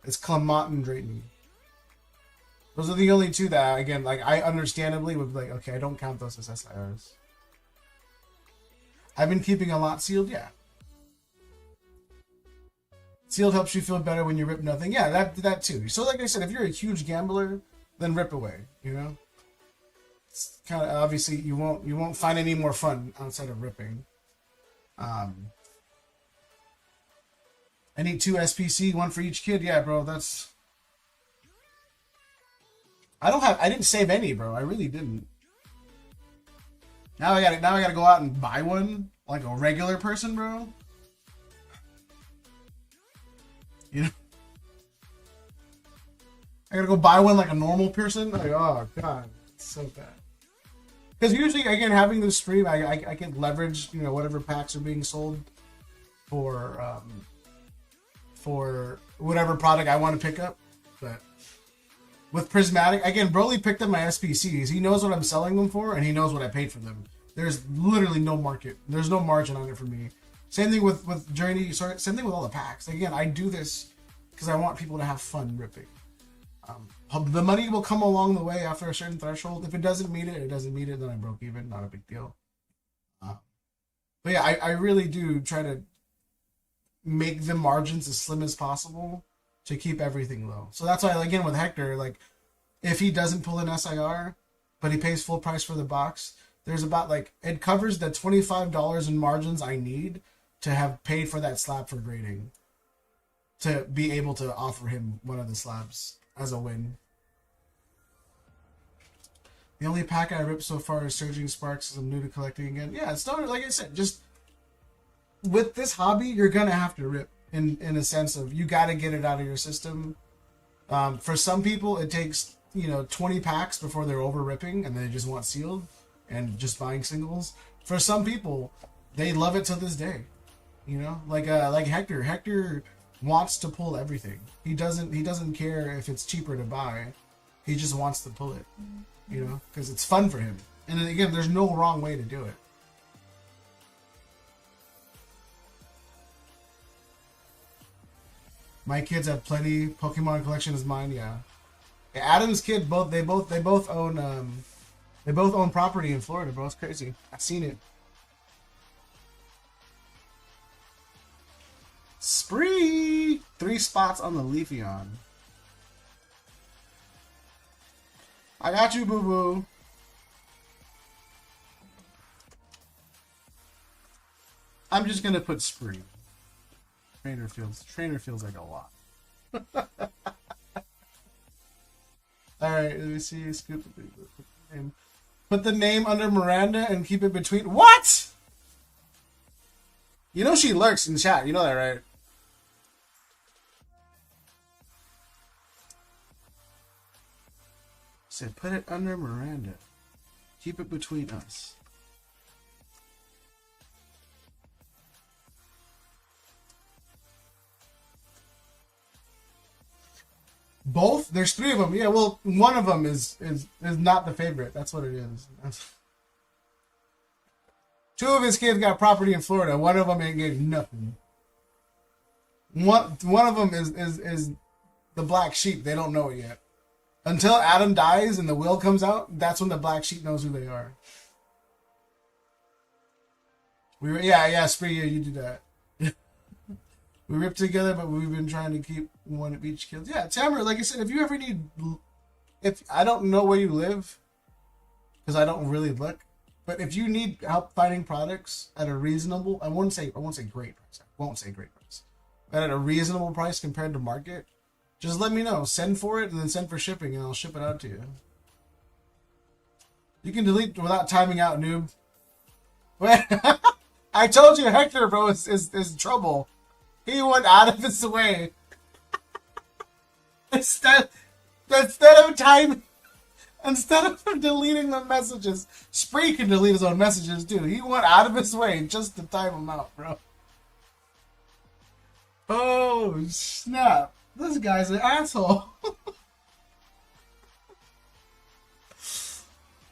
It's Clement and Drayton. Those are the only two that, again, like I understandably would be like, okay, I don't count those as SIRs. I've been keeping a lot sealed, yeah. Sealed helps you feel better when you rip nothing. Yeah, that too. So like I said, if you're a huge gambler, then rip away, you know? It's kind of obviously you won't find any more fun outside of ripping. I need 2 SPC, 1 for each kid. Yeah, bro, that's I didn't save any, bro. I really didn't. Now I gotta go out and buy one like a regular person, bro. You know? I gotta go buy one like a normal person. Like, oh god, it's so bad. Because usually, again, having this stream, I can leverage, you know, whatever packs are being sold for whatever product I want to pick up. But with Prismatic, again, Broly picked up my SPCs. He knows what I'm selling them for, and he knows what I paid for them. There's literally no market. There's no margin on it for me. Same thing with Journey. Sorry, same thing with all the packs. Again, I do this because I want people to have fun ripping. The money will come along the way after a certain threshold. If it doesn't meet it, it doesn't meet it. Then I broke even. Not a big deal. But yeah, I really do try to make the margins as slim as possible to keep everything low. So that's why, again, with Hector, like, if he doesn't pull an SIR, but he pays full price for the box, there's about, like, it covers the $25 in margins I need to have paid for that slab for grading, to be able to offer him one of the slabs as a win. The only pack I ripped so far is Surging Sparks, because I'm new to collecting again. Yeah, it's not, like I said, just with this hobby, you're gonna have to rip in a sense of you gotta get it out of your system. For some people, it takes, you know, 20 packs before they're over ripping and they just want sealed and just buying singles. For some people, they love it to this day. You know, like Hector. Hector wants to pull everything. He doesn't care if it's cheaper to buy. He just wants to pull it. You know, because it's fun for him. And then again, there's no wrong way to do it. My kids have plenty. Pokemon collection is mine. Yeah. Adam's kid. They both own property in Florida, bro. It's crazy. I've seen it. Spree! 3 spots on the Leafeon. I got you, boo-boo. I'm just gonna put Spree. Trainer feels like a lot. Alright, let me see. Scoop the name. Put the name under Miranda and keep it between. What? You know she lurks in chat. You know that, right? Said put it under Miranda. Keep it between us. Both? There's 3 of them. Yeah, well, one of them is not the favorite. That's what it is. 2 of his kids got property in Florida. One of them ain't getting nothing. One of them is the black sheep. They don't know it yet. Until Adam dies and the will comes out, that's when the black sheep knows who they are. Yeah, Spree, yeah, you do that. We ripped together, but we've been trying to keep one of each kill. Yeah, Tamara, like I said, if you ever need... If I don't know where you live, because I don't really look, but if you need help finding products at a reasonable... I won't say great price. I won't say great price. But at a reasonable price compared to market, just let me know. Send for it and then send for shipping and I'll ship it out to you. You can delete without timing out, noob. Wait, I told you Hector, bro, is trouble. He went out of his way. Instead of deleting the messages, Spree can delete his own messages too. He went out of his way just to time them out, bro. Oh, snap. This guy's an asshole.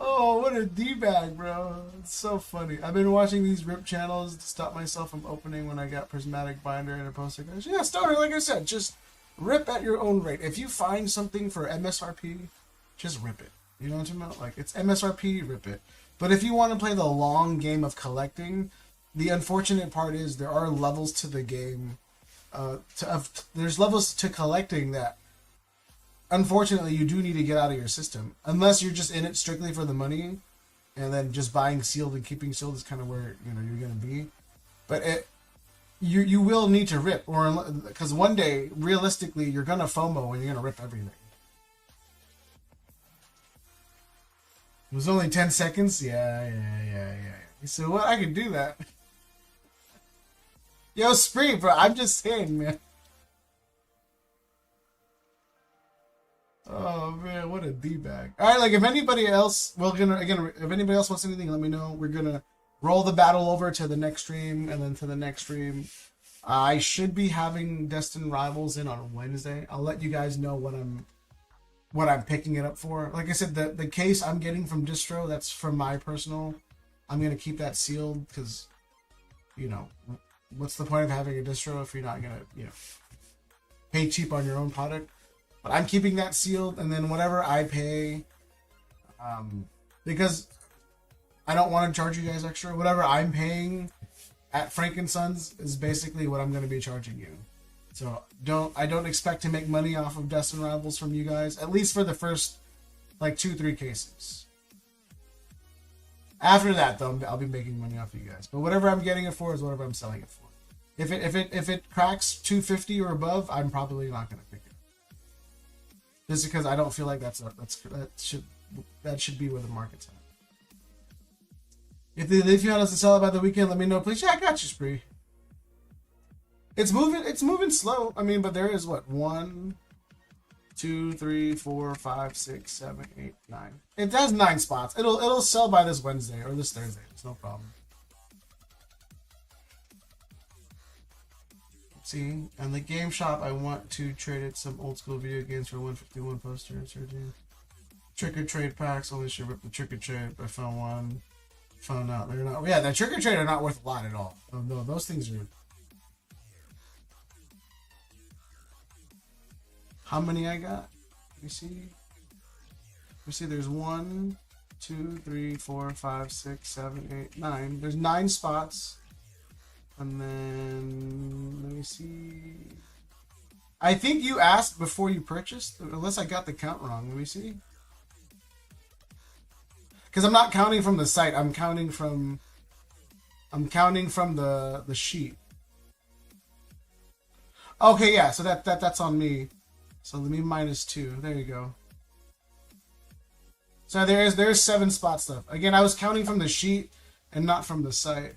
Oh, what a D-bag, bro. It's so funny. I've been watching these rip channels to stop myself from opening when I got prismatic binder and a poster. Yeah, Stoner, like I said, just rip at your own rate. If you find something for MSRP, just rip it. You know what I'm talking about? Like, it's MSRP, rip it. But if you want to play the long game of collecting, the unfortunate part is there are levels to the game. There's levels to collecting that unfortunately you do need to get out of your system. Unless you're just in it strictly for the money, and then just buying sealed and keeping sealed is kind of where you're going to be. But you will need to rip, or because one day realistically you're going to FOMO and you're going to rip everything. It was only 10 seconds? Yeah. So what? I can do that. Yo, Spree, bro, I'm just saying, man. Oh, man, what a D-bag. All right, like, if anybody else, if anybody else wants anything, let me know. We're going to roll the battle over to the next stream, and then to the next stream. I should be having Destined Rivals in on Wednesday. I'll let you guys know what I'm picking it up for. Like I said, the case I'm getting from Distro, that's from my personal. I'm going to keep that sealed because, what's the point of having a distro if you're not going to, pay cheap on your own product? But I'm keeping that sealed, and then whatever I pay, because I don't want to charge you guys extra. Whatever I'm paying at Frankensons is basically what I'm going to be charging you. So I don't expect to make money off of Destined Rivals from you guys, at least for the first, 2-3 cases. After that, though, I'll be making money off of you guys. But whatever I'm getting it for is whatever I'm selling it for. If it cracks 250 or above, I'm probably not going to pick it. Just because I don't feel like that should be where the market's at. If they leave you on us to sell it by the weekend, let me know, please. Yeah, I got you, Spree. It's moving slow. I mean, but there is what 1, 2, 3, 4, 5, 6, 7, 8, 9. It has 9 spots. It'll sell by this Wednesday or this Thursday. It's no problem. See, and the game shop, I want to trade it some old school video games for 151 poster. Surging. Trick or trade packs. Only should rip the trick or trade. I found one. Found out they're not. Yeah, the trick or trade are not worth a lot at all. No, those things are. How many I got? Let me see. There's 1, 2, 3, 4, 5, 6, 7, 8, 9. There's 9 spots. And then, let me see. I think you asked before you purchased, unless I got the count wrong. Let me see. Because I'm not counting from the site. I'm counting from the sheet. Okay, yeah. So that's on me. So let me -2. There you go. So there's 7 spots left. Again, I was counting from the sheet and not from the site.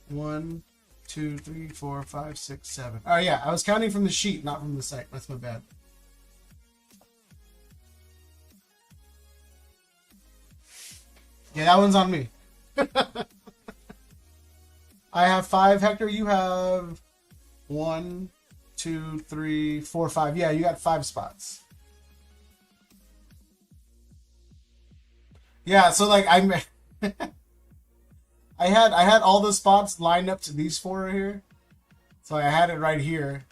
1, 2, 3, 4, 5, 6, 7. Oh yeah, I was counting from the sheet, not from the site. That's my bad. Yeah, that one's on me. I have 5. Hector, you have 1, 2, 3, 4, 5. Yeah, you got 5 spots. Yeah, so I'm I had all the spots lined up to these 4 right here. So I had it right here.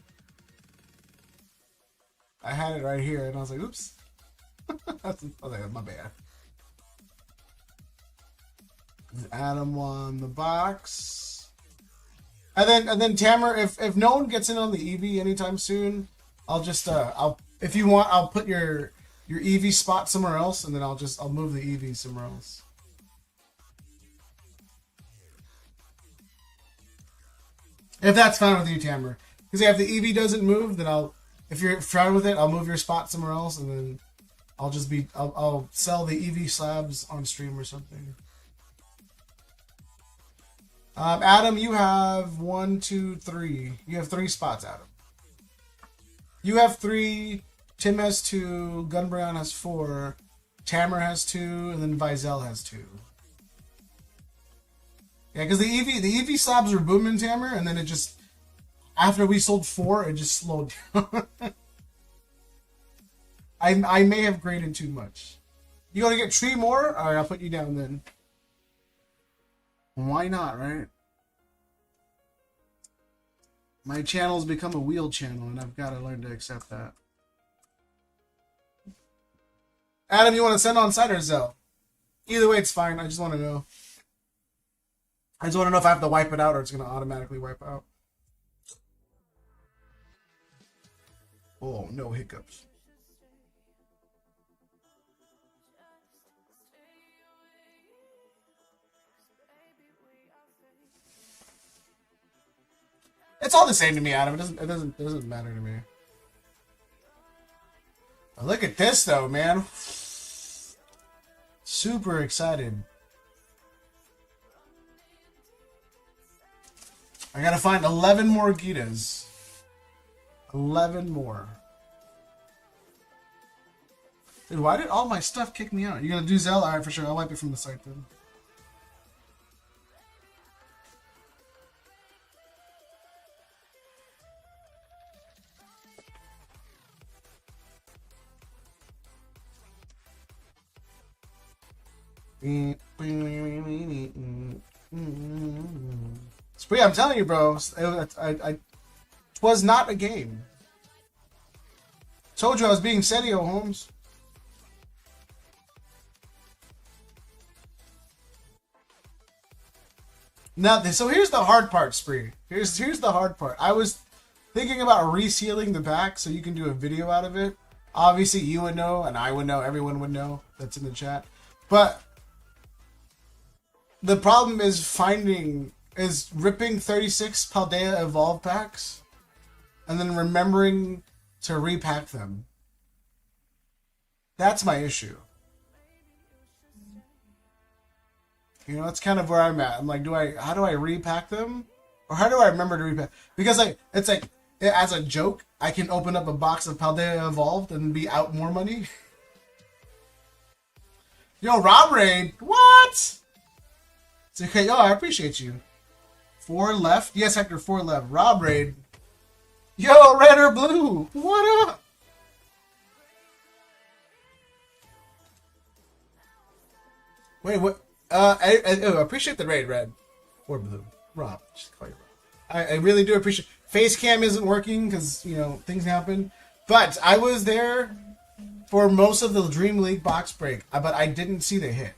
And I was like, oops. My bad. Adam won the box. And then Tamer, if no one gets in on the EV anytime soon, I'll just if you want, I'll put your EV spot somewhere else, and then I'll move the EV somewhere else. If that's fine with you, Tamer. Because if the EV doesn't move, then I'll If you're fine with it, I'll move your spot somewhere else, and then I'll sell the EV slabs on stream or something. Adam, you have 1, 2, 3. You have 3 spots, Adam. You have 3. Tim has 2. Gunbrown has 4. Tamer has 2, and then Vizel has 2. Yeah, because the EV slabs were booming, Tamer, and then it just, after we sold 4, it just slowed down. I may have graded too much. You gonna get 3 more? Alright, I'll put you down then. Why not, right? My channel's become a wheel channel, and I've got to learn to accept that. Adam, you want to send on site or Zelle? Either way, it's fine. I just want to know. I just want to know if I have to wipe it out or it's going to automatically wipe out. Oh, no hiccups. It's all the same to me, Adam. It doesn't matter to me. Oh, look at this though, man. Super excited. I gotta find 11 more Gitas. 11 more. Dude, why did all my stuff kick me out? You gonna do Zelle? Alright, for sure. I'll wipe it from the site then. Spree, I'm telling you, bro. It was not a game. Told you I was being Setio, Holmes. Now, so here's the hard part, Spree. Here's the hard part. I was thinking about resealing the pack so you can do a video out of it. Obviously, you would know, and I would know. Everyone would know that's in the chat. But the problem is ripping 36 Paldean Evolve packs and then remembering to repack them. That's my issue. You know, that's kind of where I'm at. I'm like, how do I repack them? Or how do I remember to repack? Because it's like, as a joke, I can open up a box of Paldean Evolved and be out more money. Yo, Rob Raid, what? It's okay, yo, I appreciate you. 4 left? Yes, Hector, 4 left. Rob Raid. Yo, red or blue? What up? Wait, what? I appreciate the raid, red. Or blue. Rob. Just call you Rob. I really do appreciate. Face cam isn't working because, you know, things happen. But I was there for most of the Dream League box break, but I didn't see the hit.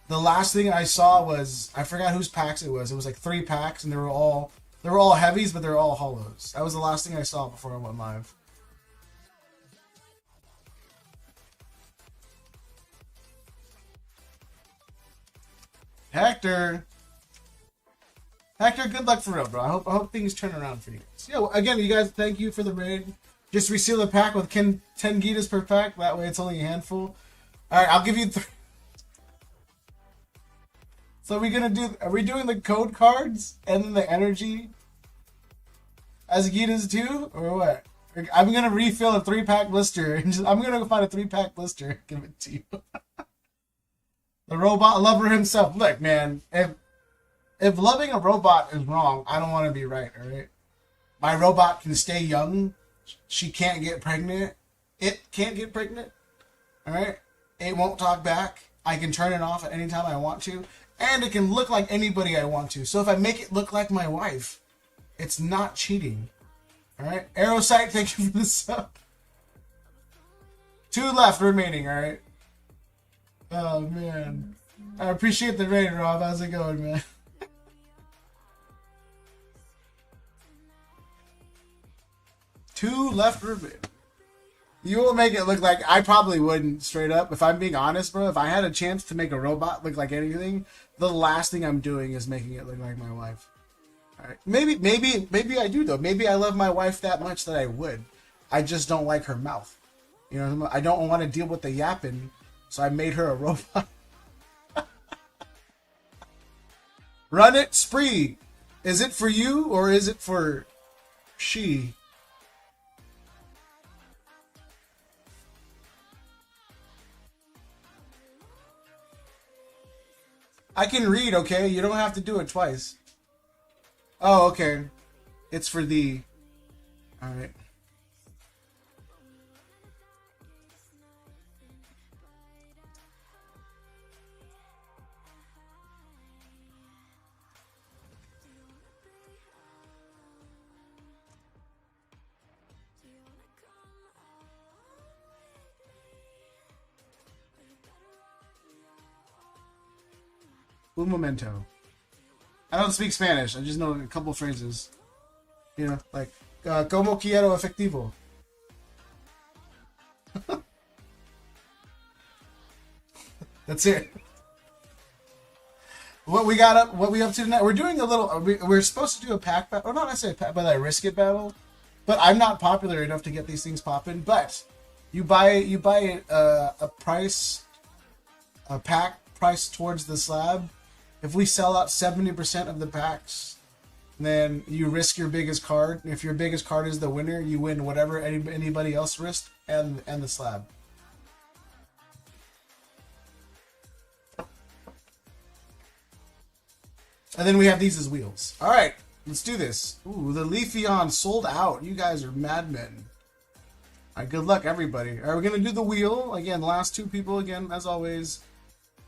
The last thing I saw was, I forgot whose packs it was. It was like 3 packs, and they were all heavies, but they were all hollows. That was the last thing I saw before I went live. Hector, good luck for real, bro. I hope things turn around for you guys. Yeah, well, again, you guys, thank you for the raid. Just reseal the pack with 10 Gitas per pack. That way, it's only a handful. All right, I'll give you 3. So are we doing the code cards and then the energy as Gitas too, or what? I'm gonna refill a 3-pack blister and I'm gonna go find a 3-pack blister and give it to you. The robot lover himself. Look, man, if loving a robot is wrong, I don't want to be right. All right, my robot can stay young. She can't get pregnant. It can't get pregnant. All right, it won't talk back. I can turn it off at any time I want to. And it can look like anybody I want to. So if I make it look like my wife, it's not cheating. Alright? Aerosite, thank you for the sub. 2 left remaining, alright? Oh, man. I appreciate the raid, Rob. How's it going, man? Two left remaining. You will make it look like, I probably wouldn't, straight up. If I'm being honest, bro, if I had a chance to make a robot look like anything, the last thing I'm doing is making it look like my wife. All right. Maybe I do though. Maybe I love my wife that much that I would. I just don't like her mouth. You know, I don't want to deal with the yapping, so I made her a robot. Run it, Spree. Is it for you or is it for she? I can read, okay? You don't have to do it twice. Oh, okay. It's for thee. Alright. Un momento. I don't speak Spanish. I just know a couple phrases. You know, like, como quiero efectivo. That's it. What we up to tonight? We're doing a little. We're supposed to do a pack battle. Or not necessarily a pack, but a risk it battle. But I'm not popular enough to get these things popping. But you buy a pack price towards the slab. If we sell out 70% of the packs, then you risk your biggest card. If your biggest card is the winner, you win whatever anybody else risked and the slab. And then we have these as wheels. All right, let's do this. Ooh, the Leafeon sold out. You guys are madmen. All right, good luck, everybody. All right, we're going to do the wheel. Again, last two people, again, as always,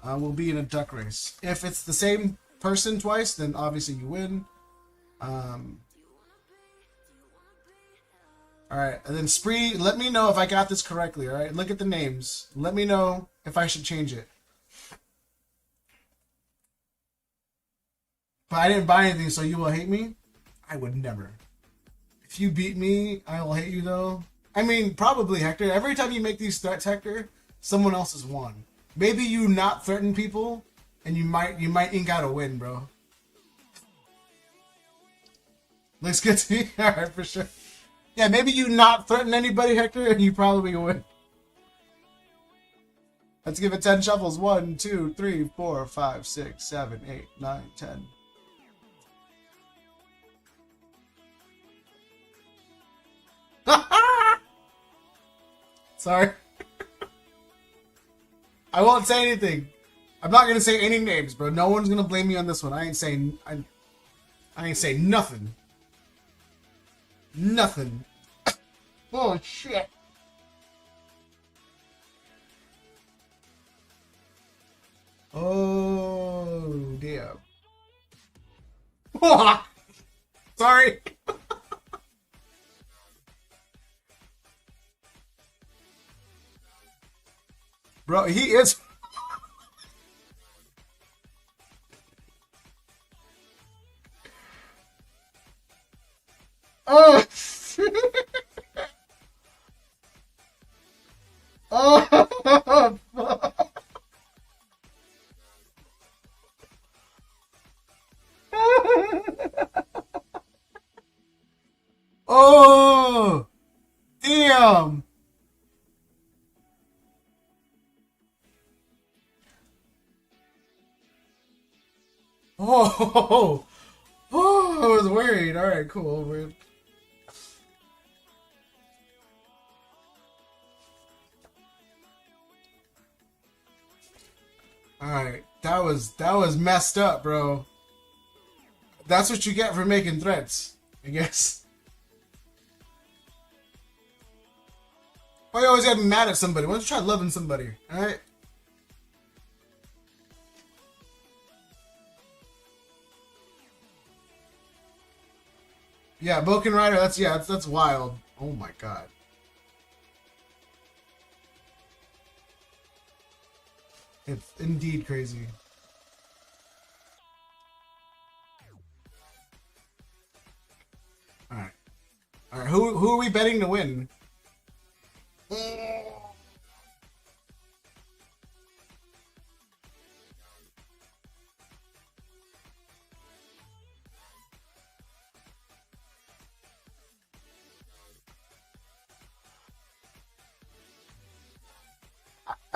will be in a duck race. If it's the same person twice, then obviously you win. All right, and then Spree, let me know if I got this correctly, all right? Look at the names. Let me know if I should change it. But I didn't buy anything, so you will hate me? I would never. If you beat me, I will hate you, though. I mean, probably, Hector. Every time you make these threats, Hector, someone else has won. Maybe you not threaten people, and you might ink out a win, bro. Looks good to me? Alright, for sure. Yeah, maybe you not threaten anybody, Hector, and you probably win. Let's give it 10 shuffles. 1, 2, 3, 4, 5, 6, 7, 8, 9, 10. Sorry. I won't say anything. I'm not gonna say any names, bro. No one's gonna blame me on this one. I ain't saying nothing. Nothing. Oh shit. Oh damn. Sorry. Bro, he is. Oh. Oh. Oh. Damn. Oh, oh, I was worried. All right, cool. All right, that was messed up, bro. That's what you get for making threats, I guess. Why you always gotta be mad at somebody? Why don't you try loving somebody? All right. Yeah, Boken Rider, that's wild. Oh my god. It's indeed crazy. Alright. Alright, who are we betting to win?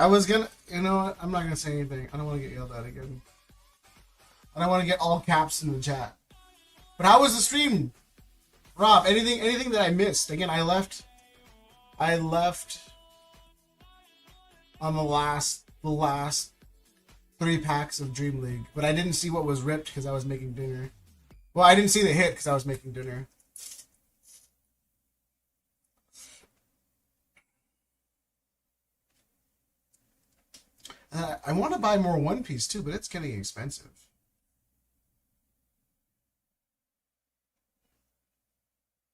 I was gonna, you know what? I'm not gonna say anything. I don't want to get yelled at again. I don't want to get all caps in the chat. But how was the stream, Rob? Anything that I missed? Again, I left on the last 3 packs of Dream League, but I didn't see what was ripped because I was making dinner. Well, I didn't see the hit because I was making dinner. I want to buy more One Piece too, but it's getting expensive.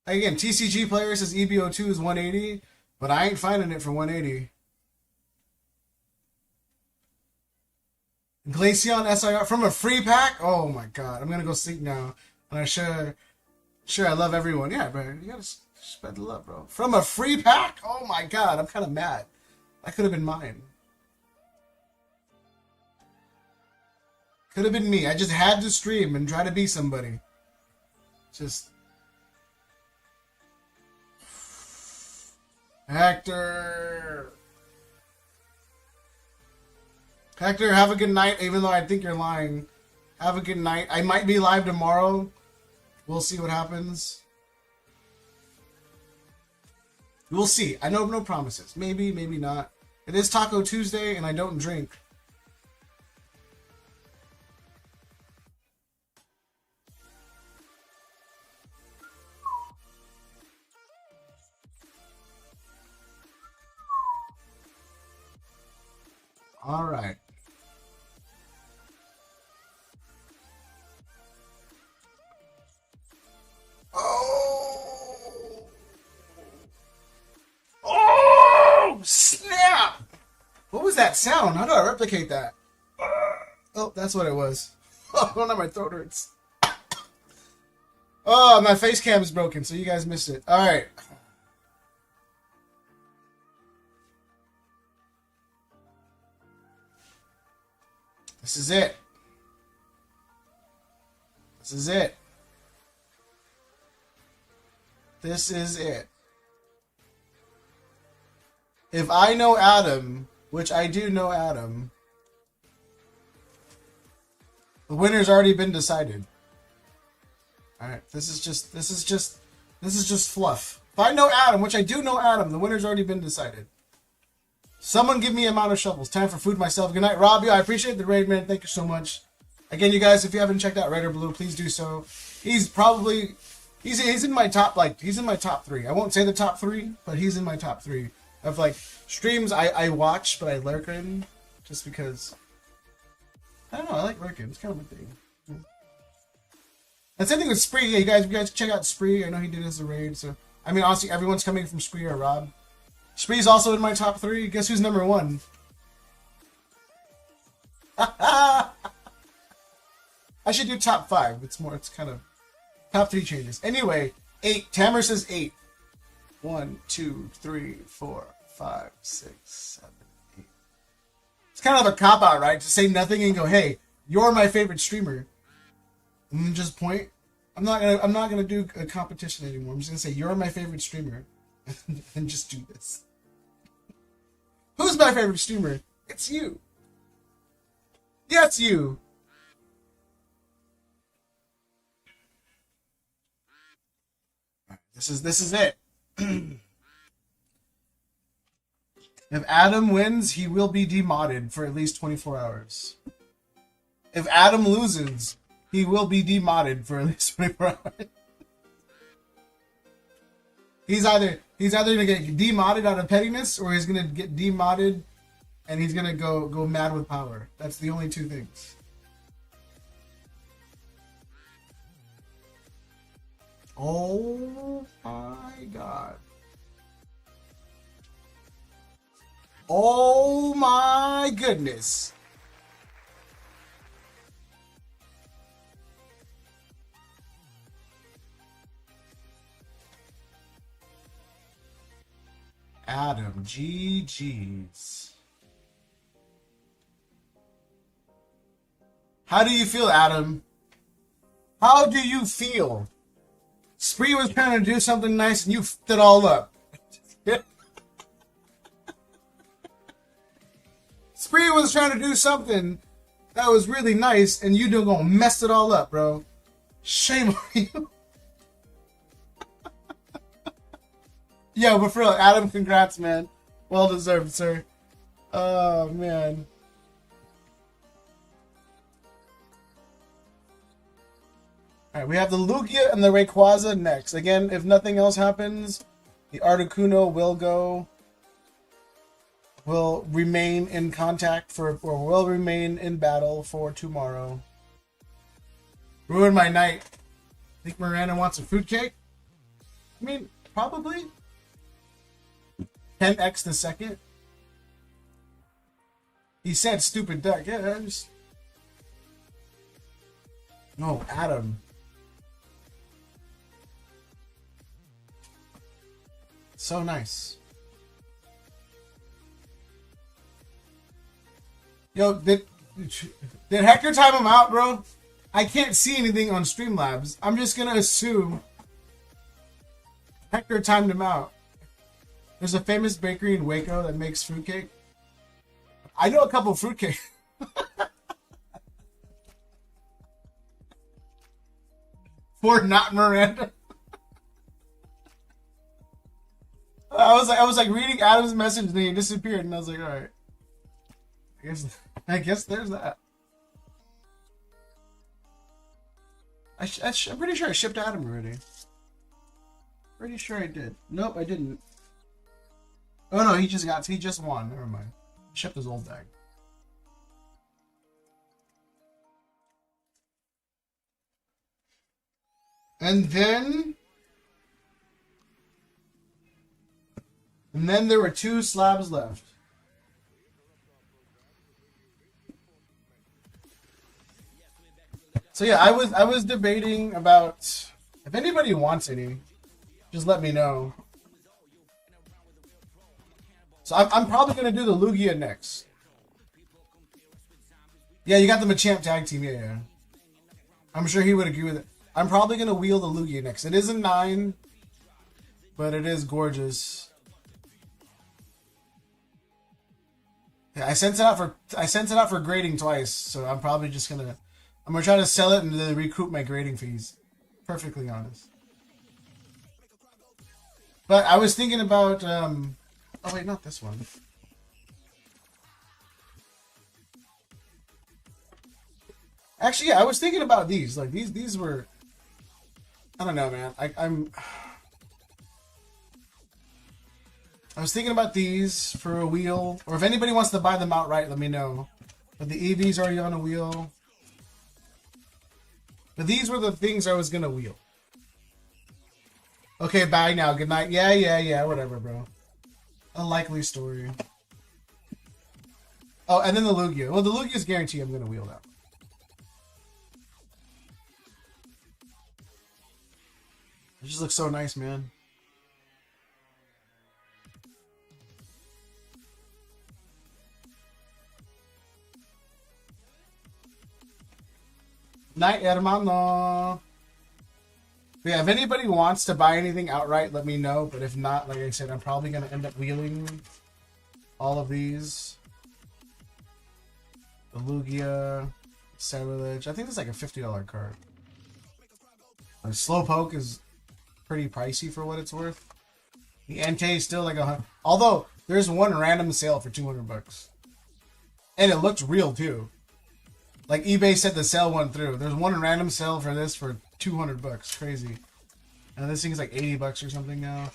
Again, TCG player says EBO2 is 180, but I ain't finding it for 180. Glaceon SIR from a free pack? Oh my god, I'm gonna go sleep now. And I sure I love everyone. Yeah, bro, you gotta spread the love, bro. From a free pack? Oh my god, I'm kind of mad. That could have been mine. Could have been me. I just had to stream and try to be somebody. Just... Hector, have a good night, even though I think you're lying. Have a good night. I might be live tomorrow. We'll see what happens. We'll see. I know no promises. Maybe, maybe not. It is Taco Tuesday, and I don't drink. All right. Oh, snap! What was that sound? How do I replicate that? Oh, that's what it was. Oh, now my throat hurts. Oh, my face cam is broken, so you guys missed it. All right. This is it. This is it. This is it. If I know Adam, which I do know Adam, the winner's already been decided. Alright, this is just fluff. If I know Adam, which I do know Adam, the winner's already been decided. Someone give me a amount of shovels. Time for food myself. Good night, Robbie. I appreciate the raid, man. Thank you so much. Again, you guys, if you haven't checked out Red or Blue, please do so. He's probably he's in my top he's in my top 3. I won't say the top 3, but he's in my top 3 of like streams I watch, but I lurk in just because I don't know. I like lurking. It's kind of my thing. And same thing with Spree. Yeah, you guys check out Spree. I know he did as a raid. So I mean, honestly, everyone's coming from Spree or Rob. Spree's also in my top 3. Guess who's number 1? I should do top 5. It's kind of top 3 changes. Anyway, 8. Tamer says 8. 1, 2, 3, 4, 5, 6, 7, 8. It's kind of a cop out, right? To say nothing and go, "Hey, you're my favorite streamer," and then just point. I'm not gonna do a competition anymore. I'm just gonna say you're my favorite streamer, and just do this. Who's my favorite streamer? It's you. Yeah, it's you. This is it. If Adam wins, he will be demodded for at least 24 hours. If Adam loses, he will be demodded for at least 24 hours. He's either gonna get demodded out of pettiness, or he's gonna get demodded and he's gonna go mad with power. That's the only 2 things. Oh my god. Oh my goodness. Adam, GG's. How do you feel, Adam? How do you feel? Spree was trying to do something nice and you f***ed it all up. Spree was trying to do something that was really nice, and you gonna mess it all up, bro. Shame on you. Yo, but for real, Adam, congrats, man. Well deserved, sir. Oh, man. Alright, we have the Lugia and the Rayquaza next. Again, if nothing else happens, the Articuno will remain in contact for, or will remain in battle for tomorrow. Ruined my night. Think Miranda wants a fruitcake? I mean, probably. 10x the second. He said stupid duck. Yeah, I just... No, Adam. So nice. Yo, did Hector time him out, bro? I can't see anything on Streamlabs. I'm just gonna assume Hector timed him out. There's a famous bakery in Waco that makes fruitcake. I know a couple fruitcake. For not Miranda. I was like reading Adam's message and then he disappeared, and I was like, all right. I guess there's that. I'm pretty sure I shipped Adam already. Pretty sure I did. Nope, I didn't. Oh no, he just won. Never mind. Shipped his old bag. And then there were 2 slabs left. So yeah, I was debating about if anybody wants any, just let me know. So I'm probably gonna do the Lugia next. Yeah, you got the Machamp tag team. Yeah. I'm sure he would agree with it. I'm probably gonna wheel the Lugia next. It is a 9, but it is gorgeous. Yeah, I sent it out for grading twice, so I'm probably just gonna try to sell it and then recoup my grading fees. Perfectly honest. But I was thinking about oh wait, not this one. Actually, yeah, I was thinking about these. Like these were, I don't know, man. I was thinking about these for a wheel, or if anybody wants to buy them outright, let me know. But the EV's already on a wheel. But these were the things I was gonna wheel. Okay, bye now. Good night. Yeah. Whatever, bro. A likely story. Oh, and then the Lugia. Well, the Lugia's guarantee I'm gonna wheel that. It just looks so nice, man. Night, hermano. But yeah, if anybody wants to buy anything outright, let me know. But if not, like I said, I'm probably going to end up wheeling all of these. The Lugia, Sacrilege. I think it's like a $50 card. Slowpoke is pretty pricey for what it's worth. The Entei is still like $100. Although, there's one random sale for $200. And it looks real too. Like eBay said the sale went through. There's one random sale for this for $200. Crazy. And this thing's like $80 or something now.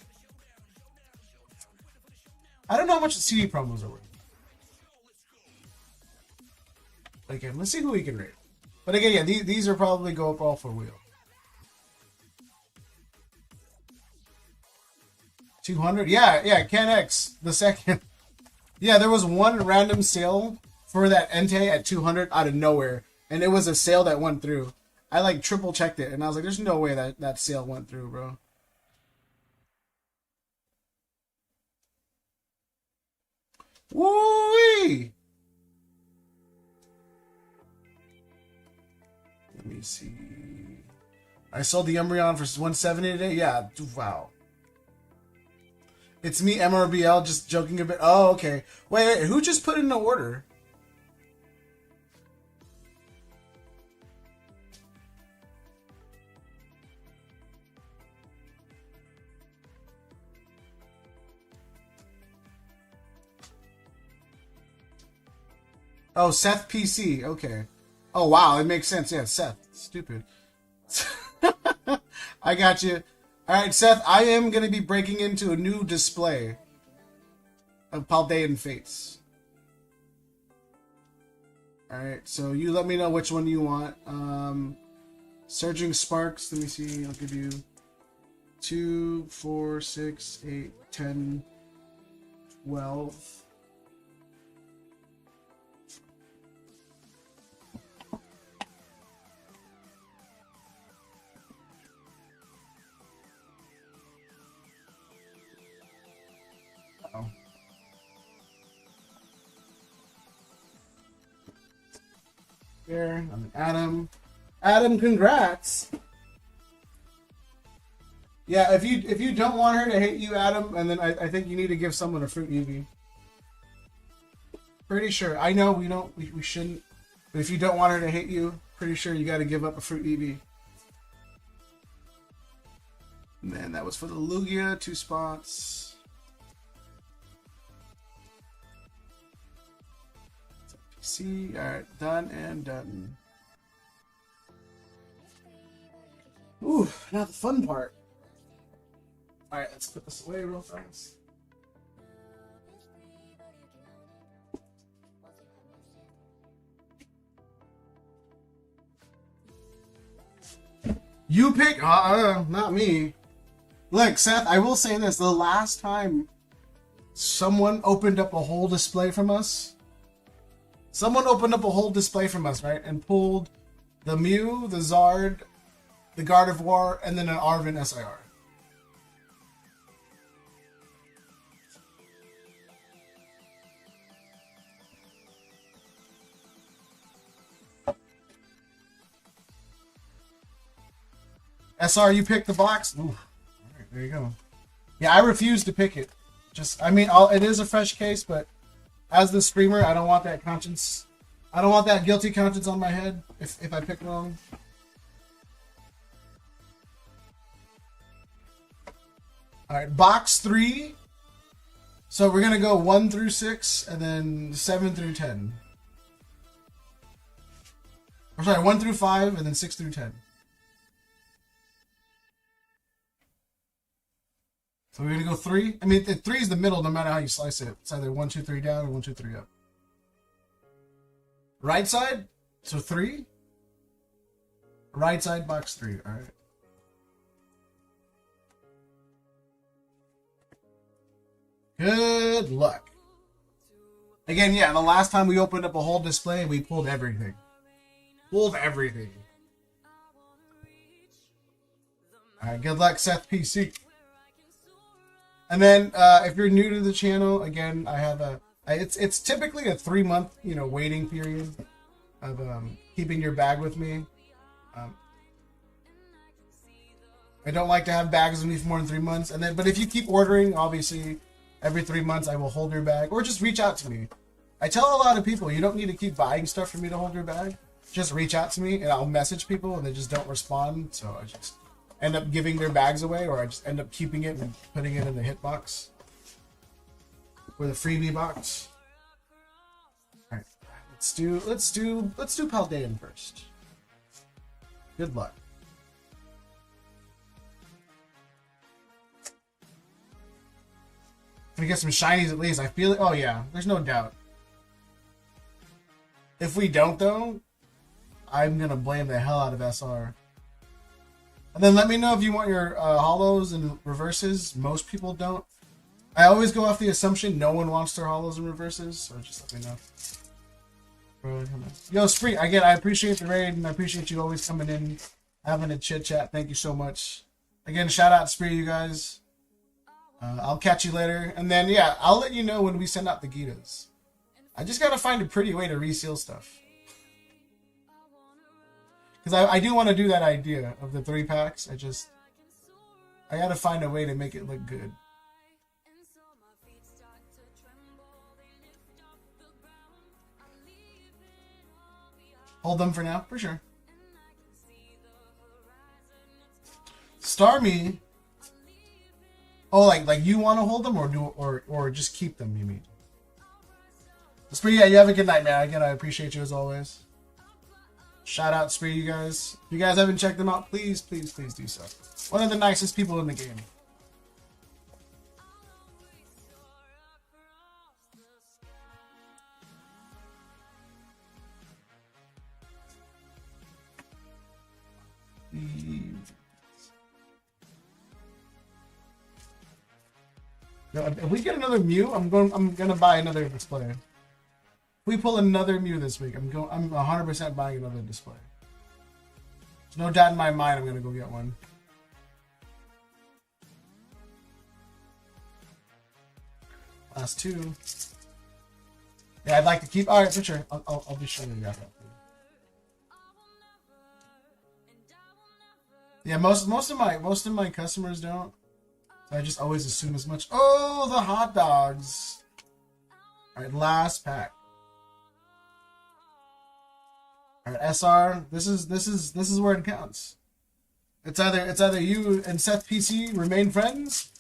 I don't know how much the CD promos are worth. Again, let's see who we can rate. But again, yeah, these are probably go up all for wheel. 200? Yeah, Ken X, the second. Yeah, there was one random sale for that Entei at 200 out of nowhere, and it was a sale that went through. I like triple checked it, and I was like, "There's no way that sale went through, bro." Woo-wee! Let me see. I sold the Umbreon for 170 today. Yeah, wow. It's me, MRBL, just joking a bit. Oh, okay. Wait, who just put in the order? Oh, Seth PC. Okay. Oh, wow. It makes sense. Yeah, Seth. Stupid. I got you. All right, Seth. I am going to be breaking into a new display of Paldean Fates. All right. So you let me know which one you want. Surging Sparks. Let me see. I'll give you 2, 4, 6, 8, 10, 12. Uh-oh. There, I'm Adam. Adam, congrats. Yeah, if you don't want her to hate you, Adam, and then I think you need to give someone a fruit Eevee. Pretty sure. I know we shouldn't, but if you don't want her to hate you, pretty sure you got to give up a fruit Eevee. And then that was for the Lugia, 2 spots. PC, alright, done and done. Ooh, now the fun part. Alright, let's put this away real fast. You pick? Not me. Look, Seth, I will say this. The last time someone opened up a whole display from us, right? And pulled the Mew, the Zard, the Guard of War, and then an Arven SIR. SR, you picked the box? Ooh. All right, there you go. Yeah, I refuse to pick it. It is a fresh case, but as the streamer, I don't want that conscience. I don't want that guilty conscience on my head if I pick wrong. All right, box 3. So we're gonna go 1 through 6, and then 7 through 10. Or sorry, 1 through 5, and then 6 through 10. So we're gonna go 3. I mean, 3 is the middle, no matter how you slice it. It's either 1, 2, 3 down or 1, 2, 3 up. Right side, so 3. Right side, box 3. All right. Good luck. Again, yeah, the last time we opened up a whole display, we pulled everything. All right, good luck, Seth PC. And then, if you're new to the channel, again, I have it's typically a 3-month, waiting period of keeping your bag with me. I don't like to have bags with me for more than 3 months. But if you keep ordering, obviously, every 3 months I will hold your bag, or just reach out to me. I tell a lot of people, you don't need to keep buying stuff for me to hold your bag. Just reach out to me, and I'll message people, and they just don't respond. So I just end up giving their bags away, or I just end up keeping it and putting it in the hit box or the freebie box. All right, let's do Paldean first. Good luck. If we get some shinies at least, I feel it. Oh yeah, there's no doubt. If we don't though, I'm gonna blame the hell out of SR. And then let me know if you want your hollows and reverses. Most people don't. I always go off the assumption no one wants their hollows and reverses, so just let me know. Yo, Spree, again, I appreciate the raid, and I appreciate you always coming in, having a chit-chat. Thank you so much. Again, shout out Spree, you guys. I'll catch you later. And then, yeah, I'll let you know when we send out the Gitas. I just gotta find a pretty way to reseal stuff. Because I do want to do that idea of the 3 packs. I gotta find a way to make it look good. Hold them for now, for sure. Starmie. Oh, like you want to hold them, or just keep them? You mean? Spree, yeah, you have a good night, man. Again, I appreciate you as always. Shout out Spree, you guys. If you guys haven't checked them out, please, please, please do so. One of the nicest people in the game. If we get another Mew, I'm gonna buy another display. If we pull another Mew this week, I'm 100% buying another display. There's no doubt in my mind I'm gonna go get one. Last two. Yeah, I'd like to keep. All right, for sure. I'll be sure to grab that. Yeah, most of my customers don't. So I just always assume as much. Oh, the hot dogs! All right, last pack. All right, SR. This is where it counts. It's either you and Seth PC remain friends,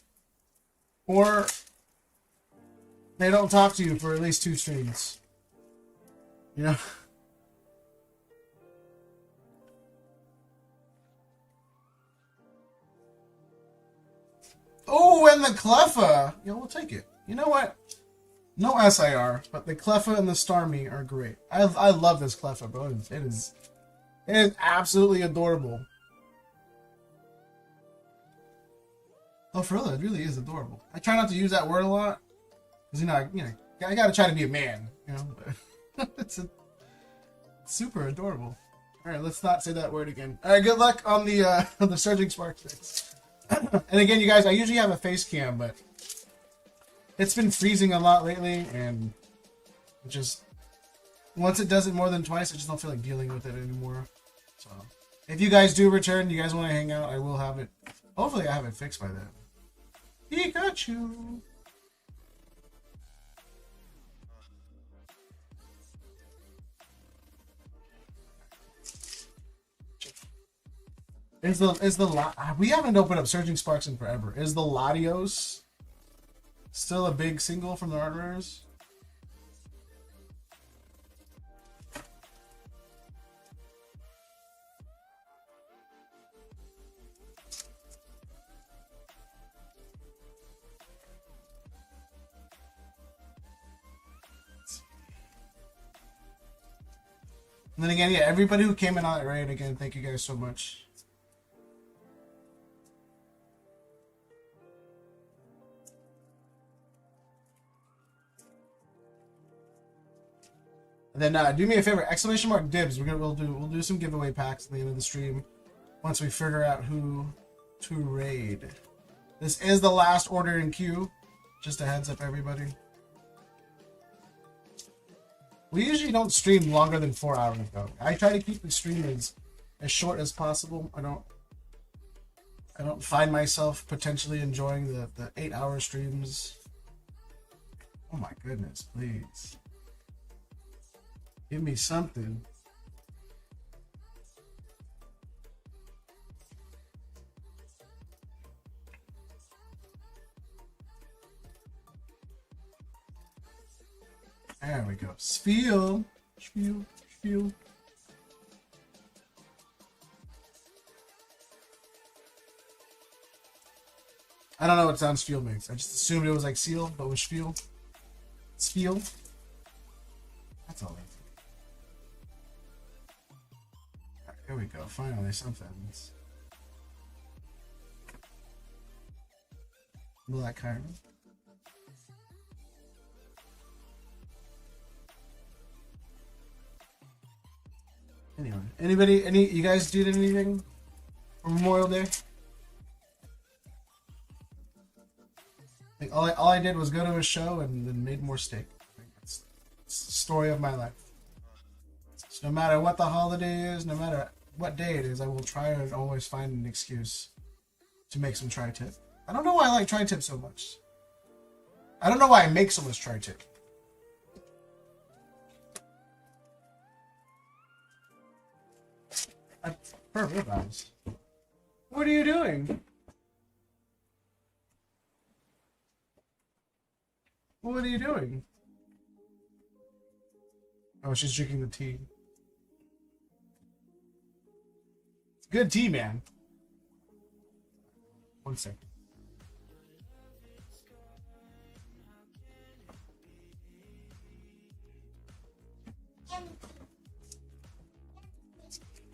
or they don't talk to you for at least 2 streams. You know. Oh, and the Cleffa! Yeah, we'll take it. You know what? No SIR, but the Cleffa and the Starmie are great. I love this Cleffa, bro. It is absolutely adorable. Oh, for real, it really is adorable. I try not to use that word a lot, because I gotta try to be a man, you know. But it's super adorable. All right, let's not say that word again. All right, good luck on the Surging Spark Sticks. And again, you guys, I usually have a face cam, but it's been freezing a lot lately, and just once it does it more than twice, I just don't feel like dealing with it anymore. So if you guys do return, you guys want to hang out, I will have it. Hopefully, I have it fixed by then. Pikachu. We haven't opened up Surging Sparks in forever. Is the Latios still a big single from the art rares? And then again, yeah, everybody who came in on that raid, again, thank you guys so much. And then do me a favor, exclamation mark dibs. We'll do some giveaway packs at the end of the stream once we figure out who to raid. This is the last order in queue. Just a heads up, everybody. We usually don't stream longer than 4 hours though. I try to keep the stream as short as possible. I don't find myself potentially enjoying the 8-hour streams. Oh my goodness, please. Give me something. There we go. Spiel. I don't know what sound spiel makes. I just assumed it was like seal, but with spiel. Spiel. That's all right. Here we go. Finally, something. Black iron. Anyway, you guys did anything for Memorial Day? Like all I did was go to a show and then made more steak. It's the story of my life. So no matter what the holiday is, no matter what day it is, I will try and always find an excuse to make some tri-tip. I don't know why I like tri-tip so much. I don't know why I make so much tri-tip. I prefer ribeyes. What are you doing? What are you doing? Oh, she's drinking the tea. It's good tea, man. 1 second.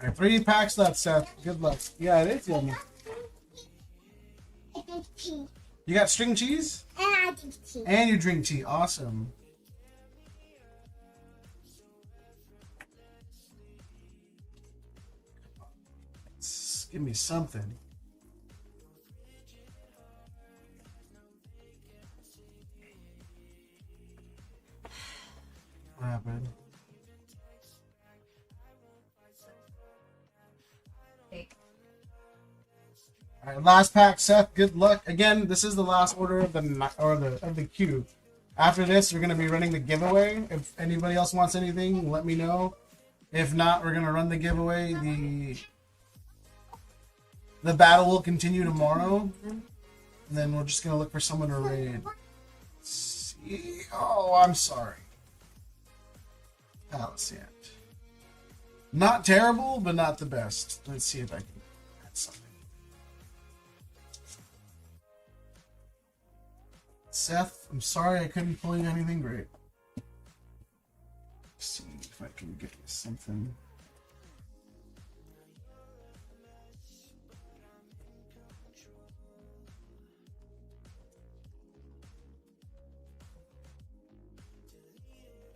All right, 3 packs left, Seth. Good luck. Yeah, it is yummy. I drink tea. You got string cheese? And I drink tea. And you drink tea. Awesome. Give me something. What happened? All right, last pack, Seth. Good luck. Again, this is the last order of the queue. After this, we're gonna be running the giveaway. If anybody else wants anything, let me know. If not, we're gonna run the giveaway. The battle will continue tomorrow, and then we're just gonna look for someone to raid. Let's see. Oh, I'm sorry. Paldean. Not terrible, but not the best. Let's see if I can add something. Seth, I'm sorry I couldn't pull you anything great. Let's see if I can get you something.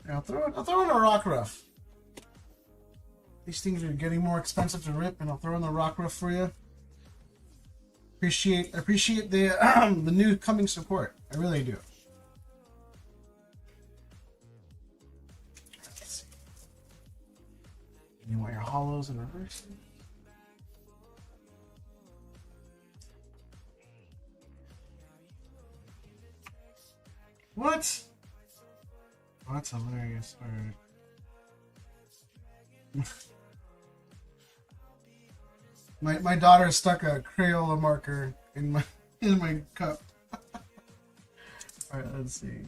I'll throw in a rock ruff. These things are getting more expensive to rip, and I'll throw in the rock ruff for you. Appreciate the the new coming support. I really do. Let's see. You want your hollows in reverse? What? Oh, that's hilarious. Alright. my daughter stuck a Crayola marker in my cup. Alright, let's see.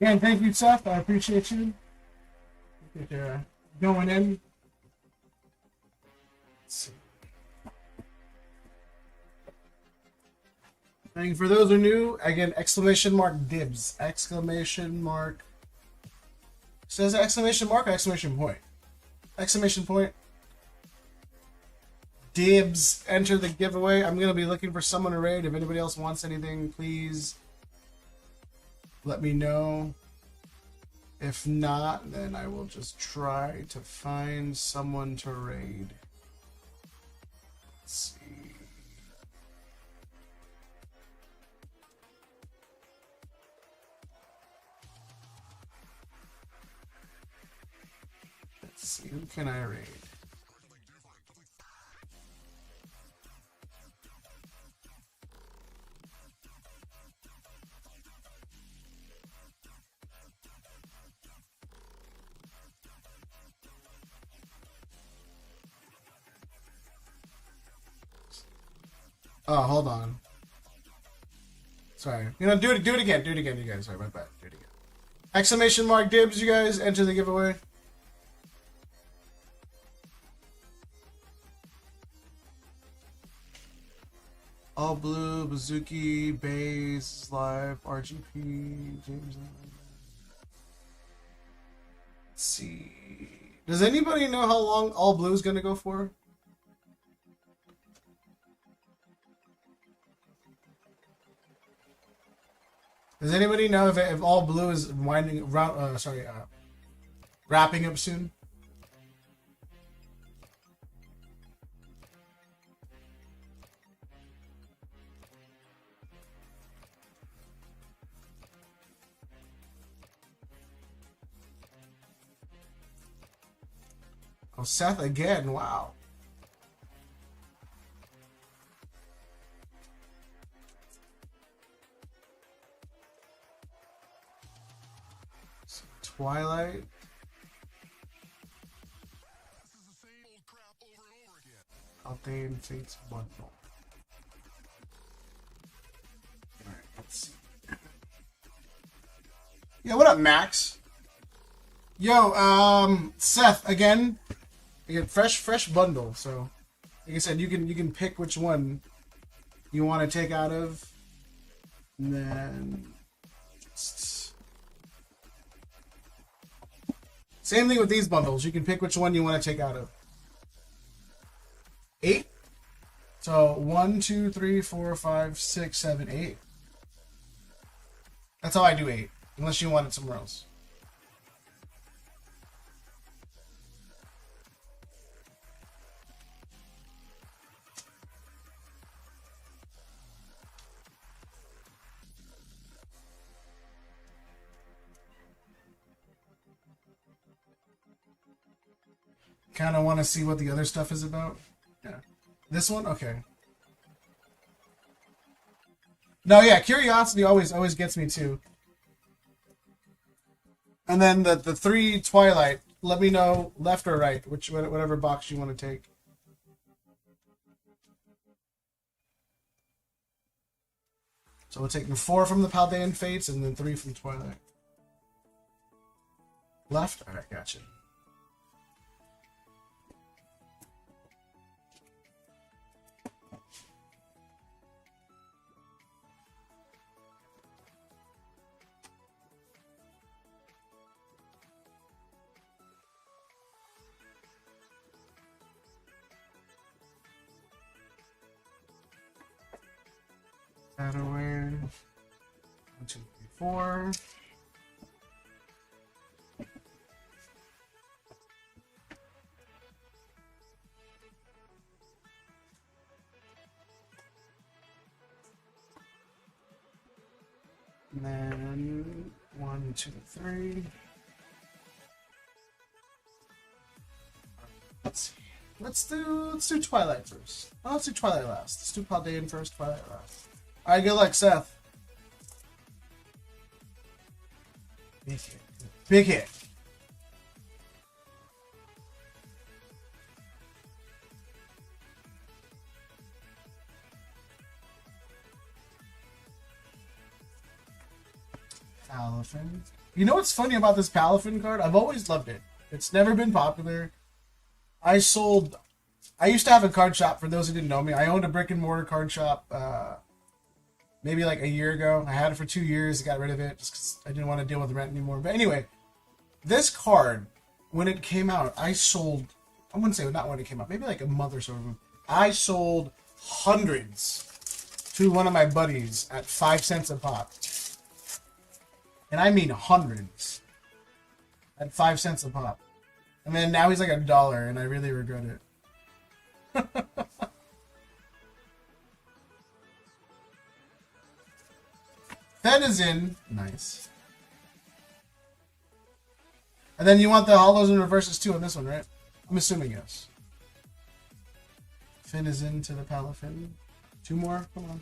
Again, thank you, Seth. I appreciate you. Going in. Let's see. And for those who are new, again, exclamation mark dibs. Exclamation mark. Says exclamation mark or exclamation point? Exclamation point. Dibs. Enter the giveaway. I'm going to be looking for someone to raid. If anybody else wants anything, please let me know. If not, then I will just try to find someone to raid. Let's see. Let's see, who can I raid? Oh, hold on. Sorry. You know, do it again. Do it again, you guys. Sorry, my bad. Do it again. Exclamation mark dibs, you guys. Enter the giveaway. All blue, Bazooki, Bays, Live, RGP, James. Let's see. Does anybody know how long All Blue is going to go for? Does anybody know if all blue is wrapping up soon? Oh, Seth again! Wow. Twilight. Paldean Fates bundle. Alright, let's see. Yeah, what up, Max? Yo, Seth, again. You get fresh bundle, so like I said, you can pick which one you want to take out of. And then just same thing with these bundles. You can pick which one you want to take out of. 8. So 1, 2, 3, 4, 5, 6, 7, 8. That's how I do 8. Unless you want it somewhere else. Kind of want to see what the other stuff is about. Yeah. This one? Okay. No, yeah, curiosity always gets me too. And then the 3 Twilight, let me know left or right, whatever box you want to take. So we're taking 4 from the Paldean Fates and then 3 from Twilight. Left? Alright, gotcha. That away. 1, 2, 3, 4. And then 1, 2, 3. Let's do Twilight first. Oh, let's do Twilight last. Let's do Paldean first, Twilight last. Alright, good luck, Seth. Big hit. Big hit. Palafin. You know what's funny about this Palafin card? I've always loved it. It's never been popular. I used to have a card shop, for those who didn't know me. I owned a brick and mortar card shop maybe like a year ago. I had it for 2 years. I got rid of it just because I didn't want to deal with rent anymore. But anyway, this card, when it came out, I wouldn't say not when it came out, maybe like a month or so ago. I sold hundreds to one of my buddies at 5 cents a pop. And I mean hundreds at 5 cents a pop. And then now he's like $1, and I really regret it. That is in. Nice. And then you want the hollows and reverses too on this one, right? I'm assuming yes. Finn is into the Palafin. 2 more? Come on.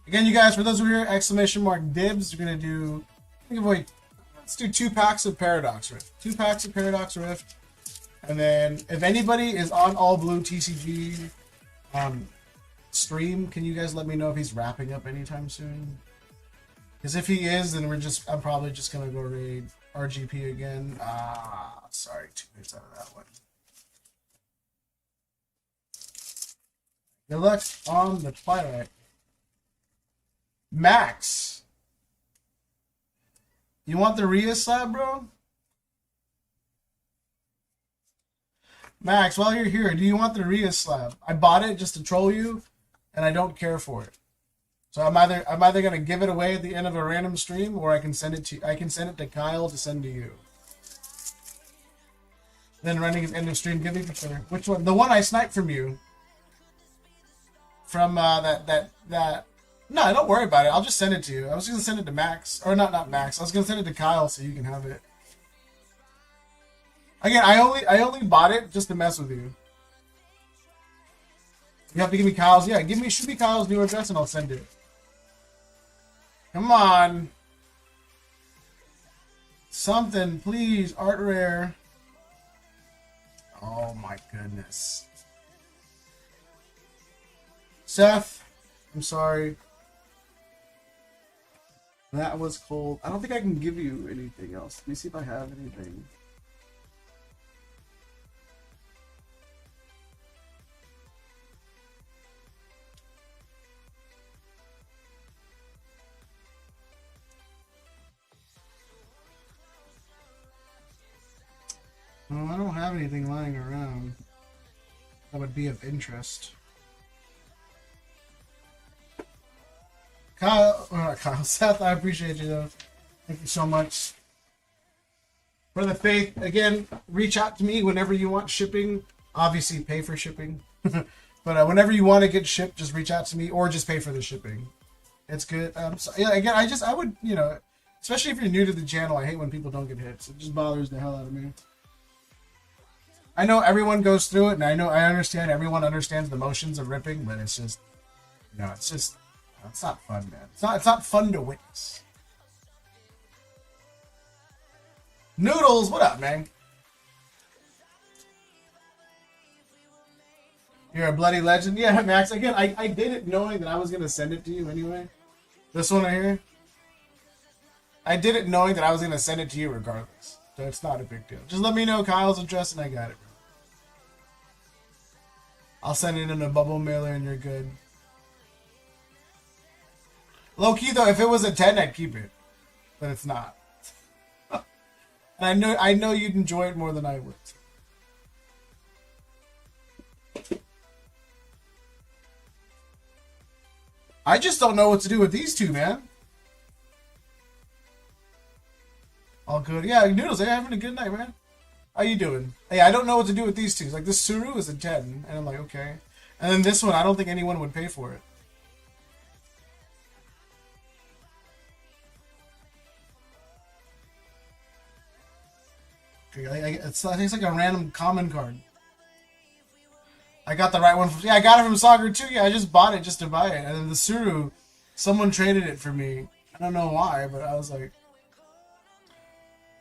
Again, you guys, for those who are here, exclamation mark dibs. We're going to do, let's do 2 packs of Paradox Rift. 2 packs of Paradox Rift. And then, if anybody is on All Blue TCG stream, can you guys let me know if he's wrapping up anytime soon? Because if he is, then I'm probably just going to go raid RGP again. Sorry, 2 hits out of that one. Good luck on the Twilight. Max. You want the Rhea slab, bro? Max, while you're here, do you want the Rhea slab? I bought it just to troll you, and I don't care for it. So I'm either gonna give it away at the end of a random stream, or I can send it to Kyle to send to you. Then running at the end of stream, give me the which one? The one I sniped from you. From that. No, don't worry about it. I'll just send it to you. I was gonna send it to Max, or not Max. I was gonna send it to Kyle so you can have it. Again, I only bought it just to mess with you. You have to give me Kyle's. Yeah, shoot me Kyle's new address and I'll send it. Come on. Something, please. Art rare. Oh my goodness. Seth, I'm sorry. That was cold. I don't think I can give you anything else. Let me see if I have anything. No, I don't have anything lying around that would be of interest. Seth, I appreciate you though. Thank you so much. For the faith, again, reach out to me whenever you want shipping. Obviously, pay for shipping. But whenever you want to get shipped, just reach out to me or just pay for the shipping. It's good. So, yeah, again, I would, especially if you're new to the channel, I hate when people don't get hits. It just bothers the hell out of me. I know everyone goes through it, and I understand everyone understands the motions of ripping, but it's just, it's not fun, man. It's not fun to witness. Noodles, what up, man? You're a bloody legend. Yeah, Max, again, I did it knowing that I was going to send it to you anyway. This one right here. I did it knowing that I was going to send it to you regardless. So it's not a big deal. Just let me know Kyle's address and I got it. I'll send it in a bubble mailer and you're good. Low key though, if it was a 10, I'd keep it. But it's not. And I know you'd enjoy it more than I would. I just don't know what to do with these two, man. All good. Yeah, Noodles, are you having a good night, man? How you doing? Hey, I don't know what to do with these two. Like, this Suru is a 10. And I'm like, okay. And then this one, I don't think anyone would pay for it. Okay, it's like a random common card. I got the right one. Yeah, I got it from Sagar too. Yeah, I just bought it just to buy it. And then the Suru, someone traded it for me. I don't know why, but I was like...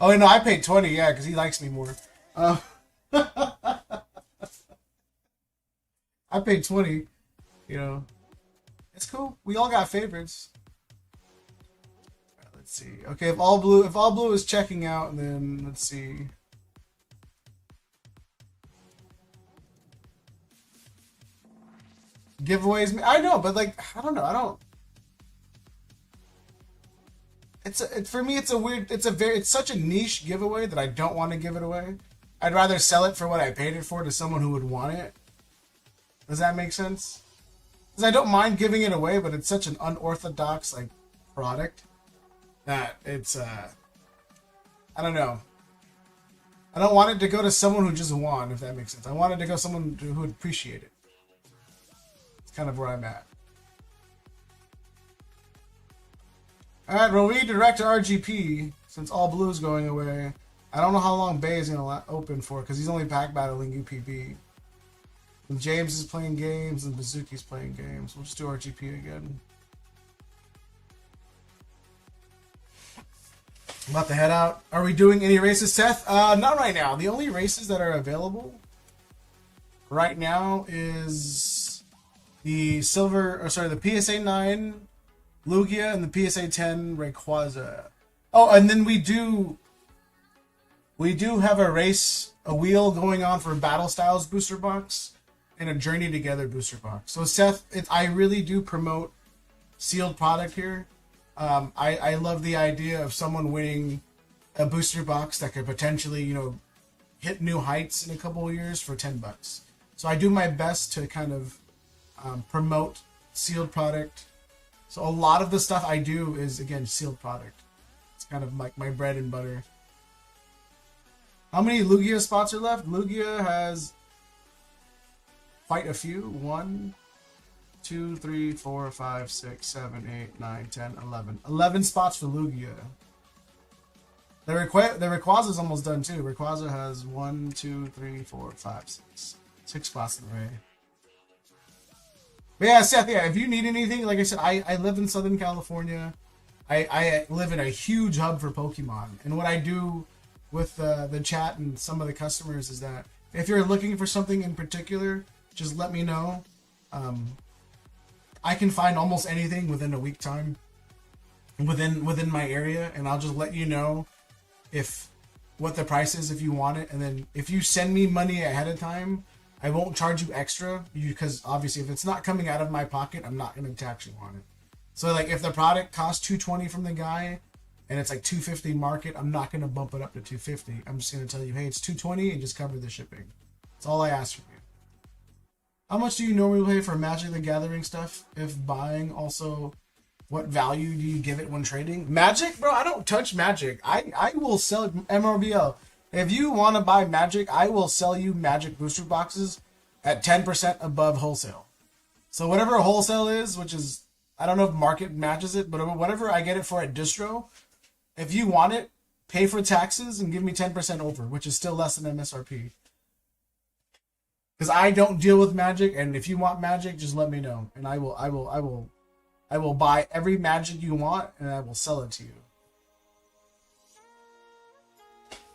Oh, no, I paid 20, yeah, because he likes me more. I paid 20, It's cool. We all got favorites. Right, let's see. Okay, if all blue is checking out, then let's see. Giveaways. I know, but like, I don't know. For me, it's a weird, it's such a niche giveaway that I don't want to give it away. I'd rather sell it for what I paid it for to someone who would want it. Does that make sense? Because I don't mind giving it away, but it's such an unorthodox, like, product that it's, I don't know. I don't want it to go to someone who just won, if that makes sense. I want it to go to someone who would appreciate it. It's kind of where I'm at. Alright, we'll redirect to RGP, since all blue is going away. I don't know how long Bay is going to open for, because he's only pack battling UPB. And James is playing games, and Bazooki's playing games. We'll just do RGP again. I'm about to head out. Are we doing any races, Seth? Not right now. The only races that are available right now is the the PSA 9 Lugia and the PSA 10 Rayquaza. Oh, and then we do have a wheel going on for Battle Styles booster box and a Journey Together booster box. So Seth, I really do promote sealed product here. I love the idea of someone winning a booster box that could potentially, you know, hit new heights in a couple of years for $10. So I do my best to kind of promote sealed product. So a lot of the stuff I do is, again, sealed product. It's kind of like my bread and butter. How many Lugia spots are left? Lugia has quite a few. 1, 2, 3, 4, 5, 6, 7, 8, 9, 10, 11. 11 spots for Lugia. The Rayquaza is almost done too. Rayquaza has 1, 2, 3, 4, 5, 6. 6 spots in the Ray. But yeah, Seth, yeah, if you need anything, like I said, I live in Southern California. I live in a huge hub for Pokemon. And what I do with the chat and some of the customers is that if you're looking for something in particular, just let me know. I can find almost anything within a week time within my area, and I'll just let you know what the price is if you want it. And then if you send me money ahead of time, I won't charge you extra, because obviously if it's not coming out of my pocket, I'm not going to tax you on it. So like if the product costs $220 from the guy and it's like $250 market, I'm not going to bump it up to $250. I'm just going to tell you, hey, it's $220 and just cover the shipping. That's all I ask from you. How much do you normally pay for Magic the Gathering stuff? If buying, also, what value do you give it when trading? Magic? Bro, I don't touch Magic. I will sell MRBL. If you want to buy Magic, I will sell you Magic booster boxes at 10% above wholesale. So whatever wholesale is, which is, I don't know if market matches it, but whatever I get it for at distro, if you want it, pay for taxes and give me 10% over, which is still less than MSRP. Because I don't deal with Magic, and if you want Magic, just let me know, and I will buy every Magic you want, and I will sell it to you.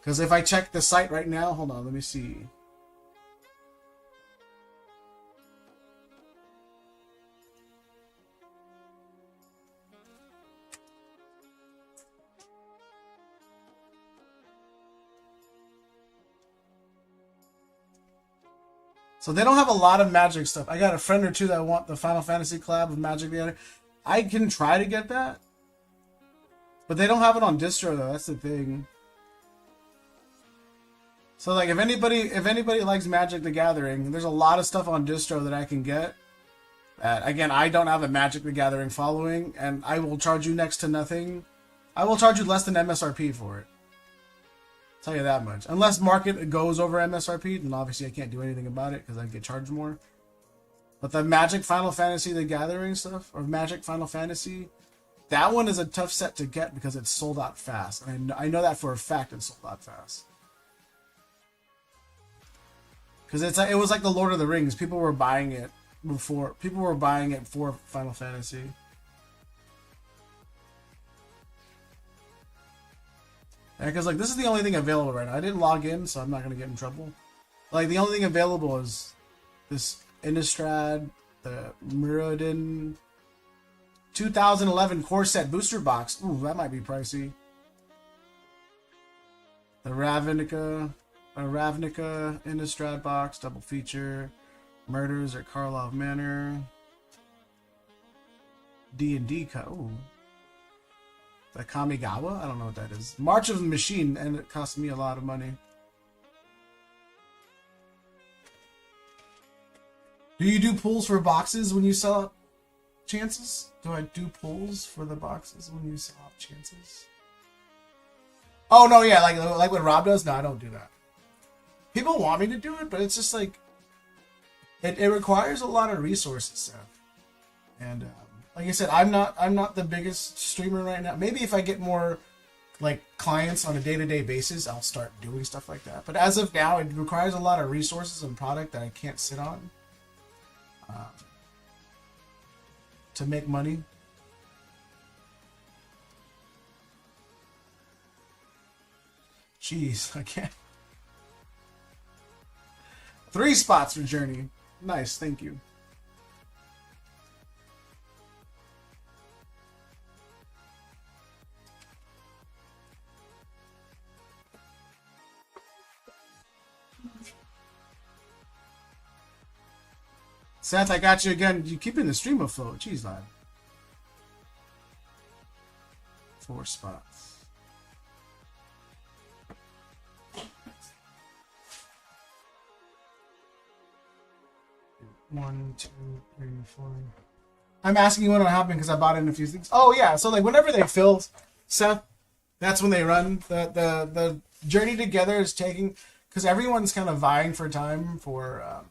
Because if I check the site right now, hold on, let me see. So they don't have a lot of Magic stuff. I got a friend or two that want the Final Fantasy collab of Magic the Gathering. I can try to get that, but they don't have it on distro though. That's the thing. So like if anybody likes Magic the Gathering, there's a lot of stuff on distro that I can get. Again, I don't have a Magic the Gathering following, and I will charge you next to nothing. I will charge you less than MSRP for it. Tell you that much. Unless market goes over MSRP, then obviously I can't do anything about it because I get charged more. But the Magic Final Fantasy the Gathering stuff, or Magic Final Fantasy, that one is a tough set to get because it's sold out fast. And I know that for a fact it's sold out fast. Because it was like the Lord of the Rings. People were buying it before. People were buying it for Final Fantasy. Yeah, because like this is the only thing available right now. I didn't log in, so I'm not gonna get in trouble. Like the only thing available is this Innistrad, the Mirrodin 2011 core set booster box. Ooh, that might be pricey. The Ravnica Innistrad box, double feature. Murders at Karlov Manor. D&D cut. Ooh. The Kamigawa? I don't know what that is. March of the Machine, and it cost me a lot of money. Do you do pulls for boxes when you sell out chances? Do I do pulls for the boxes when you sell out chances? Oh, no, yeah, like what Rob does? No, I don't do that. People want me to do it, but it's just like... It requires a lot of resources, Seth. And... like I said, I'm not the biggest streamer right now. Maybe if I get more like clients on a day-to-day basis, I'll start doing stuff like that. But as of now, it requires a lot of resources and product that I can't sit on to make money. Jeez, I can't. 3 spots for Journey. Nice, thank you. Seth, I got you again. You keeping the stream afloat. Jeez, lad. 4 spots. One, two, three, four. I'm asking you when it'll happen because I bought in a few things. Oh yeah, so like whenever they fill, Seth, that's when they run. The journey together is taking, because everyone's kind of vying for time for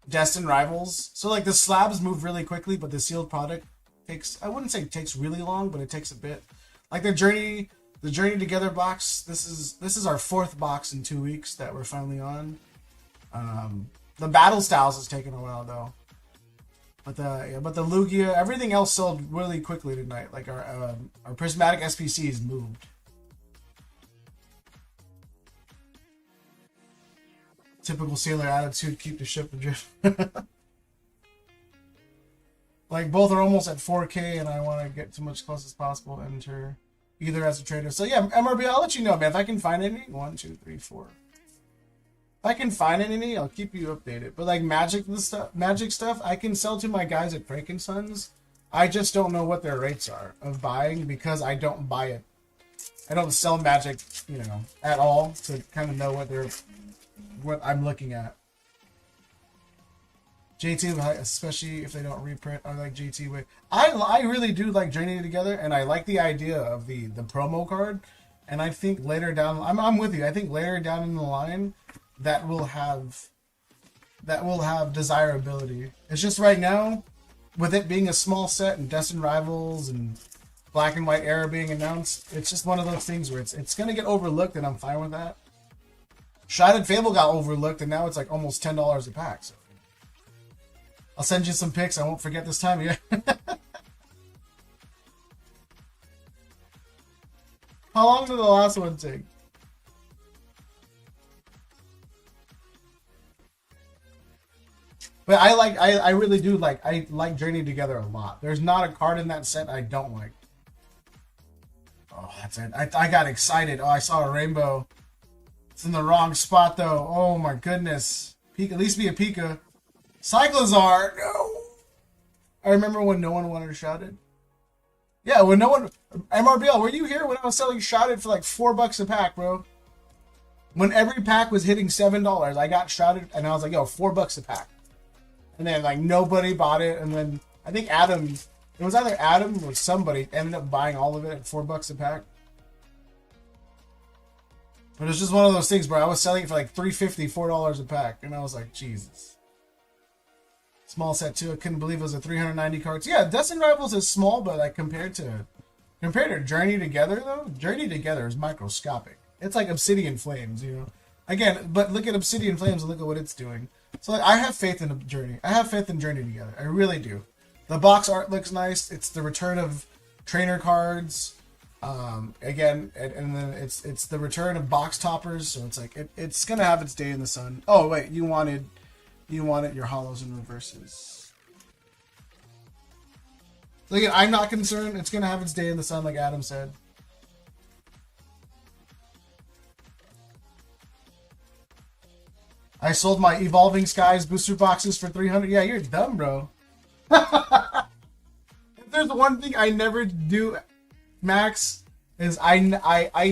destined rivals. So like the slabs move really quickly, but the sealed product takes, I wouldn't say it takes really long, but it takes a bit. Like the journey together box. This is our 4th box in 2 weeks that we're finally on. The battle styles has taken a while though. But the Lugia, everything else sold really quickly tonight. Like our prismatic SPCs moved. Typical sailor attitude, keep the ship adrift. Like both are almost at 4K, and I want to get to much close as possible. Enter either as a trader. So yeah, MRB, I'll let you know, man. If I can find any, 1, 2, 3, 4. If I can find any, I'll keep you updated. But like magic stuff, I can sell to my guys at Frankensons. I just don't know what their rates are of buying because I don't buy it. I don't sell magic, at all to kind of know what I'm looking at. JT, especially if they don't reprint, I like JT way. I really do like Journey Together, and I like the idea of the promo card. And I think later down, I'm with you. I think later down in the line, that will have desirability. It's just right now, with it being a small set and Destined Rivals and Black and White Era being announced, it's just one of those things where it's gonna get overlooked, and I'm fine with that. Shattered Fable got overlooked, and now it's like almost $10 a pack. So I'll send you some pics. I won't forget this time. Yeah. How long did the last one take? But I really do like Journey Together a lot. There's not a card in that set I don't like. Oh, that's it. I got excited. Oh, I saw a rainbow. It's in the wrong spot though. Oh my goodness. Pika, at least be a Pika. Cyclozar, no. I remember when no one wanted Shouted. Yeah, when no one. MRBL, were you here when I was selling Shouted for like $4 a pack, bro? When every pack was hitting $7, I got Shouted and I was like, yo, $4 a pack. And then like nobody bought it, and then I think Adam, it was either Adam or somebody ended up buying all of it at $4 a pack. But it's just one of those things, bro. I was selling it for like $3.50, $4 a pack, and I was like, Jesus. Small set too. I couldn't believe it was a 390 cards. Yeah, Destined Rivals is small, but like compared to Journey Together though, Journey Together is microscopic. It's like Obsidian Flames, Again, but look at Obsidian Flames and look at what it's doing. So like, I have faith in Journey. I have faith in Journey Together. I really do. The box art looks nice. It's the return of trainer cards. Again, and then it's the return of box toppers. So it's like it's gonna have its day in the sun. Oh wait, you wanted your hollows and reverses. So again, I'm not concerned. It's gonna have its day in the sun, like Adam said. I sold my Evolving Skies booster boxes for $300. Yeah, you're dumb, bro. If there's one thing I never do, Max, is I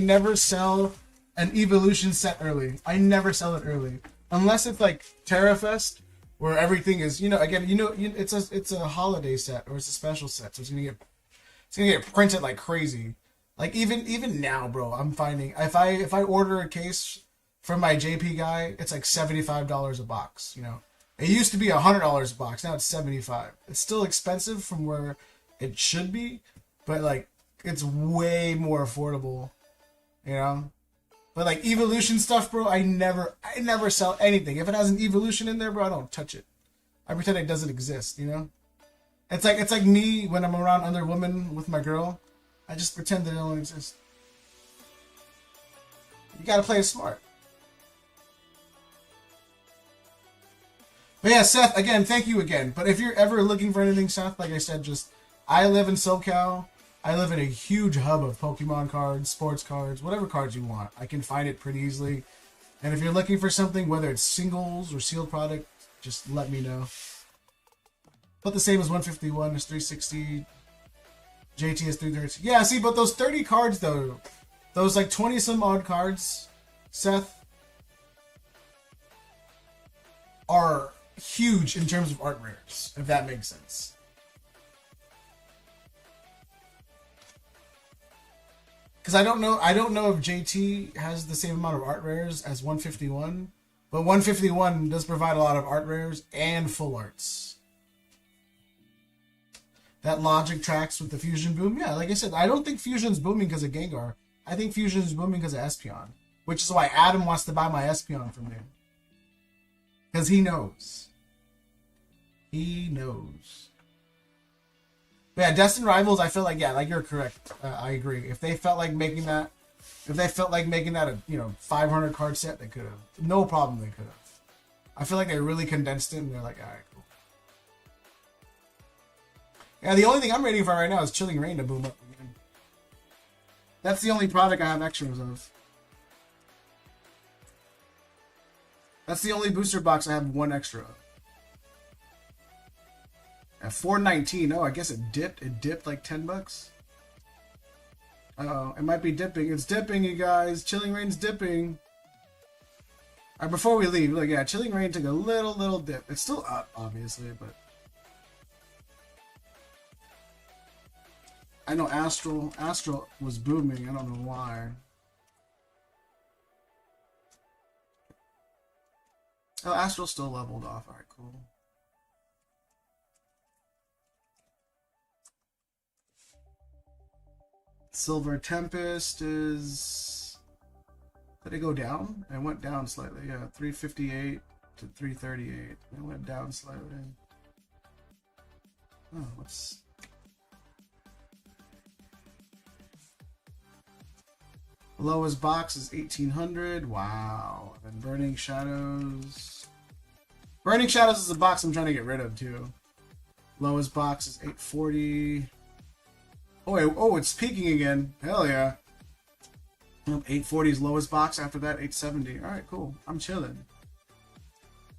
never sell an Evolution set early. I never sell it early. Unless it's like TerraFest, where everything is, it's a holiday set or it's a special set. So it's gonna get printed like crazy. Like even now, bro, I'm finding if I order a case from my JP guy, it's like $75 a box. It used to be $100 a box. Now it's $75. It's still expensive from where it should be, but like it's way more affordable. But like Evolution stuff, bro, I never sell anything. If it has an Evolution in there, bro, I don't touch it. I pretend it doesn't exist. It's like me when I'm around other women with my girl. I just pretend that it don't exist. You gotta play it smart. But yeah, Seth, again, thank you again. But if you're ever looking for anything, Seth, like I said, I live in SoCal. I live in a huge hub of Pokemon cards, sports cards, whatever cards you want. I can find it pretty easily. And if you're looking for something, whether it's singles or sealed product, just let me know. But the same as 151 is 360. JT is 330. Yeah, see, but those 30 cards though, those like 20 some odd cards, Seth, are huge in terms of art rares, if that makes sense. Because I don't know if JT has the same amount of art rares as 151, but 151 does provide a lot of art rares and full arts. That logic tracks with the Fusion boom. Yeah, like I said, I don't think Fusion's booming because of Gengar. I think Fusion's booming because of Espeon, which is why Adam wants to buy my Espeon from me. Because he knows. He knows. But yeah, Destined Rivals, I feel like, yeah, like you're correct. I agree. If they felt like making that, a 500 card set, they could have. No problem, they could have. I feel like they really condensed it, and they're like, all right, cool. Yeah, the only thing I'm waiting for right now is Chilling Reign to boom up again. That's the only product I have extras of. That's the only booster box I have one extra of. At 419, oh, I guess it dipped. It dipped like $10. Uh-oh, it might be dipping. It's dipping, you guys. Chilling Reign's dipping. Alright, before we leave, look, yeah, Chilling Reign took a little dip. It's still up, obviously, but I know Astral was booming. I don't know why. Oh, Astral still leveled off. Alright, cool. Silver Tempest is... Did it go down? It went down slightly, yeah. 358 to 338. It went down slightly. Oh, what's... Lowest box is 1800. Wow. And Burning Shadows. Burning Shadows is a box I'm trying to get rid of too. Lowest box is 840. Oh, wait, oh, it's peaking again. Hell yeah. 840 is lowest box. After that, 870. All right, cool. I'm chilling.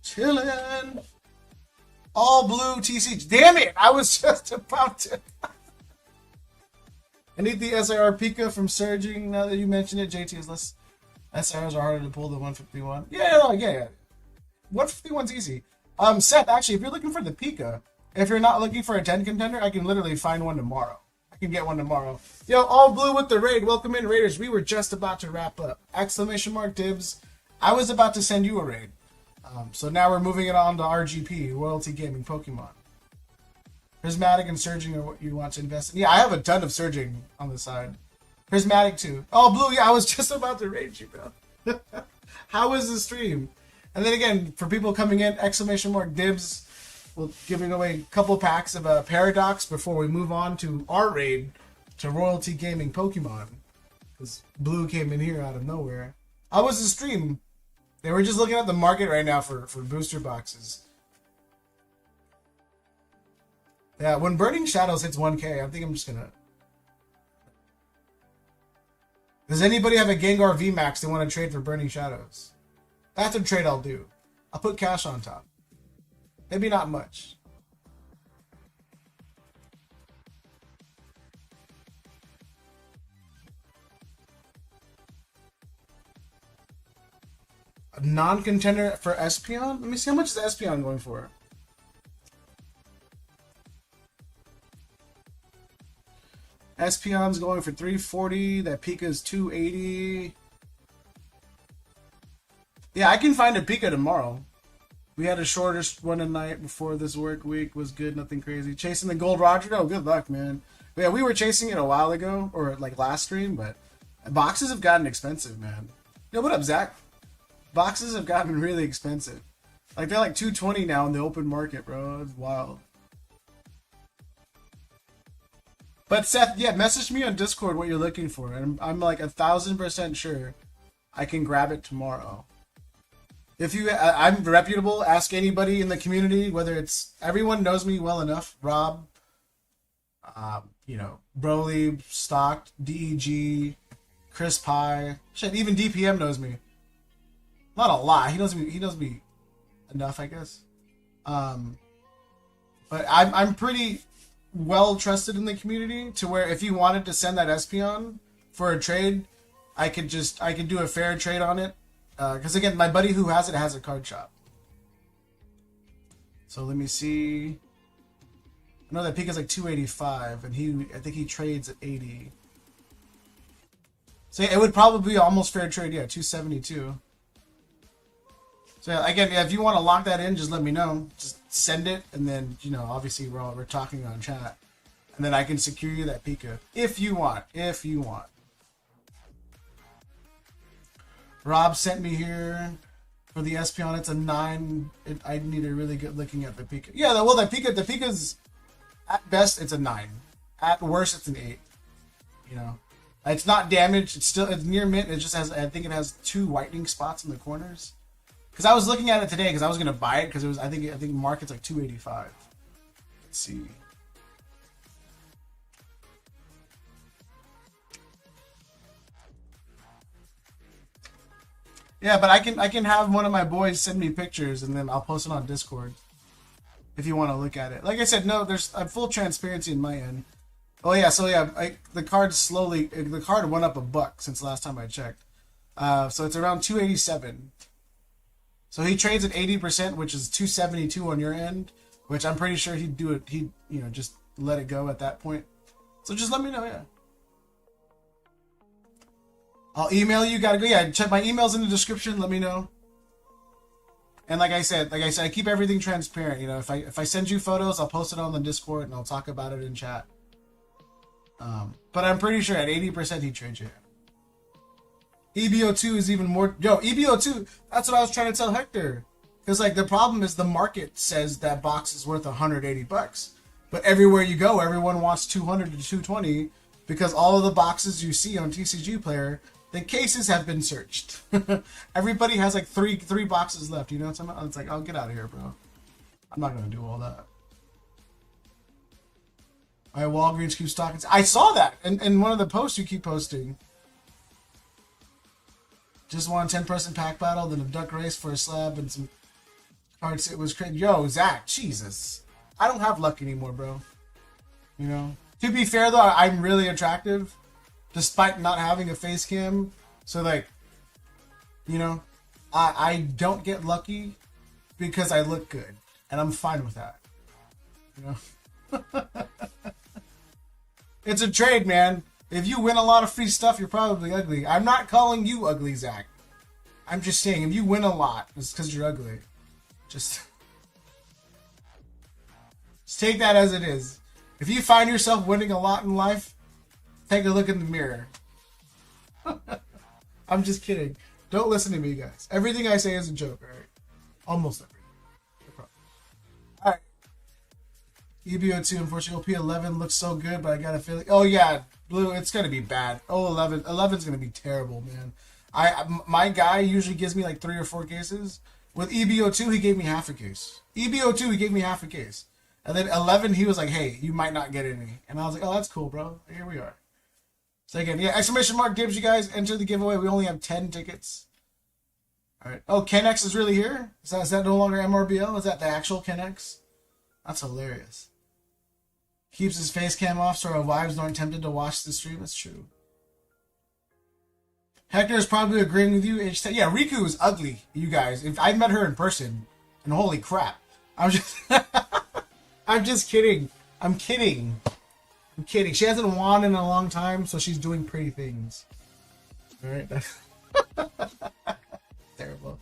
Chilling. All blue TCG. Damn it! I was just about to. I need the SIR Pika from Surging. Now that you mention it, JT is less. SIRs are harder to pull than 151. Yeah. 151's easy. Seth, actually, if you're looking for the Pika, if you're not looking for a 10 contender, I can literally find one tomorrow. I can get one tomorrow. Yo, all blue with the raid. Welcome in, Raiders. We were just about to wrap up. Exclamation mark dibs. I was about to send you a raid. So now we're moving it on to RGP, Royalty Gaming Pokemon. Prismatic and Surging are what you want to invest in. Yeah, I have a ton of Surging on the side. Prismatic too. Oh, blue. Yeah, I was just about to raid you, bro. How was the stream? And then again, for people coming in, exclamation mark dibs. We're giving away a couple packs of Paradox before we move on to our raid to Royalty Gaming Pokemon. Because blue came in here out of nowhere. How was the stream? They were just looking at the market right now for booster boxes. Yeah, when Burning Shadows hits 1K, I think I'm just gonna... Does anybody have a Gengar VMAX they want to trade for Burning Shadows? That's a trade I'll do. I'll put cash on top. Maybe not much. A non-contender for Espeon? Let me see how much is Espeon going for. Espeon's going for 340. That Pika's 280. Yeah, I can find a Pika tomorrow. We had a shortest one tonight before this work week. Was good, nothing crazy. Chasing the Gold Roger? Oh, good luck, man. But yeah, we were chasing it a while ago, or like last stream, but boxes have gotten expensive, man. Yo, what up, Zach? Boxes have gotten really expensive. Like, they're like $220 now in the open market, bro. It's wild. But Seth, yeah, message me on Discord what you're looking for, and I'm like 1,000% sure I can grab it tomorrow. If you, I'm reputable. Ask anybody in the community, whether it's everyone knows me well enough. Rob, Broly, Stocked, DEG, Chris Pie, shit, even DPM knows me. Not a lot. He knows me enough, I guess. But I'm pretty well trusted in the community to where if you wanted to send that Espeon for a trade, I could do a fair trade on it. Because again, my buddy who has it has a card shop. So let me see. I know that Pika's like 285, and I think he trades at 80. So yeah, it would probably be almost fair trade. Yeah, 272. So yeah, again, if you want to lock that in, just let me know. Just send it, and then obviously we're talking on chat, and then I can secure you that Pika if you want. If you want. Rob sent me here for the Espeon. It's a 9. I need a really good looking at the Pika. Yeah, well, the Pika's at best it's a 9. At worst, it's an 8. It's not damaged. It's near mint. It just has. I think it has 2 whitening spots in the corners. Because I was looking at it today because I was gonna buy it because it was. I think market's like 285. Let's see. Yeah, but I can have one of my boys send me pictures and then I'll post it on Discord if you want to look at it. Like I said, no, there's full transparency in my end. Oh yeah, so yeah, the card went up $1 since the last time I checked. So it's around 287. So he trades at 80%, which is 272 on your end, which I'm pretty sure he'd do it. He'd just let it go at that point. So just let me know, yeah. I'll email you. Gotta go. Yeah, check my emails in the description. Let me know. And like I said, I keep everything transparent. If I send you photos, I'll post it on the Discord and I'll talk about it in chat. But I'm pretty sure at 80% he trades you. EBO2 is even more. Yo, EBO2. That's what I was trying to tell Hector. Because the problem is the market says that box is worth $180, but everywhere you go, everyone wants 200 to 220 because all of the boxes you see on TCG Player. The cases have been searched. Everybody has three boxes left. You know what I'm saying? It's like, oh, get out of here, bro. I'm not gonna do all that. All right, Walgreens keeps talking. I saw that in one of the posts you keep posting. Just won a 10-person pack battle, then a duck race for a slab and some cards. It was crazy. Yo, Zach, Jesus, I don't have luck anymore, bro. To be fair though, I'm really attractive. Despite not having a face cam. So I don't get lucky because I look good. And I'm fine with that. It's a trade, man. If you win a lot of free stuff, you're probably ugly. I'm not calling you ugly, Zach. I'm just saying, if you win a lot, it's because you're ugly. Just take that as it is. If you find yourself winning a lot in life, take a look in the mirror. I'm just kidding. Don't listen to me, guys. Everything I say is a joke, alright? Almost everything. No problem. Alright. EBO2, unfortunately, OP11 looks so good, but I got a feeling. Oh, yeah, Blue, it's going to be bad. Oh, 11. 11's going to be terrible, man. My guy usually gives me 3 or 4 cases. With EBO2, he gave me half a case. EBO2, he gave me half a case. And then 11, he was like, hey, you might not get any. And I was like, oh, that's cool, bro. Here we are. So again, yeah, exclamation mark dibs, you guys. Enter the giveaway. We only have 10 tickets. All right. Oh, Ken-X is really here? Is that no longer MRBL? Is that the actual Ken-X? That's hilarious. Keeps his face cam off so our wives aren't tempted to watch the stream. That's true. Hector is probably agreeing with you. Yeah, Riku is ugly, you guys. If I met her in person, and holy crap. I'm just kidding. I'm kidding. She hasn't won in a long time, so she's doing pretty things. Alright. Terrible.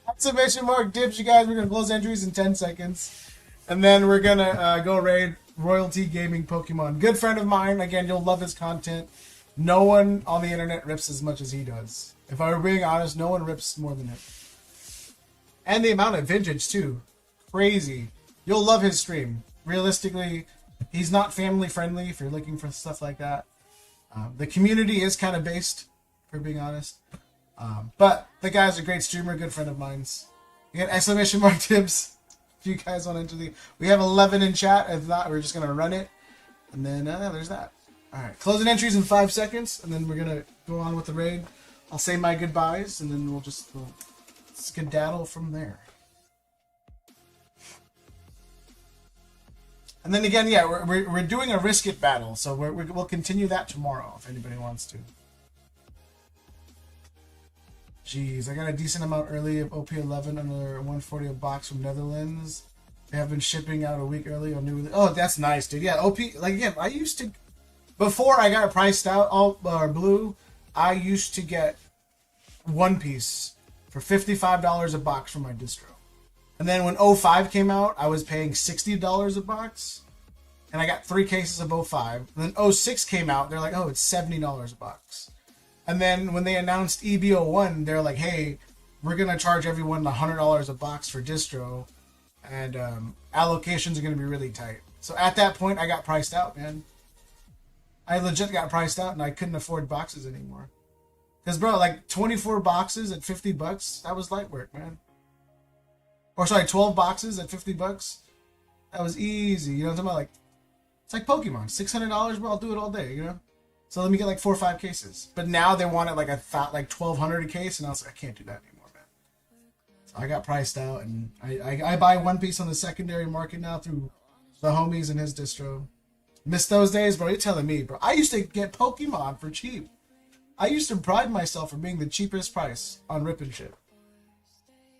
Exclamation mark dibs, you guys. We're going to close entries in 10 seconds. And then we're going to go raid Royalty Gaming Pokemon. Good friend of mine. Again, you'll love his content. No one on the internet rips as much as he does. If I were being honest, no one rips more than him. And the amount of vintage, too. Crazy. You'll love his stream. Realistically, he's not family friendly if you're looking for stuff like that. The community is kind of based, for being honest. But the guy's a great streamer, good friend of mine's. You got exclamation mark tips. If you guys want to enter the... We have 11 in chat. If not, we're just going to run it. And then there's that. Alright, closing entries in 5 seconds. And then we're going to go on with the raid. I'll say my goodbyes. And then we'll skedaddle from there. And then again, yeah, we're doing a risk it battle, so we'll continue that tomorrow if anybody wants to. Jeez, I got a decent amount early of OP11 under 140 a box from Netherlands. They have been shipping out a week early on new. Oh, that's nice, dude. Yeah, OP. Like again, I used to before I got priced out all blue. I used to get One Piece for $55 a box from my distro. And then when 05 came out, I was paying $60 a box. And I got 3 cases of 05. And then 06 came out, they're like, oh, it's $70 a box. And then when they announced EB01, they're like, hey, we're going to charge everyone $100 a box for distro. And allocations are going to be really tight. So at that point, I got priced out, man. I legit got priced out and I couldn't afford boxes anymore. Because, bro, like 24 boxes at $50, that was light work, man. Or sorry, 12 boxes at $50. That was easy. You know what I'm talking about? Like, it's like Pokemon. $600, bro. I'll do it all day, you know? So let me get like 4 or 5 cases. But now they want it like like $1,200 a case, and I was like, I can't do that anymore, man. So I got priced out, and I buy One Piece on the secondary market now through the homies in his distro. Miss those days, bro. You're telling me, bro. I used to get Pokemon for cheap. I used to pride myself for being the cheapest price on Rip and Ship.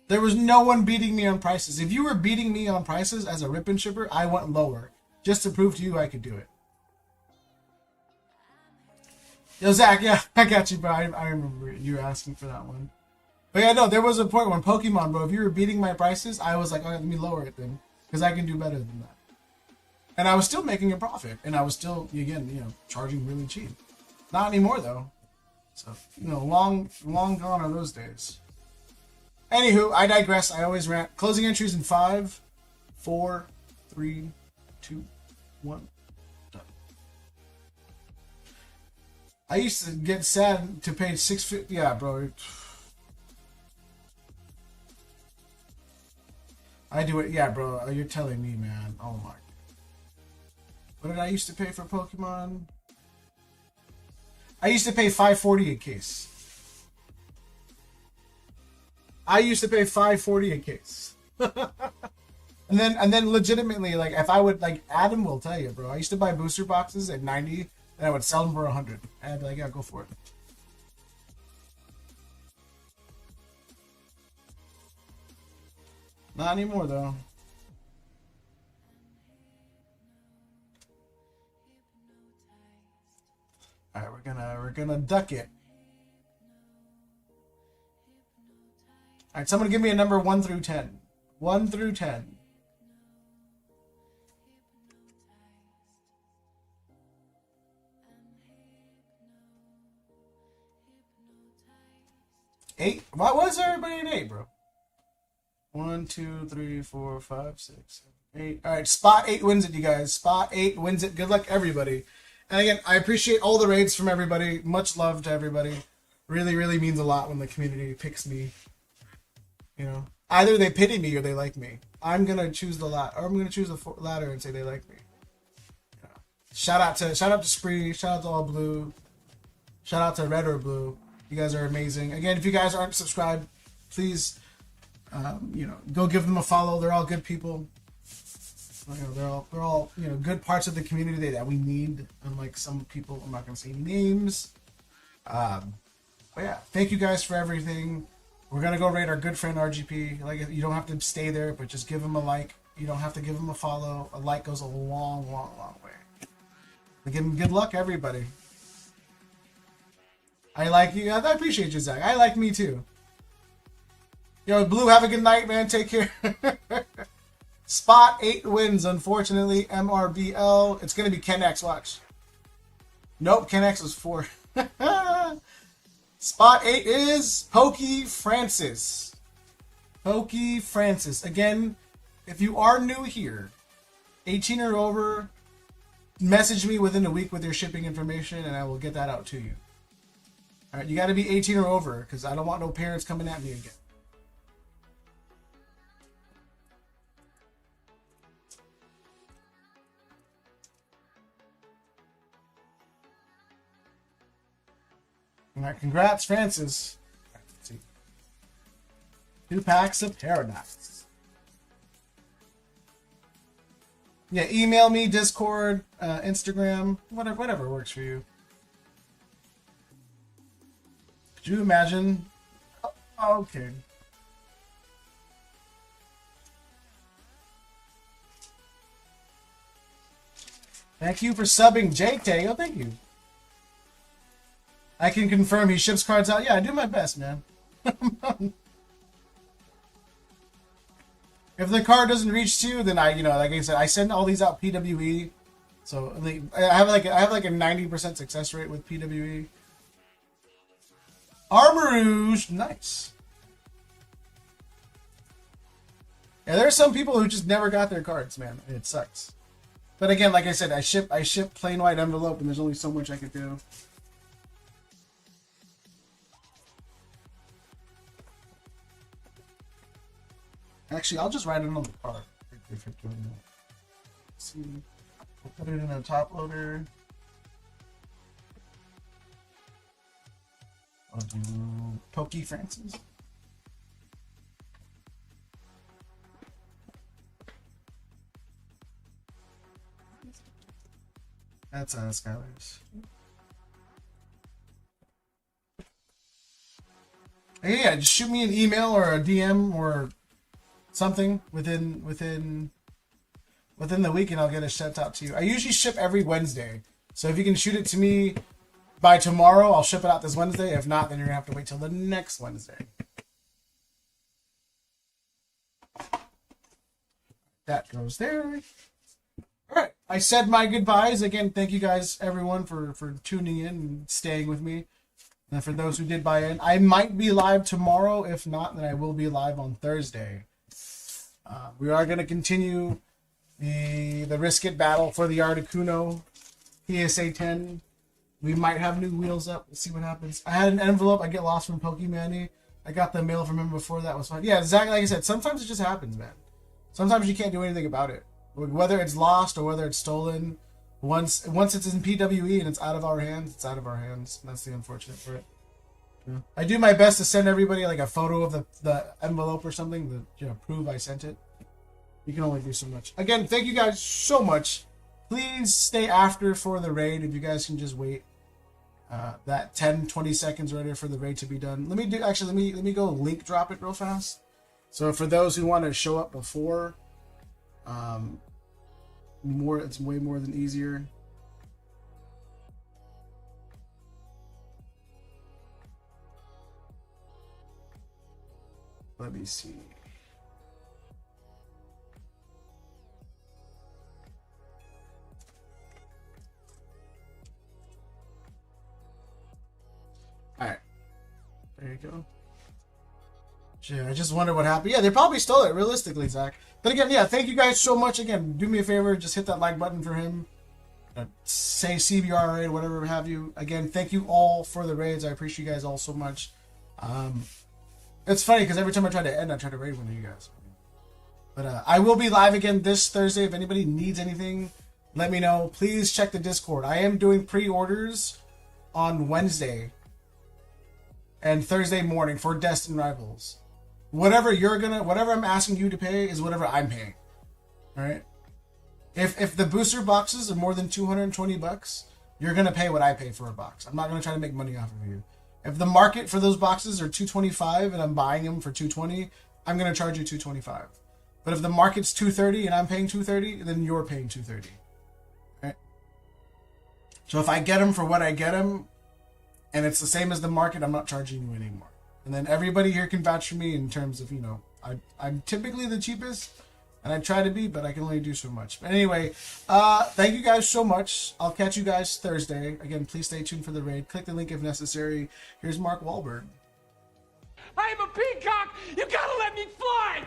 There was no one beating me on prices. If you were beating me on prices as a Rip and Shipper, I went lower. Just to prove to you I could do it. Yo, Zach, yeah, I got you, bro. I remember you asking for that one. But yeah, no, there was a point when Pokemon, bro, if you were beating my prices, I was like, oh, let me lower it then. Because I can do better than that. And I was still making a profit. And I was still, again, you know, charging really cheap. Not anymore, though. So, you know, long gone are those days. Anywho, I digress. I always rant. Closing entries in 5, 4, 3, 2, 1. Done. I used to get sad to pay $650. Yeah, bro. I do it. Yeah, bro. You're telling me, man. Oh my. What did I used to pay for Pokemon? I used to pay $540 a case. I used to pay $540 a case. and then legitimately, like, if I would, like, Adam will tell you, bro. I used to buy booster boxes at $90, and I would sell them for $100. And I'd be like, yeah, go for it. Not anymore, though. All right, we're gonna duck it. All right, someone give me a number 1 through 10. 1 through 10. Eight. Why was everybody at 8, bro? 1, 2, 3, 4, 5, 6, 7, 8. All right, spot 8 wins it, you guys. Spot 8 wins it. Good luck, everybody. And again, I appreciate all the raids from everybody. Much love to everybody. Really, really means a lot when the community picks me. You know, either they pity me or they like me. I'm gonna choose the ladder, or I'm gonna choose the ladder and say they like me. You know. Shout out to Spree. Shout out to All Blue. Shout out to Red or Blue. You guys are amazing. Again, if you guys aren't subscribed, please, you know, go give them a follow. They're all good people. You know, they're all you know, good parts of the community that we need. Unlike some people, I'm not gonna say names. But yeah, thank you guys for everything. We're gonna go raid our good friend RGP. Like, you don't have to stay there, but just give him a like. You don't have to give him a follow. A like goes a long, long, long way. Again, good luck, everybody. I like you. I appreciate you, Zach. I like me too. Yo, Blue, have a good night, man. Take care. Spot 8 wins, unfortunately. MRBL. It's gonna be Ken X. Watch. Nope, Ken X was 4. Spot 8 is Pokey Francis. Pokey Francis. Again, if you are new here, 18 or over, message me within a week with your shipping information and I will get that out to you. Alright, you got to be 18 or over because I don't want no parents coming at me again. Alright, congrats, Francis. Let's see. 2 packs of Paradox. Yeah, email me, Discord, Instagram, whatever works for you. Could you imagine? Oh, okay. Thank you for subbing, JK. Oh, thank you. I can confirm he ships cards out. Yeah, I do my best, man. If the card doesn't reach to you, then I, like I said, I send all these out PWE. So I have like a 90% success rate with PWE. Armourouge, nice. Yeah, there are some people who just never got their cards, man. It sucks. But again, like I said, I ship plain white envelope, and there's only so much I can do. Actually, I'll just write it on the card if you're doing that. Let's see, we'll put it in a top loader. I'll do Pokey Francis. That's Skylar's. Hey, yeah, just shoot me an email or a DM or something within the week, and I'll get a shout out to you. I usually ship every Wednesday, so if you can shoot it to me by tomorrow, I'll ship it out this Wednesday. If not, then you're gonna have to wait till the next Wednesday. That goes there. All right, I said my goodbyes again. Thank you guys, everyone, for tuning in and staying with me. And for those who did buy in, I might be live tomorrow. If not, then I will be live on Thursday. We are going to continue the Risk It battle for the Articuno PSA 10. We might have new wheels up. We'll see what happens. I had an envelope I get lost from Pokemani. I got the mail from him before. That was fine. Yeah, exactly like I said. Sometimes it just happens, man. Sometimes you can't do anything about it. Whether it's lost or whether it's stolen. Once it's in PWE and it's out of our hands, it's out of our hands. That's the unfortunate part. Yeah. I do my best to send everybody like a photo of the envelope or something to prove I sent it. You can only do so much. Again, thank you guys so much. Please stay after for the raid if you guys can just wait that 10-20 seconds right for the raid to be done. Let me go link drop it real fast. So for those who want to show up before, it's way more than easier. Let me see. All right, there you go. Yeah, I just wonder what happened. Yeah, they probably stole it, realistically, Zach. But again, yeah, thank you guys so much. Again, do me a favor, just hit that like button for him. Say CBR raid, whatever have you. Again, thank you all for the raids. I appreciate you guys all so much. It's funny because every time I try to end, I try to raid one of you guys. But I will be live again this Thursday. If anybody needs anything, let me know. Please check the Discord. I am doing pre-orders on Wednesday and Thursday morning for Destined Rivals. Whatever I'm asking you to pay is whatever I'm paying. All right. If the booster boxes are more than $220, you're gonna pay what I pay for a box. I'm not gonna try to make money off of you. If the market for those boxes are $225 and I'm buying them for $220, I'm gonna charge you $225. But if the market's $230 and I'm paying $230, then you're paying $230. Right? So if I get them for what I get them, and it's the same as the market, I'm not charging you anymore. And then everybody here can vouch for me in terms of, I'm typically the cheapest, and I try to be, but I can only do so much. But anyway, thank you guys so much. I'll catch you guys Thursday. Again, please stay tuned for the raid. Click the link if necessary. Here's Mark Wahlberg. I'm a peacock! You gotta let me fly!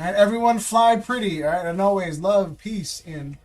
And everyone fly pretty, all right? And always love, peace, and